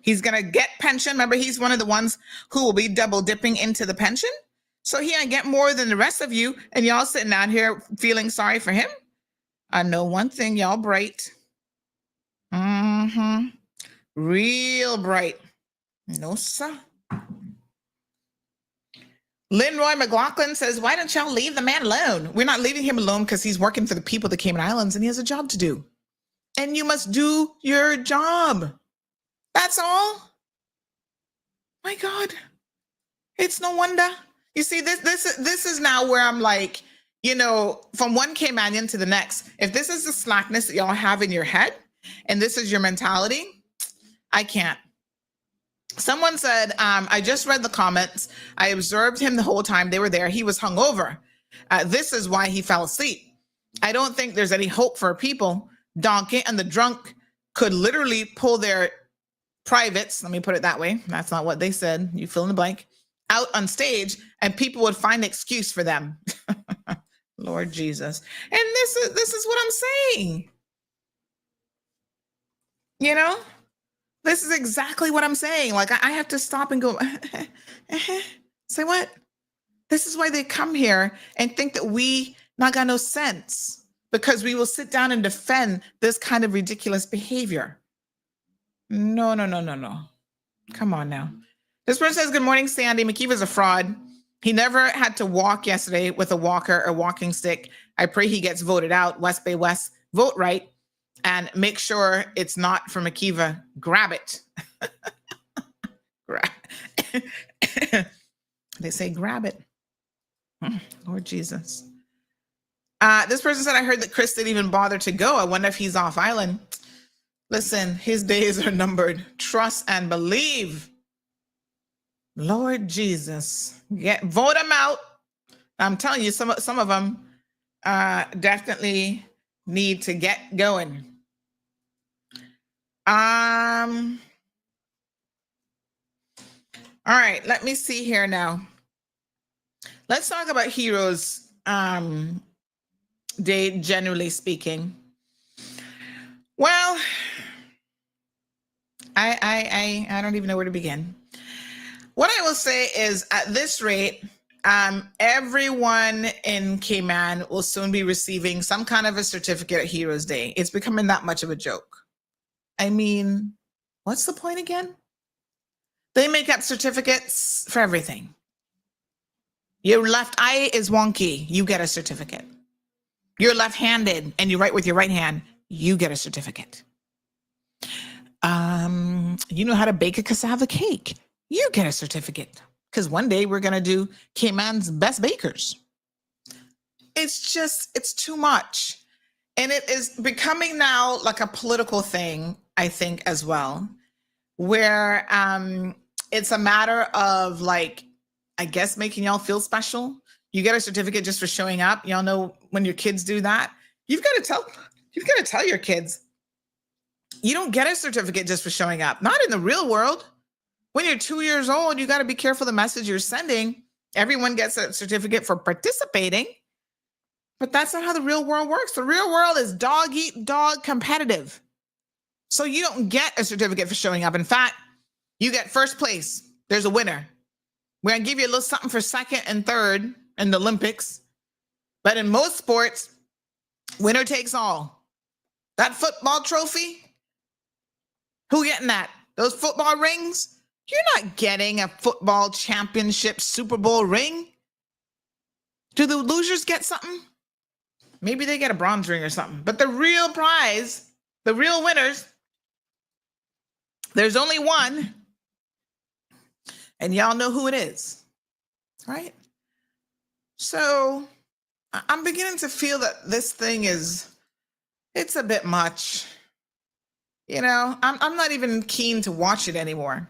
He's going to get pension. Remember, he's one of the ones who will be double dipping into the pension. So he ain't get more than the rest of you. And y'all sitting out here feeling sorry for him. I know one thing, y'all bright. Real bright. No, sir. Lynn Roy McLaughlin says, why don't y'all leave the man alone? We're not leaving him alone because he's working for the people of the Cayman Islands and he has a job to do. And you must do your job. That's all. My God. It's no wonder. You see, this is now where I'm like, from one Caymanian to the next, if this is the slackness that y'all have in your head and this is your mentality, I can't. Someone said, I just read the comments. I observed him the whole time they were there. He was hungover. This is why he fell asleep. I don't think there's any hope for people. Donkey and the drunk could literally pull their privates, let me put it that way. That's not what they said. You fill in the blank. Out on stage and people would find an excuse for them. Lord Jesus. And this is what I'm saying. This is exactly what I'm saying. Like, I have to stop and go, say what? This is why they come here and think that we not got no sense, because we will sit down and defend this kind of ridiculous behavior. No. Come on now. This person says, good morning, Sandy. McKeever's a fraud. He never had to walk yesterday with a walker or walking stick. I pray he gets voted out. West Bay West, vote right and make sure it's not from Akiva. Grab it. They say grab it. Lord Jesus. This person said, I heard that Chris didn't even bother to go. I wonder if he's off island. Listen, his days are numbered. Trust and believe. Lord Jesus. Vote him out. I'm telling you, some of them definitely need to get going. All right, let me see here now. Let's talk about Heroes Day, generally speaking. Well, I don't even know where to begin. What I will say is, at this rate, everyone in Cayman will soon be receiving some kind of a certificate at Heroes Day. It's becoming that much of a joke. I mean, what's the point again? They make up certificates for everything. Your left eye is wonky, you get a certificate. You're left-handed and you write with your right hand, you get a certificate. You know how to bake a cassava cake, you get a certificate. Because one day we're going to do Cayman's best bakers. It's too much. And it is becoming now like a political thing, I think, as well, where it's a matter of, like, I guess, making y'all feel special. You get a certificate just for showing up. Y'all know when your kids do that, you've got to tell your kids, you don't get a certificate just for showing up. Not in the real world. When you're 2 years old, you got to be careful the message you're sending. Everyone gets a certificate for participating, but that's not how the real world works. The real world is dog eat dog competitive. So you don't get a certificate for showing up. In fact, you get first place. There's a winner. We're going to give you a little something for second and third in the Olympics. But in most sports, winner takes all. That football trophy, who getting that? Those football rings? You're not getting a football championship Super Bowl ring. Do the losers get something? Maybe they get a bronze ring or something. But the real prize, the real winners, there's only one. And y'all know who it is, right? So I'm beginning to feel that this thing it's a bit much. You know, I'm not even keen to watch it anymore.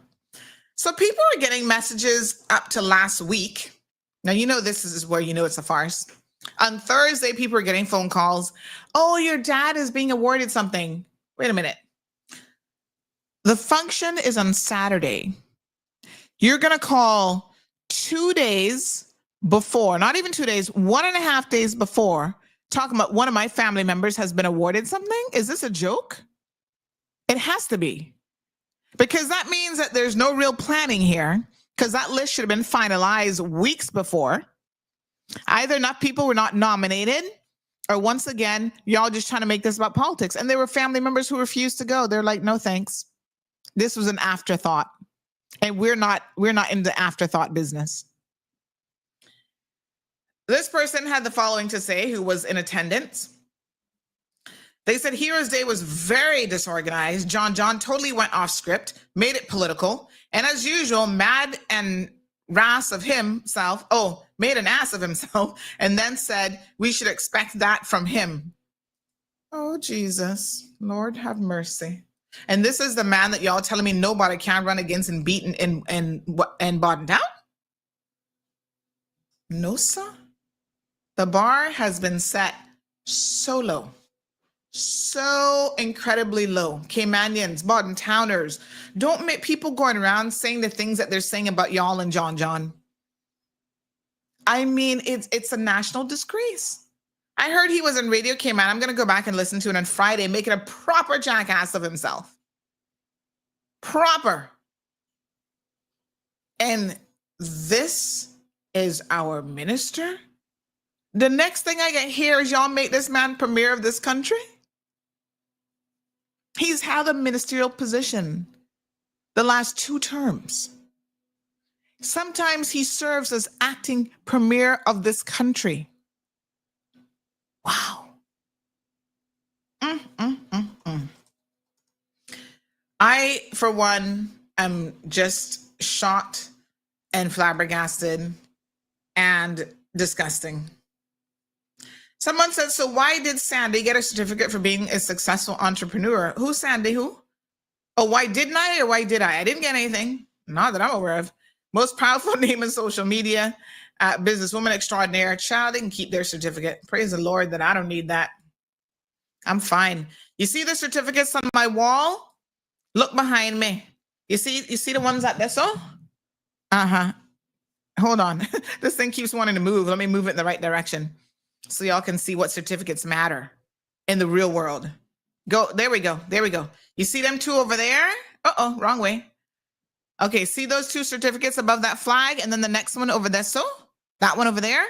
So people are getting messages up to last week. Now, you know, this is where you know it's a farce. On Thursday, people are getting phone calls. Oh, your dad is being awarded something. Wait a minute. The function is on Saturday. You're going to call 2 days before, not even 2 days, 1.5 days before, talking about one of my family members has been awarded something? Is this a joke? It has to be. Because that means that there's no real planning here, because that list should have been finalized weeks before. Either enough people were not nominated, or once again, y'all just trying to make this about politics. And there were family members who refused to go. They're like, no, thanks. This was an afterthought. And we're not in the afterthought business. This person had the following to say, who was in attendance. They said Heroes Day was very disorganized. John totally went off script, made it political, and as usual, made an ass of himself, and then said we should expect that from him. Oh, Jesus. Lord have mercy. And this is the man that y'all telling me nobody can run against and beat and bottom down? No, sir. The bar has been set so low. So incredibly low. Caymanians, Bottom Towners, don't make people going around saying the things that they're saying about y'all and John. I mean, it's a national disgrace. I heard he was on Radio Cayman. I'm going to go back and listen to it on Friday, making a proper jackass of himself. Proper. And this is our minister? The next thing I get here is y'all make this man premier of this country? He's held a ministerial position the last 2 terms. Sometimes he serves as acting premier of this country. Wow. I, for one, am just shocked and flabbergasted and disgusting. Someone said, so why did Sandy get a certificate for being a successful entrepreneur? Who's Sandy? Who? Oh, why didn't I or why did I? I didn't get anything. Not that I'm aware of. Most powerful name in social media, businesswoman extraordinaire. Child didn't keep their certificate. Praise the Lord that I don't need that. I'm fine. You see the certificates on my wall? Look behind me. You see the ones at this? Uh-huh. Hold on. This thing keeps wanting to move. Let me move it in the right direction so y'all can see what certificates matter in the real world. Go. There we go. There we go. You see them two over there? Uh-oh, wrong way. Okay, see those two certificates above that flag? And then the next one over there. So that one over there?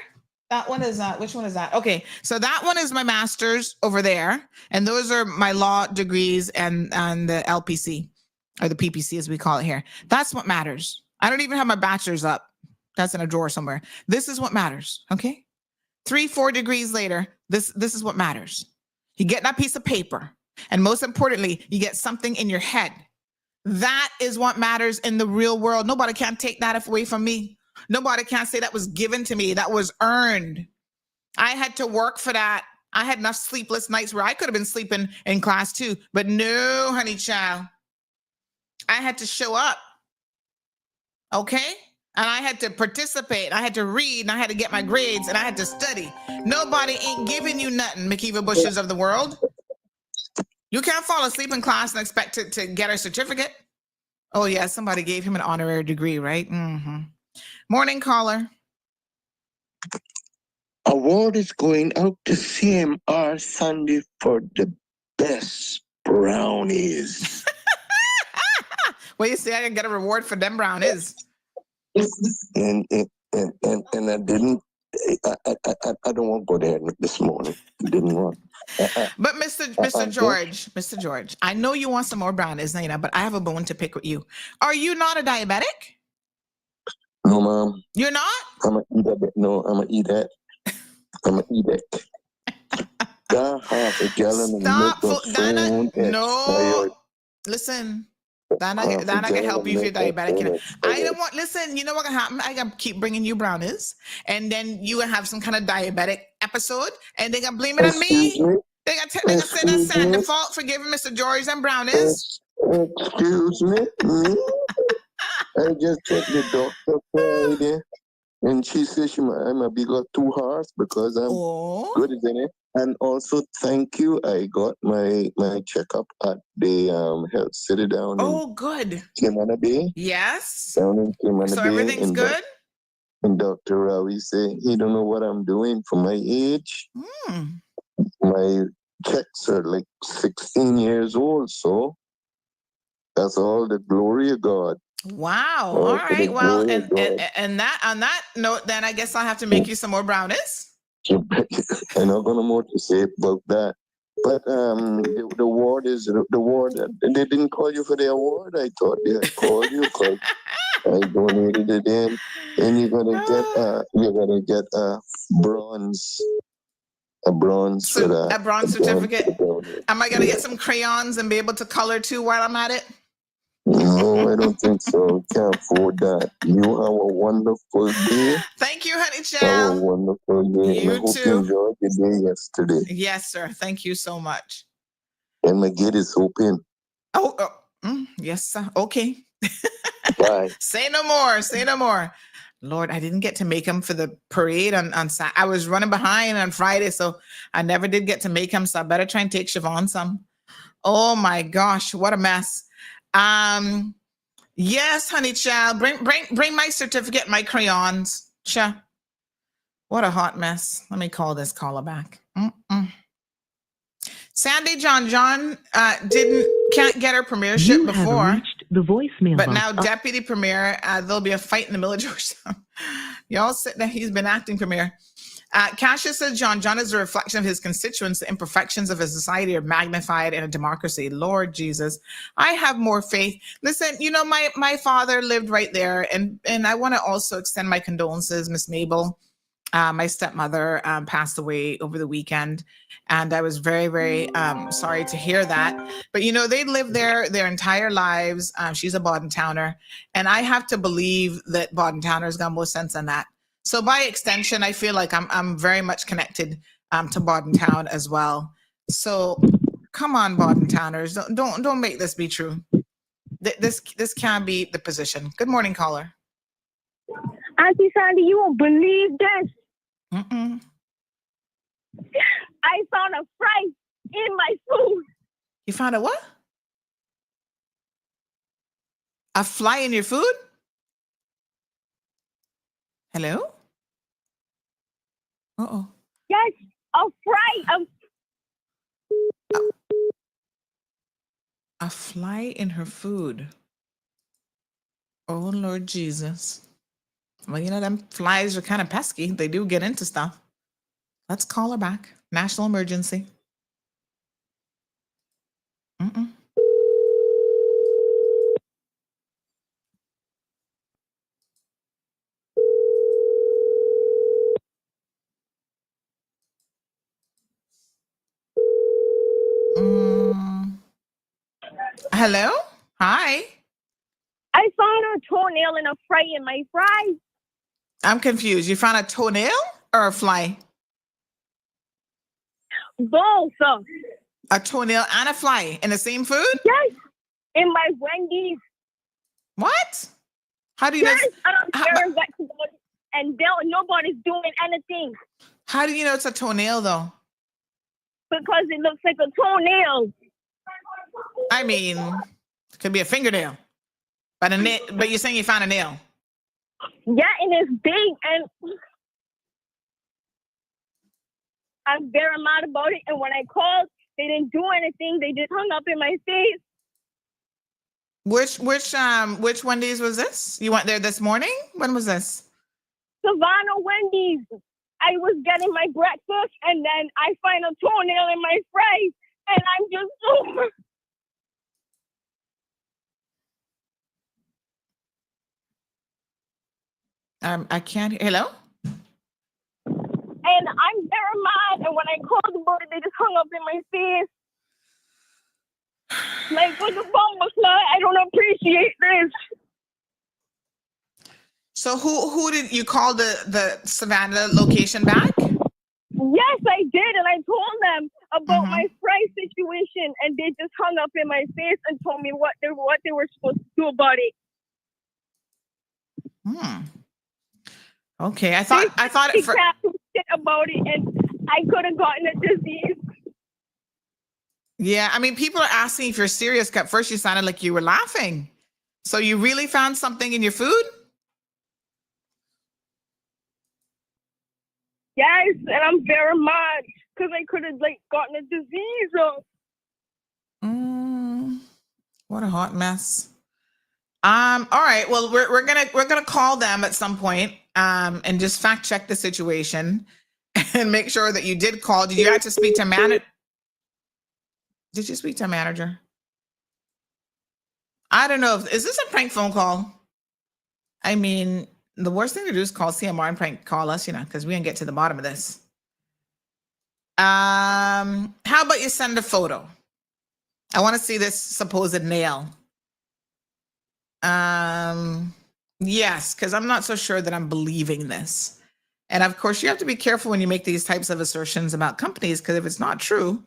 That one is, which one is that? Okay, so that one is my master's over there. And those are my law degrees and the LPC, or the PPC as we call it here. That's what matters. I don't even have my bachelor's up. That's in a drawer somewhere. This is what matters, okay? 3-4 degrees later, this is what matters. You get that piece of paper. And most importantly, you get something in your head. That is what matters in the real world. Nobody can take that away from me. Nobody can say that was given to me. That was earned. I had to work for that. I had enough sleepless nights where I could have been sleeping in class too. But no, honey child. I had to show up. Okay? And I had to participate. I had to read, and I had to get my grades, and I had to study. Nobody ain't giving you nothing, McKeeva Bushes of the world. You can't fall asleep in class and expect to get a certificate. Oh, yeah, somebody gave him an honorary degree, right? Mm-hmm. Morning, caller. Award is going out to CMR Sunday for the best brownies. Well, you see, I didn't get a reward for them brownies. And I didn't. I don't want to go there this morning. Didn't want. But Mr. George, I know you want some more brownies, Nina, but I have a bone to pick with you. Are you not a diabetic? No, Mom. You're not? I'm gonna eat that. No, I'm gonna eat that. I'm gonna eat it. Got half a gallon of milk. Dana, no. Listen. Dana can help you if you're diabetic. I don't want, listen, you know what can happen? I can keep bringing you brownies, and then you will have some kind of diabetic episode, and they can blame it on me. They can say that's Sandy fault for giving Mr. George them brownies. Excuse me? I just checked the doctor Friday, and she says I might be got 2 hours because I'm good, isn't it? And also, thank you. I got my checkup at the health city down in good. Kimana Bay. Yes. Down in Kimana Bay. So everything's good? And Dr. Rawi said he don't know what I'm doing for my age. My checks are like 16 years old, so that's all the glory of God. Wow. All right. Well, and that on that note, then I guess I'll have to make you some more brownies. I'm not gonna more to say about that. But the award is the award. They didn't call you for the award. I thought they had called you because I donated it in, and you're gonna get a bronze for that. A bronze certificate. Am I gonna get some crayons and be able to color too while I'm at it? No, I don't think so. Can't afford that. You have a wonderful day. Thank you, honey child. Have a wonderful day. You and I hope too. you enjoyed your day yesterday. Yes, sir. Thank you so much. And my gate is open. Yes, sir. Okay. Bye. Say no more. Say no more. Lord, I didn't get to make him for the parade on Saturday. I was running behind on Friday, so I never did get to make him. So I better try and take Siobhan some. Oh my gosh, what a mess. Yes, honey child, bring my certificate, my crayons. Sure. What a hot mess. Let me call this caller back. Sandy John can't get her premiership before. The voicemail but box. now deputy premier, there'll be a fight in the middle of Georgetown. Y'all sit there. He's been acting premier. Cassius says, John is a reflection of his constituents. The imperfections of his society are magnified in a democracy. Lord Jesus, I have more faith. Listen, my father lived right there. And I want to also extend my condolences, Miss Mabel. My stepmother passed away over the weekend. And I was very, very sorry to hear that. But, they lived there their entire lives. She's a Bodden Towner. And I have to believe that Bodden Towners got more sense than that. So by extension, I feel like I'm very much connected to Bodden Town as well. So come on, Bodden Towners, don't make this be true. This can't be the position. Good morning, caller. Auntie Sandy, you won't believe this. Mm-mm. I found a fry in my food. You found a what? A fly in your food? Hello? Uh-oh. Yes, a fry. A fly in her food. Oh, Lord Jesus. Well, them flies are kind of pesky. They do get into stuff. Let's call her back. National emergency. Mm-mm. Hello? Hi. I found a toenail in a fry in my fries. I'm confused. You found a toenail or a fly? Both. A toenail and a fly in the same food? Yes. In my Wendy's. What? How do you know? And nobody's doing anything. How do you know it's a toenail though? Because it looks like a toenail. I mean, it could be a fingernail. But you're saying you found a nail. Yeah, and it's big, and I'm very mad about it. And when I called, they didn't do anything. They just hung up in my face. Which Wendy's was this? You went there this morning? When was this? Savannah Wendy's. I was getting my breakfast, and then I find a toenail in my fries, and I'm just so... I can't. Hello? And I'm very mad. And when I called about it, they just hung up in my face. Like, with the phone was not, I don't appreciate this. So who did you call the Savannah location back? Yes, I did. And I told them about my fry situation. And they just hung up in my face and told me what they were supposed to do about it. Okay, I thought it for shit about it, and I could have gotten a disease. Yeah, I mean, people are asking if you're serious. At first, you sounded like you were laughing. So you really found something in your food? Yes, and I'm very mad because I could have gotten a disease. What a hot mess. All right. Well, we're gonna call them at some point, and just fact check the situation and make sure that you did call. Did you have to speak to manager? Did you speak to a manager? I don't know. Is this a prank phone call? I mean, the worst thing to do is call CMR and prank call us, because we didn't get to the bottom of this. How about you send a photo? I want to see this supposed nail. Yes, because I'm not so sure that I'm believing this. And of course, you have to be careful when you make these types of assertions about companies, because if it's not true,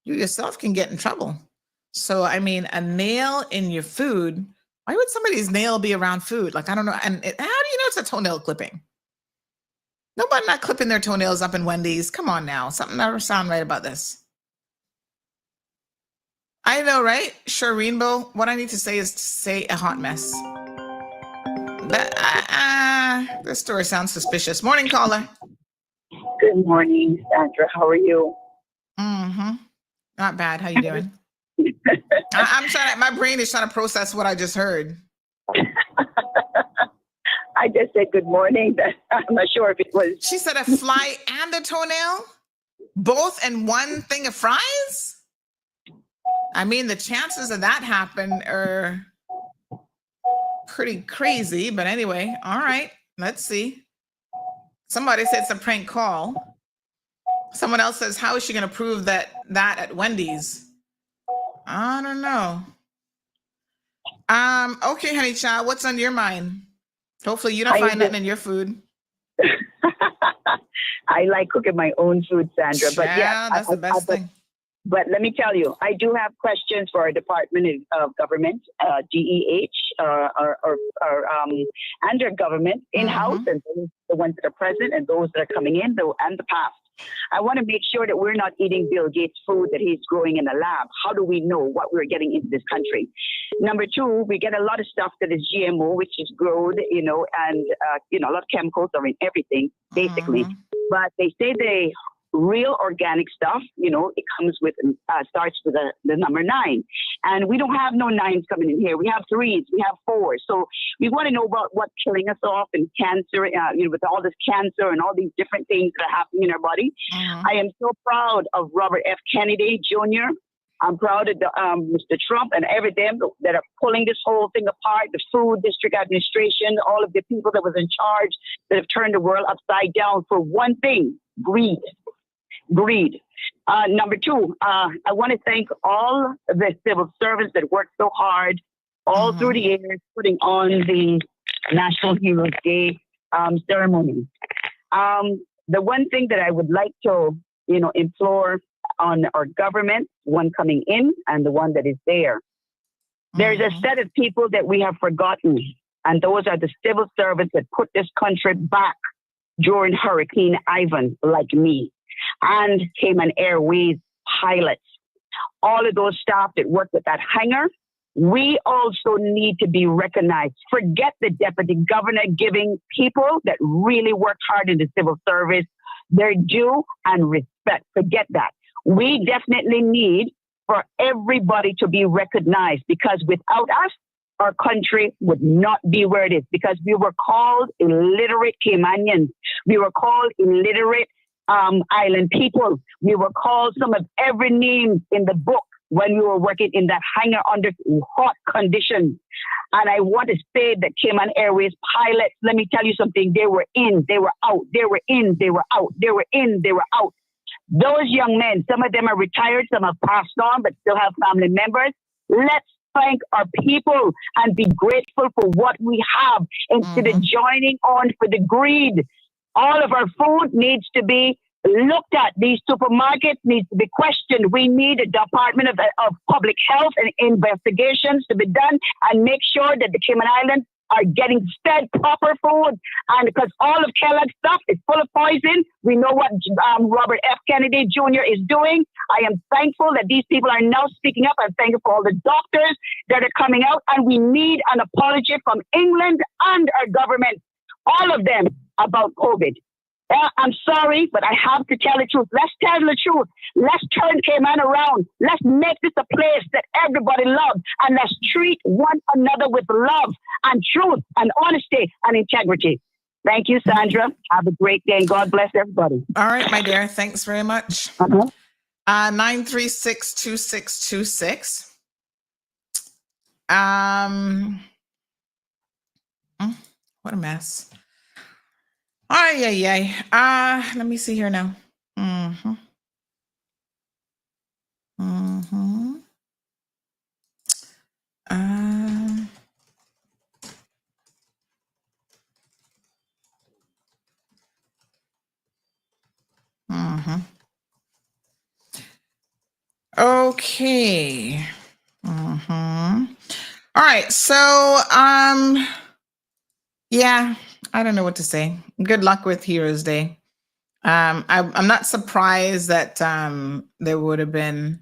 you yourself can get in trouble. So, I mean, a nail in your food, why would somebody's nail be around food? Like, I don't know. And how do you know it's a toenail clipping? Nobody not clipping their toenails up in Wendy's. Come on now. Something never sound right about this. I know, right? Sure, Rainbow. What I need to say is to say a hot mess. But this story sounds suspicious. Morning, caller. Good morning, Sandra. How are you? Not bad. How you doing? I'm trying. My brain is trying to process what I just heard. I just said good morning. I'm not sure if it was. She said a fly and a toenail? Both in one thing of fries? I mean, the chances of that happen are pretty crazy. But anyway, all right. Let's see. Somebody said it's a prank call. Someone else says, how is she going to prove that at Wendy's? I don't know. Okay, honey child, what's on your mind? Hopefully you don't find nothing in your food. I like cooking my own food, Sandra. But yeah, that's the best thing. But let me tell you, I do have questions for our Department of Government, DEH, and our government in-house, and the ones that are present and those that are coming in, and the past. I want to make sure that we're not eating Bill Gates' food that he's growing in the lab. How do we know what we're getting into this country? Number two, we get a lot of stuff that is GMO, which is grown, and a lot of chemicals are in everything, basically. But they say the real organic stuff, it comes with, starts with the number 9. And we don't have no 9s coming in here. We have 3s, we have 4s. So we want to know about what's killing us off and cancer, with all this cancer and all these different things that are happening in our body. I am so proud of Robert F. Kennedy Jr. I'm proud of Mr. Trump and everything that are pulling this whole thing apart, the Food District Administration, all of the people that was in charge that have turned the world upside down for one thing, greed. Number two, I want to thank all the civil servants that worked so hard all through the years putting on the National Heroes Day ceremony. The one thing that I would like to, implore on our government, one coming in and the one that is there. There's a set of people that we have forgotten, and those are the civil servants that put this country back during Hurricane Ivan, like me, and Cayman Airways pilots. All of those staff that worked at that hangar, we also need to be recognized. Forget the deputy governor giving people that really worked hard in the civil service their due and respect. Forget that. We definitely need for everybody to be recognized, because without us, our country would not be where it is, because we were called illiterate Caymanians. We were called illiterate island people. We were called some of every name in the book when we were working in that hangar under hot conditions. And I want to say that Cayman Airways pilots, let me tell you something, they were in, they were out, they were in, they were out, they were in, they were out. Those young men, some of them are retired, some have passed on, but still have family members. Let's thank our people and be grateful for what we have instead of joining on for the greed. All of our food needs to be looked at. These supermarkets needs to be questioned. We need a Department of Public Health and investigations to be done and make sure that the Cayman Islands are getting fed proper food. And because all of Kellogg's stuff is full of poison, we know what Robert F. Kennedy Jr. is doing. I am thankful that these people are now speaking up. I'm thankful for all the doctors that are coming out. And we need an apology from England and our government, all of them, about COVID. I'm sorry, but I have to tell the truth. Let's tell the truth. Let's turn Cayman around. Let's make this a place that everybody loves. And let's treat one another with love and truth and honesty and integrity. Thank you, Sandra. Have a great day and God bless everybody. All right, my dear. Thanks very much. 936-2626. What a mess. Let me see here now. Okay. All right. So, yeah, I don't know what to say. Good luck with Heroes Day. I'm not surprised that there would have been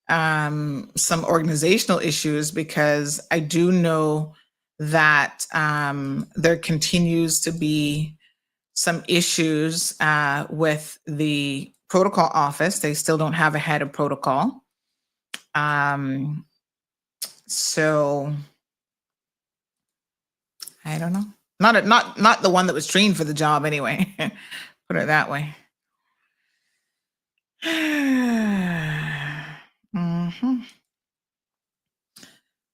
some organizational issues, because I do know that there continues to be some issues with the protocol office. They still don't have a head of protocol. So I don't know. Not the one that was trained for the job anyway. Put it that way. Mm-hmm.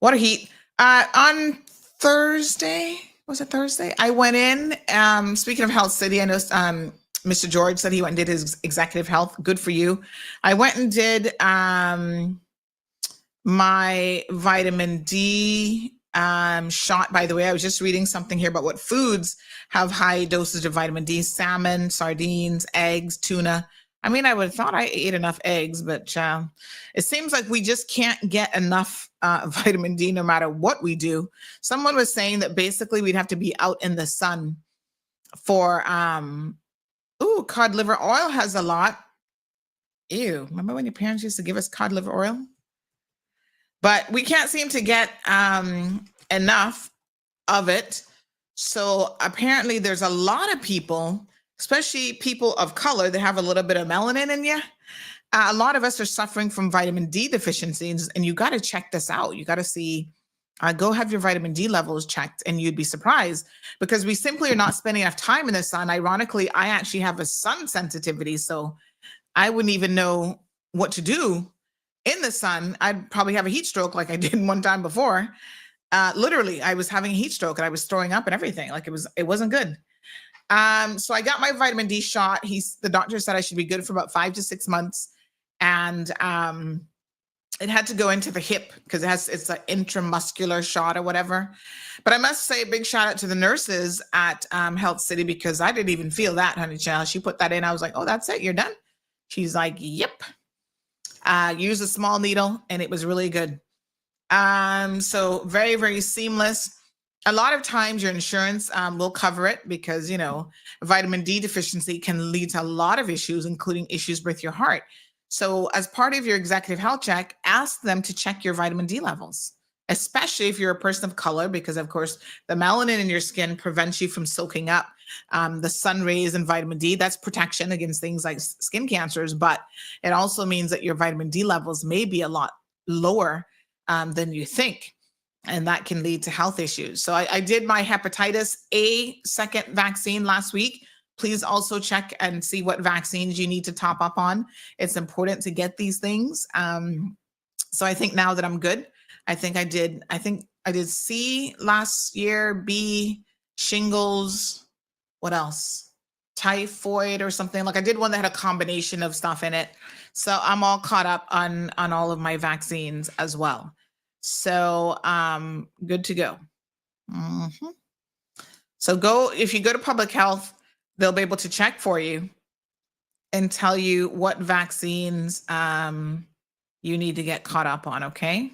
What a heat. On Thursday, was it Thursday? I went in, speaking of Health City, I know Mr. George said he went and did his executive health. Good for you. I went and did my vitamin D shot. By the way, I was just reading something here about what foods have high dosage of vitamin D: salmon, sardines, eggs, tuna. I mean, I would have thought I ate enough eggs, but it seems like we just can't get enough vitamin D no matter what we do. Someone was saying that basically we'd have to be out in the sun for, cod liver oil has a lot. Ew, remember when your parents used to give us cod liver oil? But we can't seem to get enough of it. So apparently there's a lot of people, especially people of color, that have a little bit of melanin in you. A lot of us are suffering from vitamin D deficiencies, and you got to check this out. You got to see, go have your vitamin D levels checked, and you'd be surprised because we simply are not spending enough time in the sun. Ironically, I actually have a sun sensitivity, so I wouldn't even know what to do in the sun. I'd probably have a heat stroke like I did one time before. Literally, I was having a heat stroke and I was throwing up and everything. Like it wasn't good. So I got my vitamin D shot. The doctor said I should be good for about 5 to 6 months. And it had to go into the hip because it's an intramuscular shot or whatever. But I must say a big shout out to the nurses at Health City because I didn't even feel that, honey child. She put that in. I was like, oh, that's it. You're done. She's like, yep. Use a small needle and it was really good. So very, very seamless. A lot of times your insurance will cover it because, vitamin D deficiency can lead to a lot of issues, including issues with your heart. So as part of your executive health check, ask them to check your vitamin D levels, especially if you're a person of color, because of course the melanin in your skin prevents you from soaking up the sun rays and vitamin D. That's protection against things like skin cancers, but it also means that your vitamin D levels may be a lot lower than you think. And that can lead to health issues. So I did my hepatitis A second vaccine last week. Please also check and see what vaccines you need to top up on. It's important to get these things. So I think now that I'm good, I think I did C last year, B, shingles, what else? Typhoid or something. Like I did one that had a combination of stuff in it. So I'm all caught up on all of my vaccines as well. So good to go. Mm-hmm. So if you go to public health, they'll be able to check for you and tell you what vaccines you need to get caught up on, okay?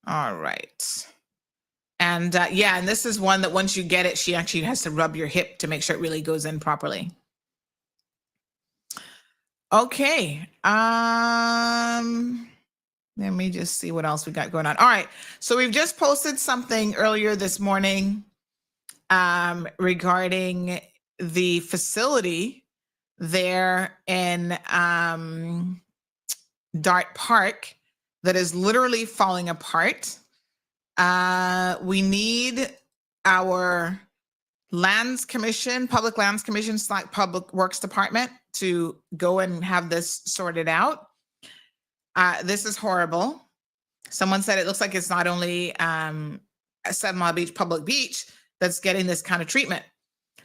All right. And and this is one that once you get it, she actually has to rub your hip to make sure it really goes in properly. Okay. Let me just see what else we got going on. All right. So we've just posted something earlier this morning regarding the facility there in Dart Park that is literally falling apart. We need our Lands Commission, Public Lands Commission / Public Works Department to go and have this sorted out. This is horrible. Someone said it looks like it's not only a 7 Mile Beach public beach that's getting this kind of treatment.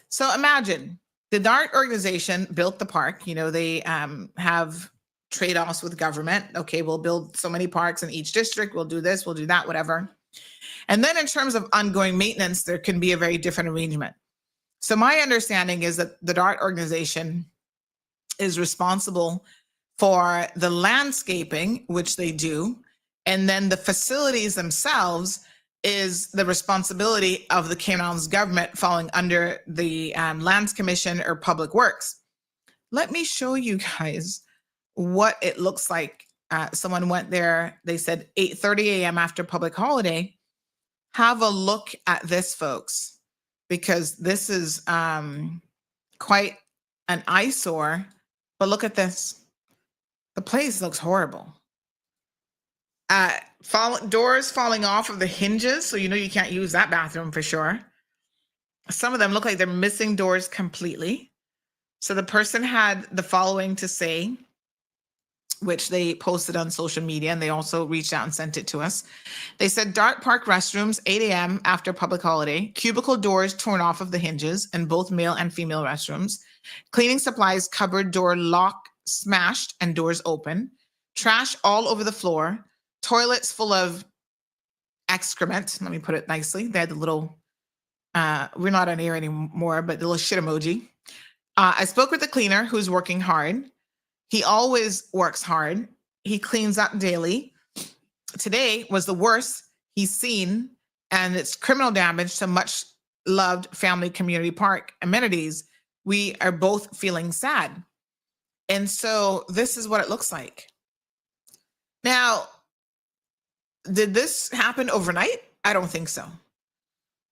So imagine the DART organization built the park. They have trade-offs with government. Okay, we'll build so many parks in each district. We'll do this, we'll do that, whatever. And then in terms of ongoing maintenance, there can be a very different arrangement. So my understanding is that the DART organization is responsible for the landscaping, which they do, and then the facilities themselves is the responsibility of the Cayman Islands government falling under the Lands Commission or Public Works. Let me show you guys what it looks like. Someone went there, they said 8:30 a.m. after public holiday. Have a look at this, folks, because this is quite an eyesore, but look at this. The place looks horrible. Doors falling off of the hinges, so you can't use that bathroom for sure. some of them look like they're missing doors completely. So the person had the following to say, which they posted on social media, and they also reached out and sent it to us. They said, Dart Park restrooms, 8 a.m. after public holiday, cubicle doors torn off of the hinges in both male and female restrooms, cleaning supplies cupboard door lock smashed and doors open, trash all over the floor, toilets full of excrement. Let me put it nicely. They had the little, we're not on air anymore, but the little shit emoji. I spoke with the cleaner who's working hard. He always works hard. He cleans up daily. Today was the worst he's seen, and it's criminal damage to much loved family community park amenities. We are both feeling sad. And so this is what it looks like. Now, did this happen overnight? I don't think so.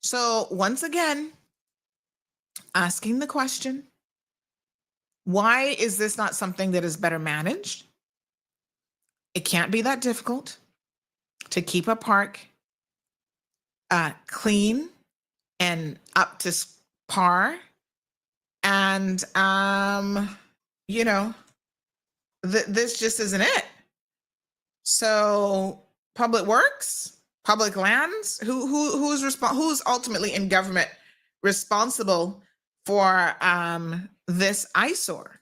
So once again, asking the question, why is this not something that is better managed? It can't be that difficult to keep a park clean and up to par. And, this just isn't it. So public works, public lands, who's ultimately in government responsible for this eyesore?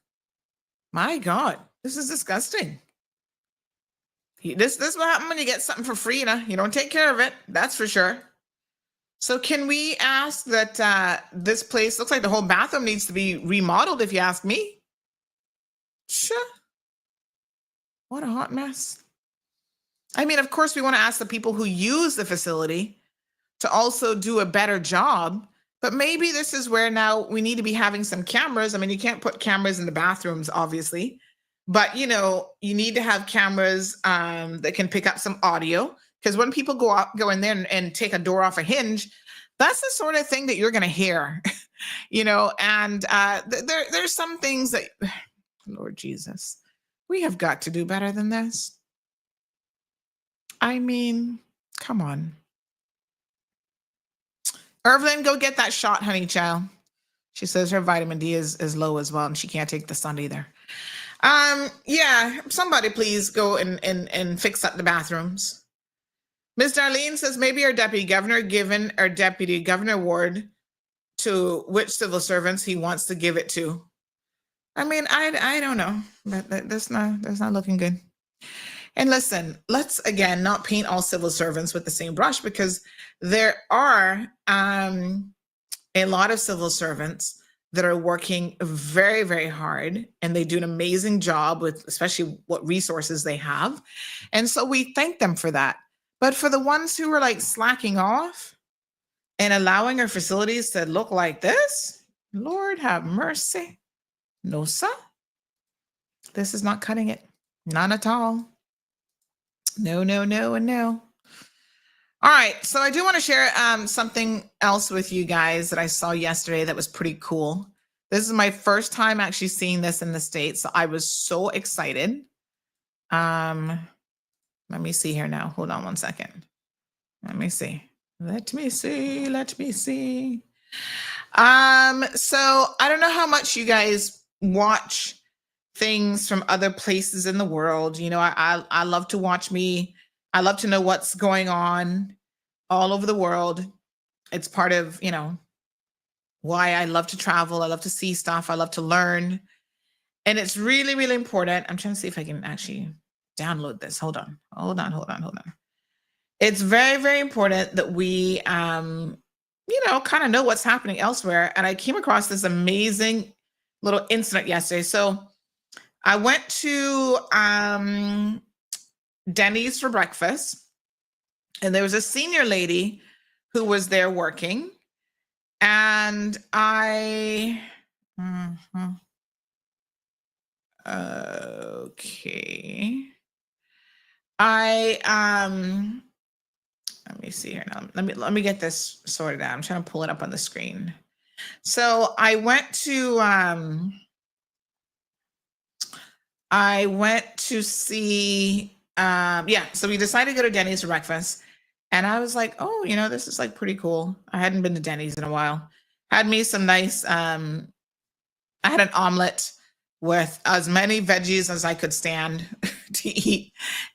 My God, this is disgusting. This is what happens when you get something for free, you don't take care of it, that's for sure. So can we ask that this place looks like the whole bathroom needs to be remodeled, if you ask me? Sure. What a hot mess. I mean, of course, we want to ask the people who use the facility to also do a better job, but maybe this is where now we need to be having some cameras. I mean, you can't put cameras in the bathrooms, obviously, but you need to have cameras that can pick up some audio, because when people go in there and take a door off a hinge, that's the sort of thing that you're going to hear, and there's some things that, Lord Jesus, we have got to do better than this. I mean, come on. Irvin, go get that shot, honey child. She says her vitamin D is low as well, and she can't take the sun either. Yeah, somebody please go and fix up the bathrooms. Ms. Darlene says maybe our deputy governor given our deputy governor award to which civil servants he wants to give it to. I mean, I don't know. That's not looking good. And listen, let's again not paint all civil servants with the same brush, because there are a lot of civil servants that are working very, very hard, and they do an amazing job with especially what resources they have. And so we thank them for that. But for the ones who are like slacking off and allowing our facilities to look like this, Lord have mercy. No, sir. This is not cutting it. None at all. No, and no. All right. So I do want to share something else with you guys that I saw yesterday that was pretty cool. This is my first time actually seeing this in the States. So I was so excited. Let me see here now. Hold on one second. Let me see. So I don't know how much you guys watch things from other places in the world. I love to watch I love to know what's going on all over the world. It's part of, why I love to travel. I love to see stuff. I love to learn. And it's really, really important. I'm trying to see if I can actually download this. Hold on. It's very, very important that we, kind of know what's happening elsewhere. And I came across this amazing little incident yesterday. So I went to Denny's for breakfast, and there was a senior lady who was there working, and let me see here now. Let me get this sorted out. I'm trying to pull it up on the screen. So I went to see so we decided to go to Denny's for breakfast, and I was like, oh, this is like pretty cool. I hadn't been to Denny's in a while. Had me some nice, I had an omelet with as many veggies as I could stand to eat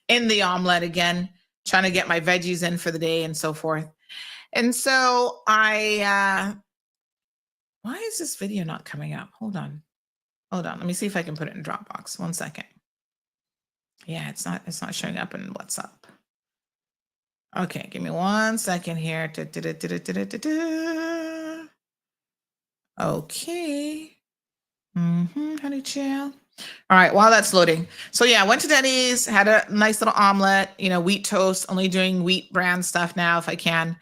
in the omelet again, trying to get my veggies in for the day and so forth. And so why is this video not coming up? Hold on. Let me see if I can put it in Dropbox. 1 second. Yeah, it's not showing up in WhatsApp. Okay, give me 1 second here. Okay. Honey chill. All right, while that's loading. So yeah, went to Denny's, had a nice little omelet, wheat toast, only doing wheat brand stuff now if I can.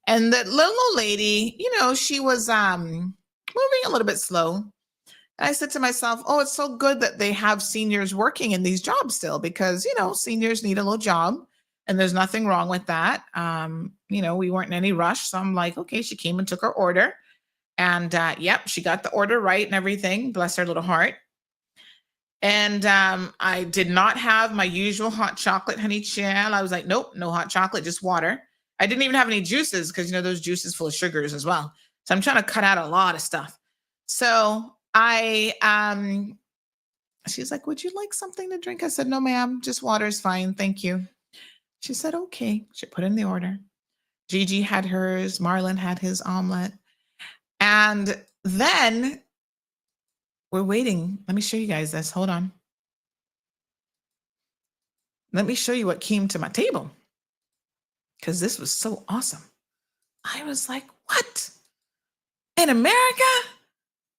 And the little old lady, she was moving a little bit slow. And I said to myself, oh, it's so good that they have seniors working in these jobs still because, seniors need a little job and there's nothing wrong with that. We weren't in any rush. So I'm like, okay, she came and took her order. And yep, she got the order right and everything. Bless her little heart. And I did not have my usual hot chocolate, honey chill. I was like, nope, no hot chocolate, just water. I didn't even have any juices because, those juices full of sugars as well. So I'm trying to cut out a lot of stuff. So she's like, would you like something to drink? I said, no, ma'am, just water is fine. Thank you. She said, okay. She put in the order. Gigi had hers. Marlon had his omelet. And then we're waiting. Let me show you guys this. Hold on. Let me show you what came to my table. Because this was so awesome. I was like, what? In America?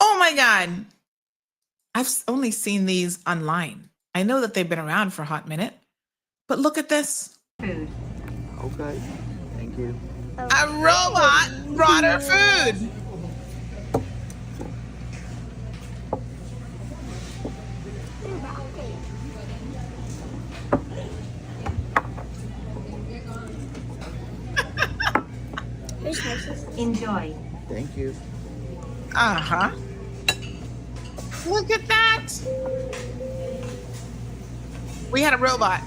Oh my God. I've only seen these online. I know that they've been around for a hot minute. But look at this. Food. Okay. Thank you. A robot brought her food. Enjoy. Thank you. Uh-huh. Look at that. We had a robot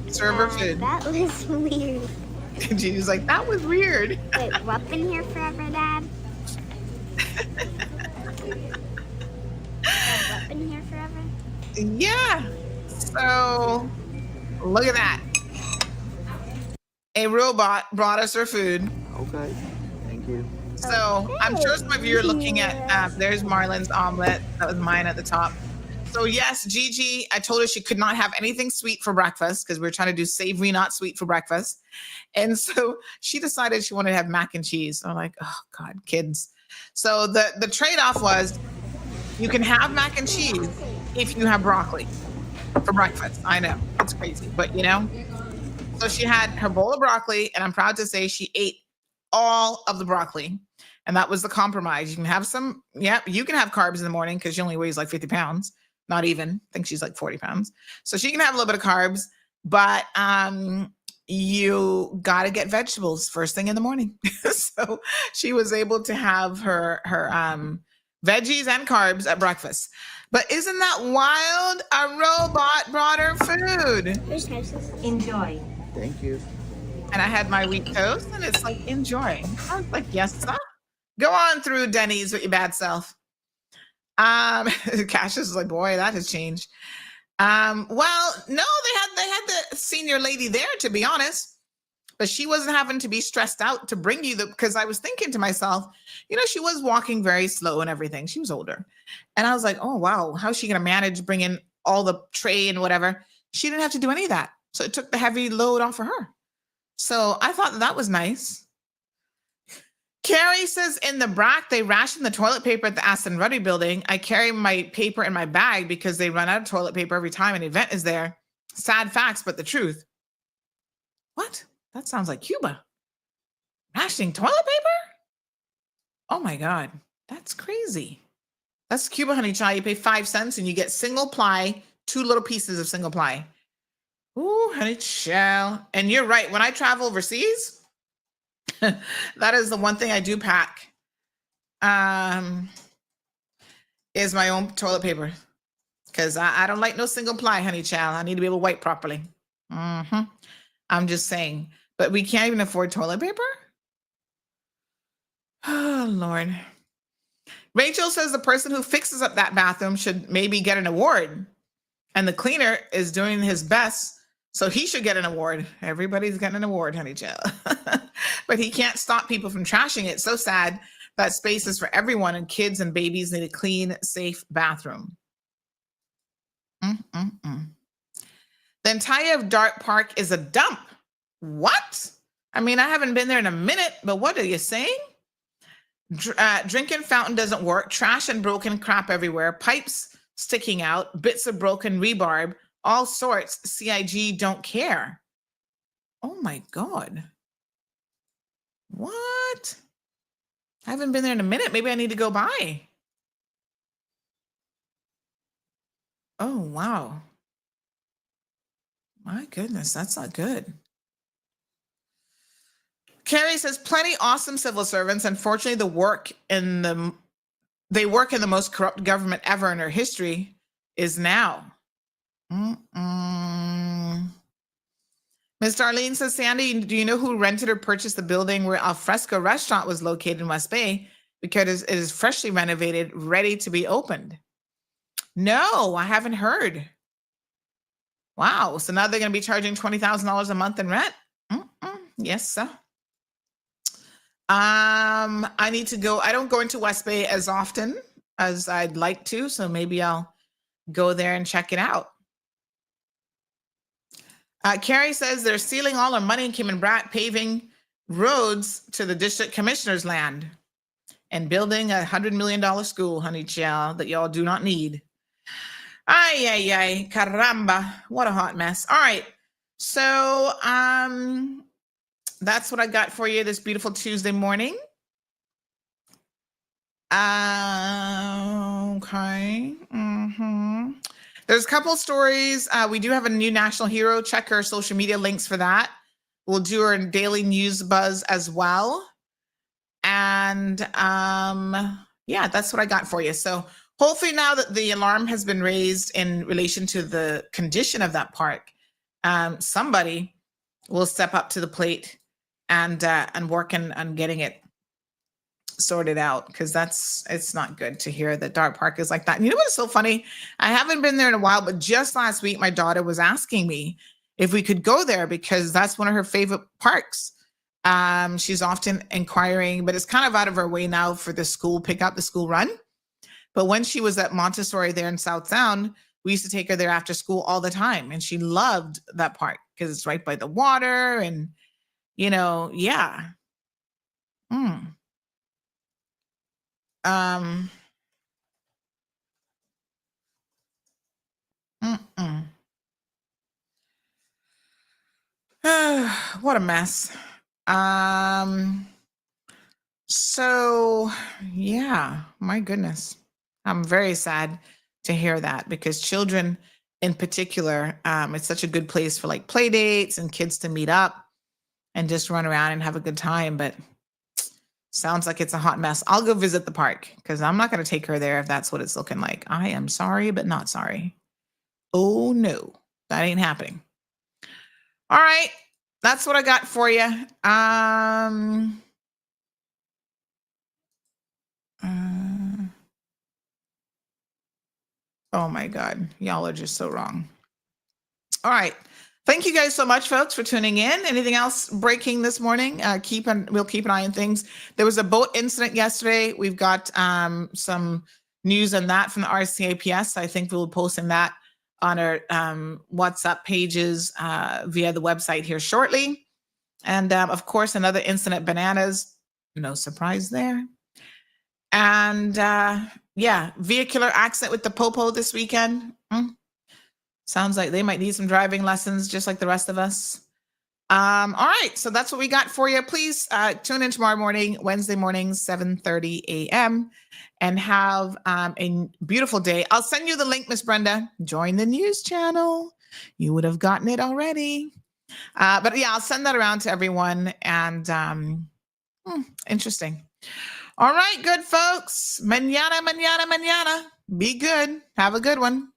serve her food. That was weird. She was like, that was weird. Wait, what been here forever, Dad? What been here forever? Yeah. So look at that. A robot brought us her food. Okay. Thank you. So I'm sure some of you are looking at, there's Marlon's omelet. That was mine at the top. So yes, Gigi, I told her she could not have anything sweet for breakfast because we were trying to do savory, not sweet for breakfast. And so she decided she wanted to have mac and cheese. I'm like, oh God, kids. So the trade-off was you can have mac and cheese if you have broccoli for breakfast. I know, it's crazy, but So she had her bowl of broccoli, and I'm proud to say she ate all of the broccoli. And that was the compromise. You can have some, you can have carbs in the morning because she only weighs like 50 pounds. Not even. I think she's like 40 pounds. So she can have a little bit of carbs, but you got to get vegetables first thing in the morning. So she was able to have her veggies and carbs at breakfast. But isn't that wild? A robot brought her food. Enjoy. Thank you. And I had my wheat toast, and it's like, enjoy. I was like, yes, sir. Go on through Denny's with your bad self. Cassius is like, boy, that has changed. Well, no, they had the senior lady there, to be honest, but she wasn't having to be stressed out to bring you because I was thinking to myself, she was walking very slow and everything. She was older. And I was like, oh, wow, how's she going to manage bringing all the tray and whatever? She didn't have to do any of that. So it took the heavy load off of her. So I thought that was nice. Carrie says in the BRAC, they ration the toilet paper at the Aston Ruddy building. I carry my paper in my bag because they run out of toilet paper every time an event is there. Sad facts, but the truth. What? That sounds like Cuba. Rationing toilet paper? Oh my God. That's crazy. That's Cuba, honey child. You pay 5 cents and you get single ply, 2 little pieces of single ply. Ooh, honey child. And you're right. When I travel overseas, that is the one thing I do pack, is my own toilet paper. Because I don't like no single ply, honey child. I need to be able to wipe properly. I'm just saying. But we can't even afford toilet paper? Oh, Lord. Rachel says the person who fixes up that bathroom should maybe get an award. And the cleaner is doing his best, so he should get an award. Everybody's getting an award, honey child. But he can't stop people from trashing it. So sad. That space is for everyone, and kids and babies need a clean, safe bathroom. The entire Dart Park is a dump. What? I mean, I haven't been there in a minute, but what are you saying? Drinking fountain doesn't work. Trash and broken crap everywhere. Pipes sticking out. Bits of broken rebarb. All sorts. CIG don't care. Oh my God. What? I haven't been there in a minute. Maybe I need to go by. Oh, wow. My goodness, that's not good. Carrie says, plenty awesome civil servants. Unfortunately, they work in the most corrupt government ever in our history is now. Miss Darlene says, Sandy, do you know who rented or purchased the building where Alfresco restaurant was located in West Bay? Because it is freshly renovated, ready to be opened. No, I haven't heard. Wow. So now they're going to be charging $20,000 a month in rent? Yes, sir. I need to go. I don't go into West Bay as often as I'd like to, so maybe I'll go there and check it out. Carrie says they're stealing all our money in Kim and Brat, paving roads to the district commissioner's land and building a $100 million school, honey child, that y'all do not need. Ay, caramba. What a hot mess. All right. So, that's what I got for you this beautiful Tuesday morning. Okay. There's a couple stories. We do have a new national hero. Check our social media links for that. We'll do our daily news buzz as well. And yeah, that's what I got for you. So hopefully now that the alarm has been raised in relation to the condition of that park, somebody will step up to the plate and work on getting it sorted out, because it's not good to hear that Dart Park is like that. And you know what's so funny? I haven't been there in a while, but just last week, my daughter was asking me if we could go there because that's one of her favorite parks. She's often inquiring, but it's kind of out of her way now for the school pickup, the school run. But when she was at Montessori there in South Sound, we used to take her there after school all the time. And she loved that park because it's right by the water and, you know, yeah. What a mess. So yeah, my goodness. I'm very sad to hear that because children in particular, it's such a good place for like play dates and kids to meet up and just run around and have a good time. But sounds like it's a hot mess. I'll go visit the park because I'm not going to take her there if that's what it's looking like. I am sorry, but not sorry. Oh no, that ain't happening. All right. That's what I got for you. Oh my God. Y'all are just so wrong. All right. Thank you guys so much, folks, for tuning in. Anything else breaking this morning? We'll keep an eye on things. There was a boat incident yesterday. We've got some news on that from the RCAPS. I think we'll post in that on our WhatsApp pages via the website here shortly. And of course, another incident, bananas. No surprise there. And yeah, vehicular accident with the Popo this weekend. Sounds like they might need some driving lessons, just like the rest of us. All right, so that's what we got for you. Please tune in tomorrow morning, Wednesday morning, 7:30 a.m. and have a beautiful day. I'll send you the link, Miss Brenda. Join the news channel. You would have gotten it already. But yeah, I'll send that around to everyone. And interesting. All right, good folks. Mañana, mañana, mañana. Be good. Have a good one.